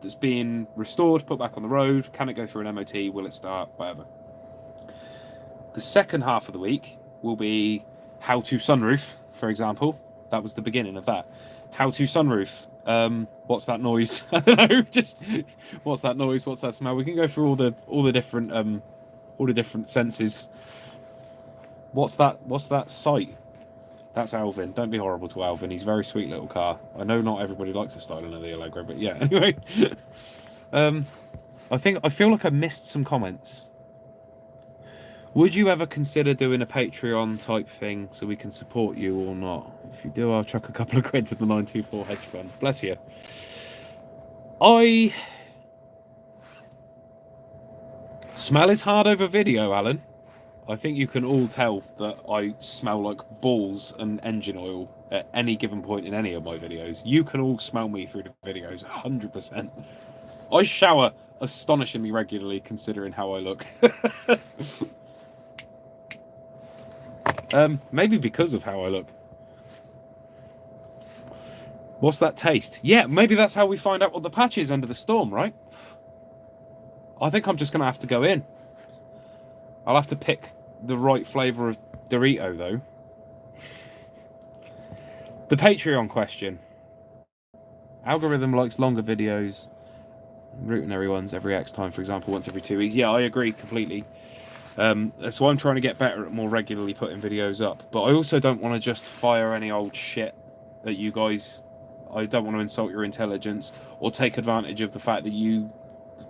that's being restored, put back on the road. Can it go through an MOT? Will it start? Whatever. The second half of the week will be how to sunroof, for example. That was the beginning of that. How to sunroof. What's that noise? I don't know. Just what's that noise? What's that smell? We can go through all the different senses. What's that sight? That's Alvin. Don't be horrible to Alvin. He's a very sweet little car. I know not everybody likes the styling of the Allegro, but yeah. Anyway, I feel like I missed some comments. Would you ever consider doing a Patreon type thing so we can support you or not? If you do, I'll chuck a couple of quid to the 924 hedge fund. Bless you. I smell is hard over video, Alan. I think you can all tell that I smell like balls and engine oil at any given point in any of my videos. You can all smell me through the videos, 100%. I shower astonishingly regularly, considering how I look. Maybe because of how I look. What's that taste? Yeah, maybe that's how we find out what the patch is under the storm, right? I think I'm just going to have to go in. I'll have to pick the right flavour of Dorito, though. The Patreon question. Algorithm likes longer videos, routinary ones every X time, for example, once every 2 weeks. Yeah, I agree completely. That's why I'm trying to get better at more regularly putting videos up. But I also don't want to just fire any old shit at you guys. I don't want to insult your intelligence or take advantage of the fact that you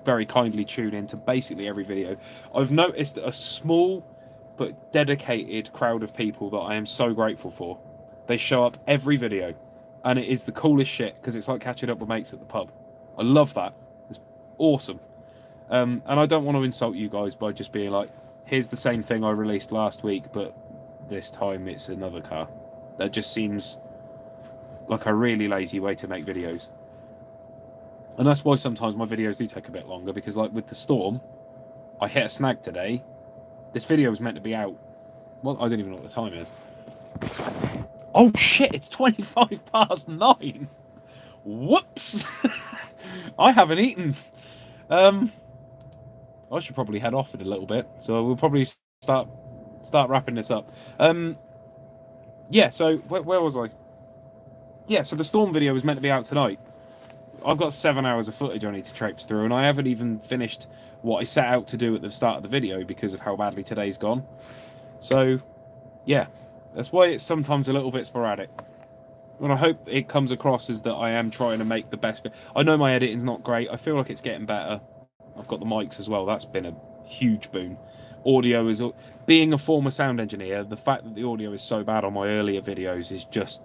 very kindly tune in to basically every video. I've noticed a small but dedicated crowd of people that I am so grateful for. They show up every video, and it is the coolest shit because it's like catching up with mates at the pub. I love that. It's awesome. And I don't want to insult you guys by just being like, here's the same thing I released last week, but this time it's another car. That just seems like a really lazy way to make videos. And that's why sometimes my videos do take a bit longer, because like with the storm, I hit a snag today. This video was meant to be out. Well, I don't even know what the time is. Oh shit, it's 9:25. Whoops. I haven't eaten. I should probably head off in a little bit, so we'll probably start wrapping this up. Yeah, so where was I? Yeah, so the storm video was meant to be out tonight. I've got 7 hours of footage I need to traipse through, and I haven't even finished what I set out to do at the start of the video because of how badly today's gone. So, yeah, that's why it's sometimes a little bit sporadic. And I hope it comes across as that I am trying to make the best. I know my editing's not great. I feel like it's getting better. I've got the mics as well. That's been a huge boon. Audio is... Being a former sound engineer, the fact that the audio is so bad on my earlier videos is just...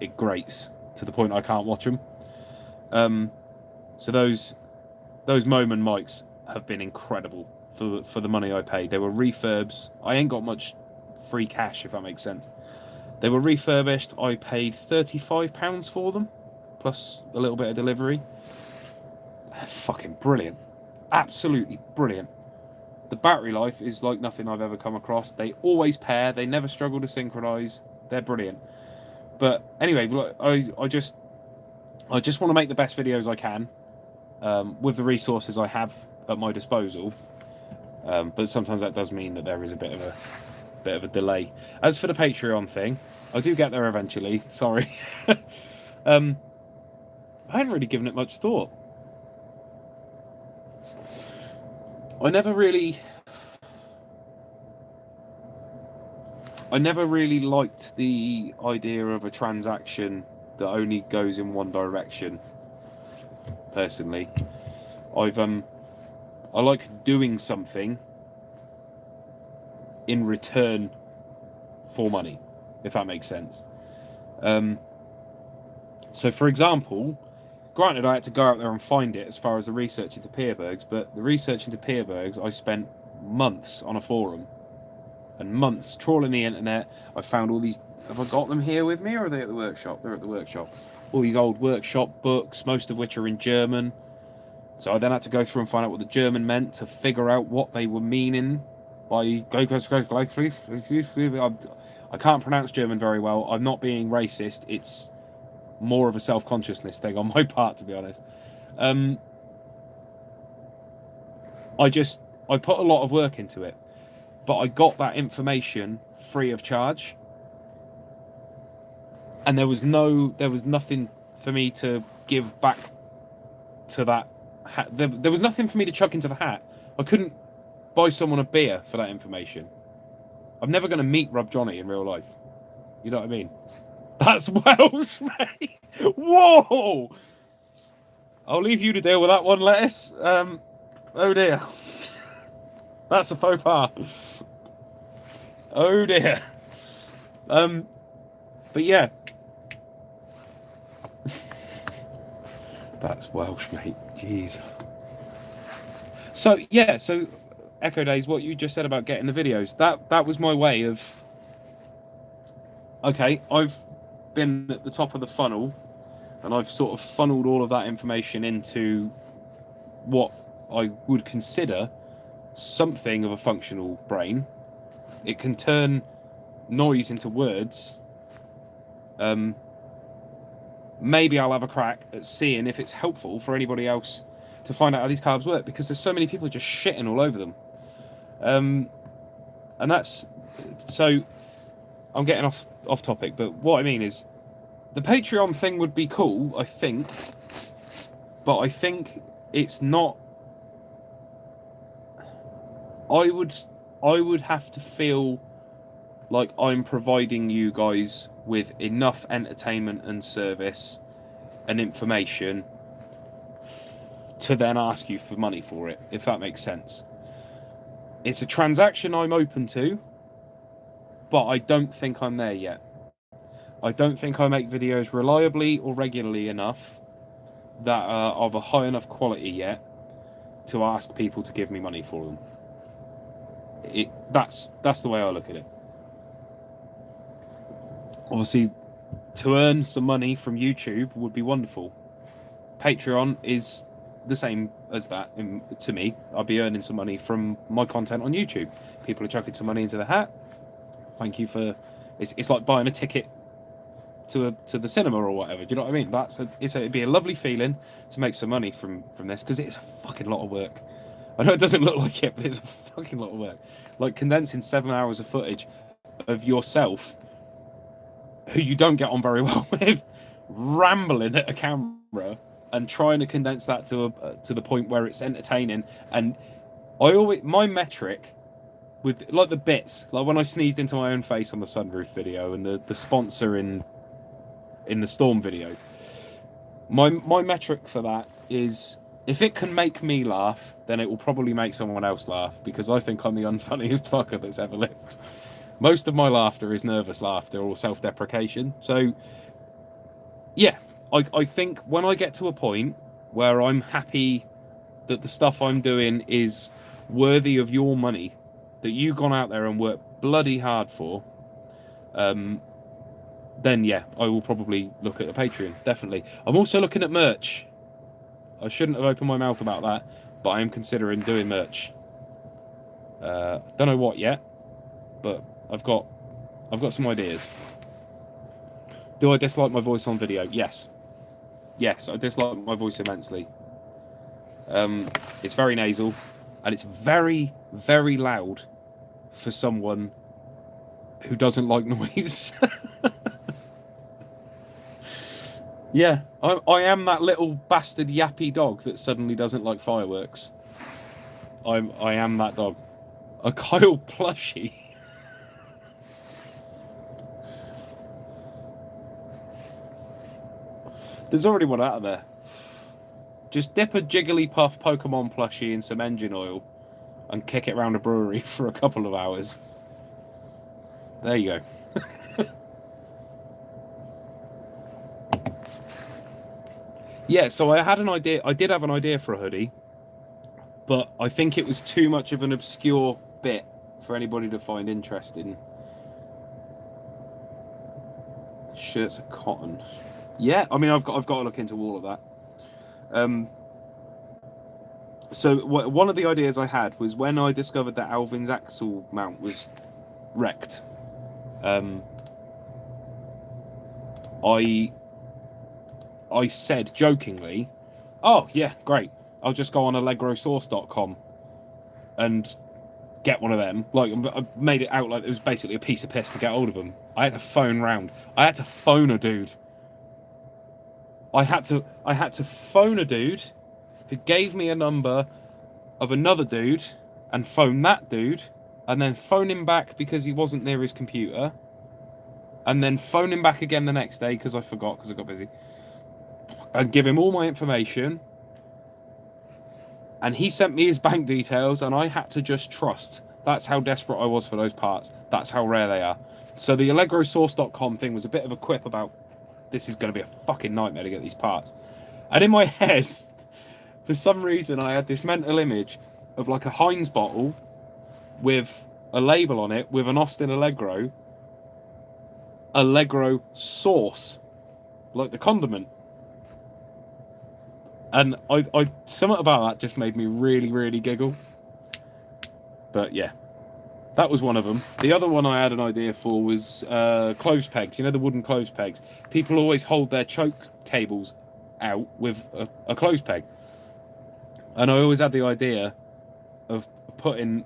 It grates to the point I can't watch them. So those Moment mics have been incredible for the money I paid. They were refurbs. I ain't got much free cash, if that makes sense. They were refurbished. I paid £35 for them, plus a little bit of delivery. They're fucking brilliant. Absolutely brilliant. The battery life is like nothing I've ever come across. They always pair. They never struggle to synchronize. They're brilliant. But anyway, look, I just want to make the best videos I can with the resources I have at my disposal. But sometimes that does mean that there is a bit of a delay. As for the Patreon thing, I do get there eventually. Sorry. I hadn't really given it much thought. I never really liked the idea of a transaction that only goes in one direction. Personally, I like doing something in return for money, if that makes sense. So, for example, granted, I had to go out there and find it as far as the research into Peerbergs, but the research into Peerbergs, I spent months on a forum and months trawling the internet. I found all these. Have I got them here with me, or are they at the workshop? They're at the workshop. All these old workshop books, most of which are in German. So I then had to go through and find out what the German meant to figure out what they were meaning by. I can't pronounce German very well. I'm not being racist. It's more of a self-consciousness thing on my part, to be honest. I put a lot of work into it, but I got that information free of charge, and there was nothing for me to give back to that hat. There was nothing for me to chuck into the hat. I couldn't buy someone a beer for that information. I'm never going to meet Rob Johnny in real life. You know what I mean? That's Welsh, mate. Whoa! I'll leave you to deal with that one, Lettuce. Oh dear. That's a faux pas. Oh dear. But yeah. That's Welsh, mate. Jeez. So yeah, so Echo Days, what you just said about getting the videos, that was my way of, okay, I've been at the top of the funnel and I've sort of funneled all of that information into what I would consider something of a functional brain. It can turn noise into words. Maybe I'll have a crack at seeing if it's helpful for anybody else to find out how these carbs work, because there's so many people just shitting all over them. And that's, so I'm getting off topic, but what I mean is the Patreon thing would be cool, I think, but I think it's not. I would have to feel like I'm providing you guys with enough entertainment and service and information to then ask you for money for it, if that makes sense. It's a transaction I'm open to, but I don't think I'm there yet. I don't think I make videos reliably or regularly enough that are of a high enough quality yet to ask people to give me money for them. That's the way I look at it. Obviously, to earn some money from YouTube would be wonderful. Patreon is the same as that to me. I'll be earning some money from my content on YouTube. People are chucking some money into the hat. Thank you for. It's like buying a ticket to the cinema or whatever. Do you know what I mean? It'd be a lovely feeling to make some money from this, because it's a fucking lot of work. I know it doesn't look like it, but it's a fucking lot of work. Like condensing 7 hours of footage of yourself, who you don't get on very well with, rambling at a camera and trying to condense that to the point where it's entertaining. And my metric with like the bits, like when I sneezed into my own face on the sunroof video and the sponsor in the storm video, my metric for that is, if it can make me laugh, then it will probably make someone else laugh, because I think I'm the unfunniest fucker that's ever lived. Most of my laughter is nervous laughter or self-deprecation. So yeah, I think when I get to a point where I'm happy that the stuff I'm doing is worthy of your money, that you've gone out there and worked bloody hard for, then yeah, I will probably look at a Patreon, definitely. I'm also looking at merch. I shouldn't have opened my mouth about that, but I am considering doing merch. Don't know what yet, but I've got some ideas. Do I dislike my voice on video? Yes. Yes, I dislike my voice immensely. It's very nasal, and it's very, very loud for someone who doesn't like noise. Yeah, I am that little bastard yappy dog that suddenly doesn't like fireworks. I am that dog. A Kyle plushie. There's already one out of there. Just dip a Jigglypuff Pokemon plushie in some engine oil and kick it around a brewery for a couple of hours. There you go. Yeah, so I had an idea. I did have an idea for a hoodie, but I think it was too much of an obscure bit for anybody to find interesting. Shirts are cotton. Yeah, I mean, I've got to look into all of that. So one of the ideas I had was when I discovered that Alvin's axle mount was wrecked. I said jokingly, "Oh yeah, great. I'll just go on allegrosource.com and get one of them." Like, I made it out like it was basically a piece of piss to get hold of them. I had to phone round. I had to phone a dude. I had to phone a dude who gave me a number of another dude and phone that dude, and then phone him back because he wasn't near his computer, and then phone him back again the next day because I forgot, because I got busy, and give him all my information. And he sent me his bank details, and I had to just trust. That's how desperate I was for those parts. That's how rare they are. So the allegrosource.com thing was a bit of a quip about, this is going to be a fucking nightmare to get these parts. And in my head, for some reason, I had this mental image of like a Heinz bottle with a label on it with an Austin Allegro sauce, like the condiment. And something about that just made me really, really giggle. But yeah, that was one of them. The other one I had an idea for was clothes pegs. You know, the wooden clothes pegs. People always hold their choke cables out with a clothes peg. And I always had the idea of putting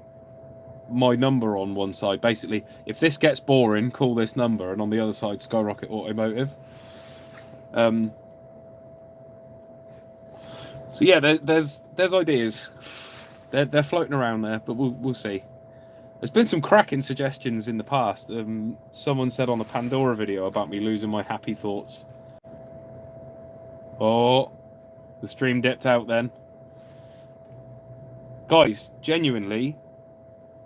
my number on one side. Basically, if this gets boring, call this number, and on the other side, SkyRocket Automotive. So yeah, there's ideas. They're floating around there, but we'll see. There's been some cracking suggestions in the past. Someone said on the Pandora video about me losing my happy thoughts. Oh, the stream dipped out then. Guys, genuinely,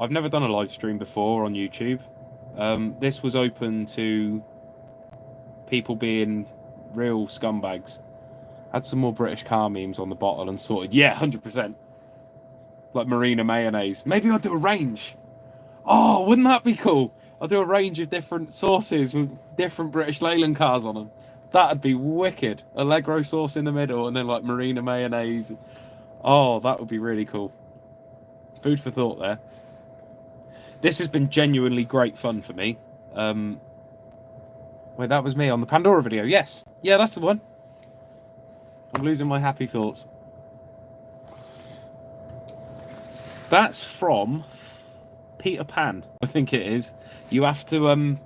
I've never done a live stream before on YouTube. This was open to people being real scumbags. Had some more British car memes on the bottle and sorted. Yeah, 100%. Like Marina mayonnaise. Maybe I'll do a range. Oh, wouldn't that be cool? I'll do a range of different sauces with different British Leyland cars on them. That'd be wicked. Allegro sauce in the middle and then like Marina mayonnaise. Oh, that would be really cool. Food for thought there. This has been genuinely great fun for me. Wait, that was me on the Pandora video. Yes. Yeah, that's the one. I'm losing my happy thoughts. That's from Peter Pan, I think it is. You have to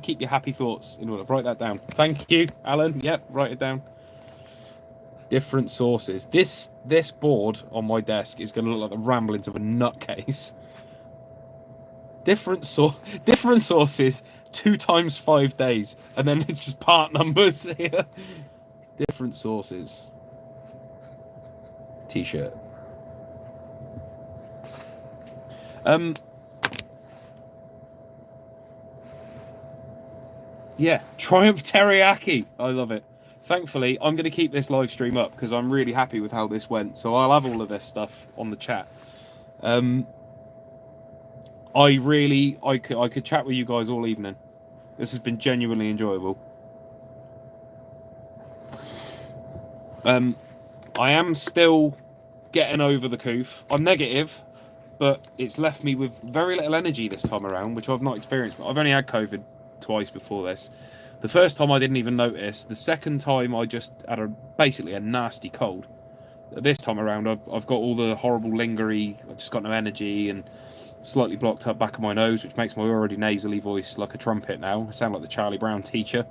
keep your happy thoughts in order. Write that down. Thank you, Alan. Yep, write it down. Different sources. This board on my desk is going to look like the ramblings of a nutcase. Different sources, 2 times 5 days, and then it's just part numbers here. Different sources. T-shirt. Yeah, Triumph Teriyaki. I love it. Thankfully, I'm going to keep this live stream up because I'm really happy with how this went. So I'll have all of this stuff on the chat. I could chat with you guys all evening. This has been genuinely enjoyable. I am still getting over the coof. I'm negative, but it's left me with very little energy this time around, which I've not experienced. I've only had COVID twice before this. The first time I didn't even notice. The second time I just had basically a nasty cold. This time around I've got all the horrible lingery. I've just got no energy and slightly blocked up back of my nose, which makes my already nasally voice like a trumpet now. I sound like the Charlie Brown teacher.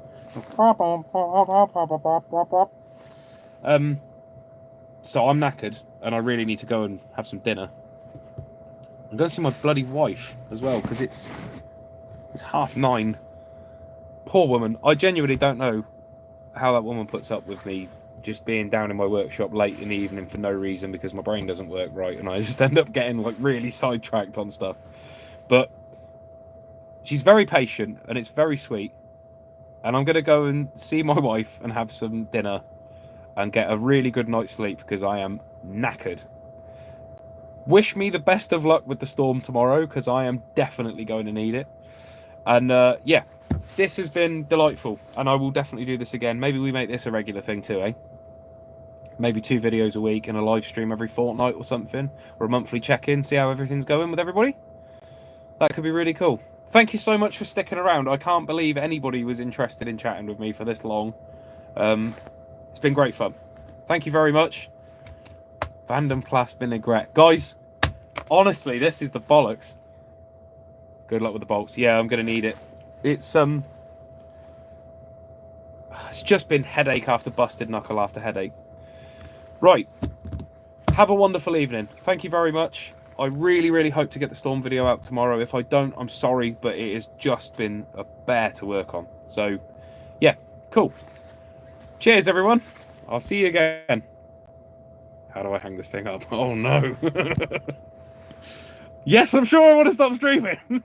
So I'm knackered and I really need to go and have some dinner. I'm going to see my bloody wife as well because it's 9:30. Poor woman. I genuinely don't know how that woman puts up with me just being down in my workshop late in the evening for no reason because my brain doesn't work right and I just end up getting like really sidetracked on stuff. But she's very patient and it's very sweet. And I'm going to go and see my wife and have some dinner and get a really good night's sleep because I am knackered. Wish me the best of luck with the storm tomorrow because I am definitely going to need it. And yeah, this has been delightful and I will definitely do this again. Maybe we make this a regular thing too, eh? Maybe 2 videos a week and a live stream every fortnight or something, or a monthly check-in, see how everything's going with everybody. That could be really cool. Thank you so much for sticking around. I can't believe anybody was interested in chatting with me for this long. It's been great fun. Thank you very much. Vandenplast vinaigrette. Guys, honestly, this is the bollocks. Good luck with the bolts. Yeah, I'm going to need it. It's just been headache after busted knuckle after headache. Right. Have a wonderful evening. Thank you very much. I really, really hope to get the storm video out tomorrow. If I don't, I'm sorry, but it has just been a bear to work on. So, yeah, cool. Cheers, everyone. I'll see you again. How do I hang this thing up? Oh, no. Yes, I'm sure I want to stop streaming.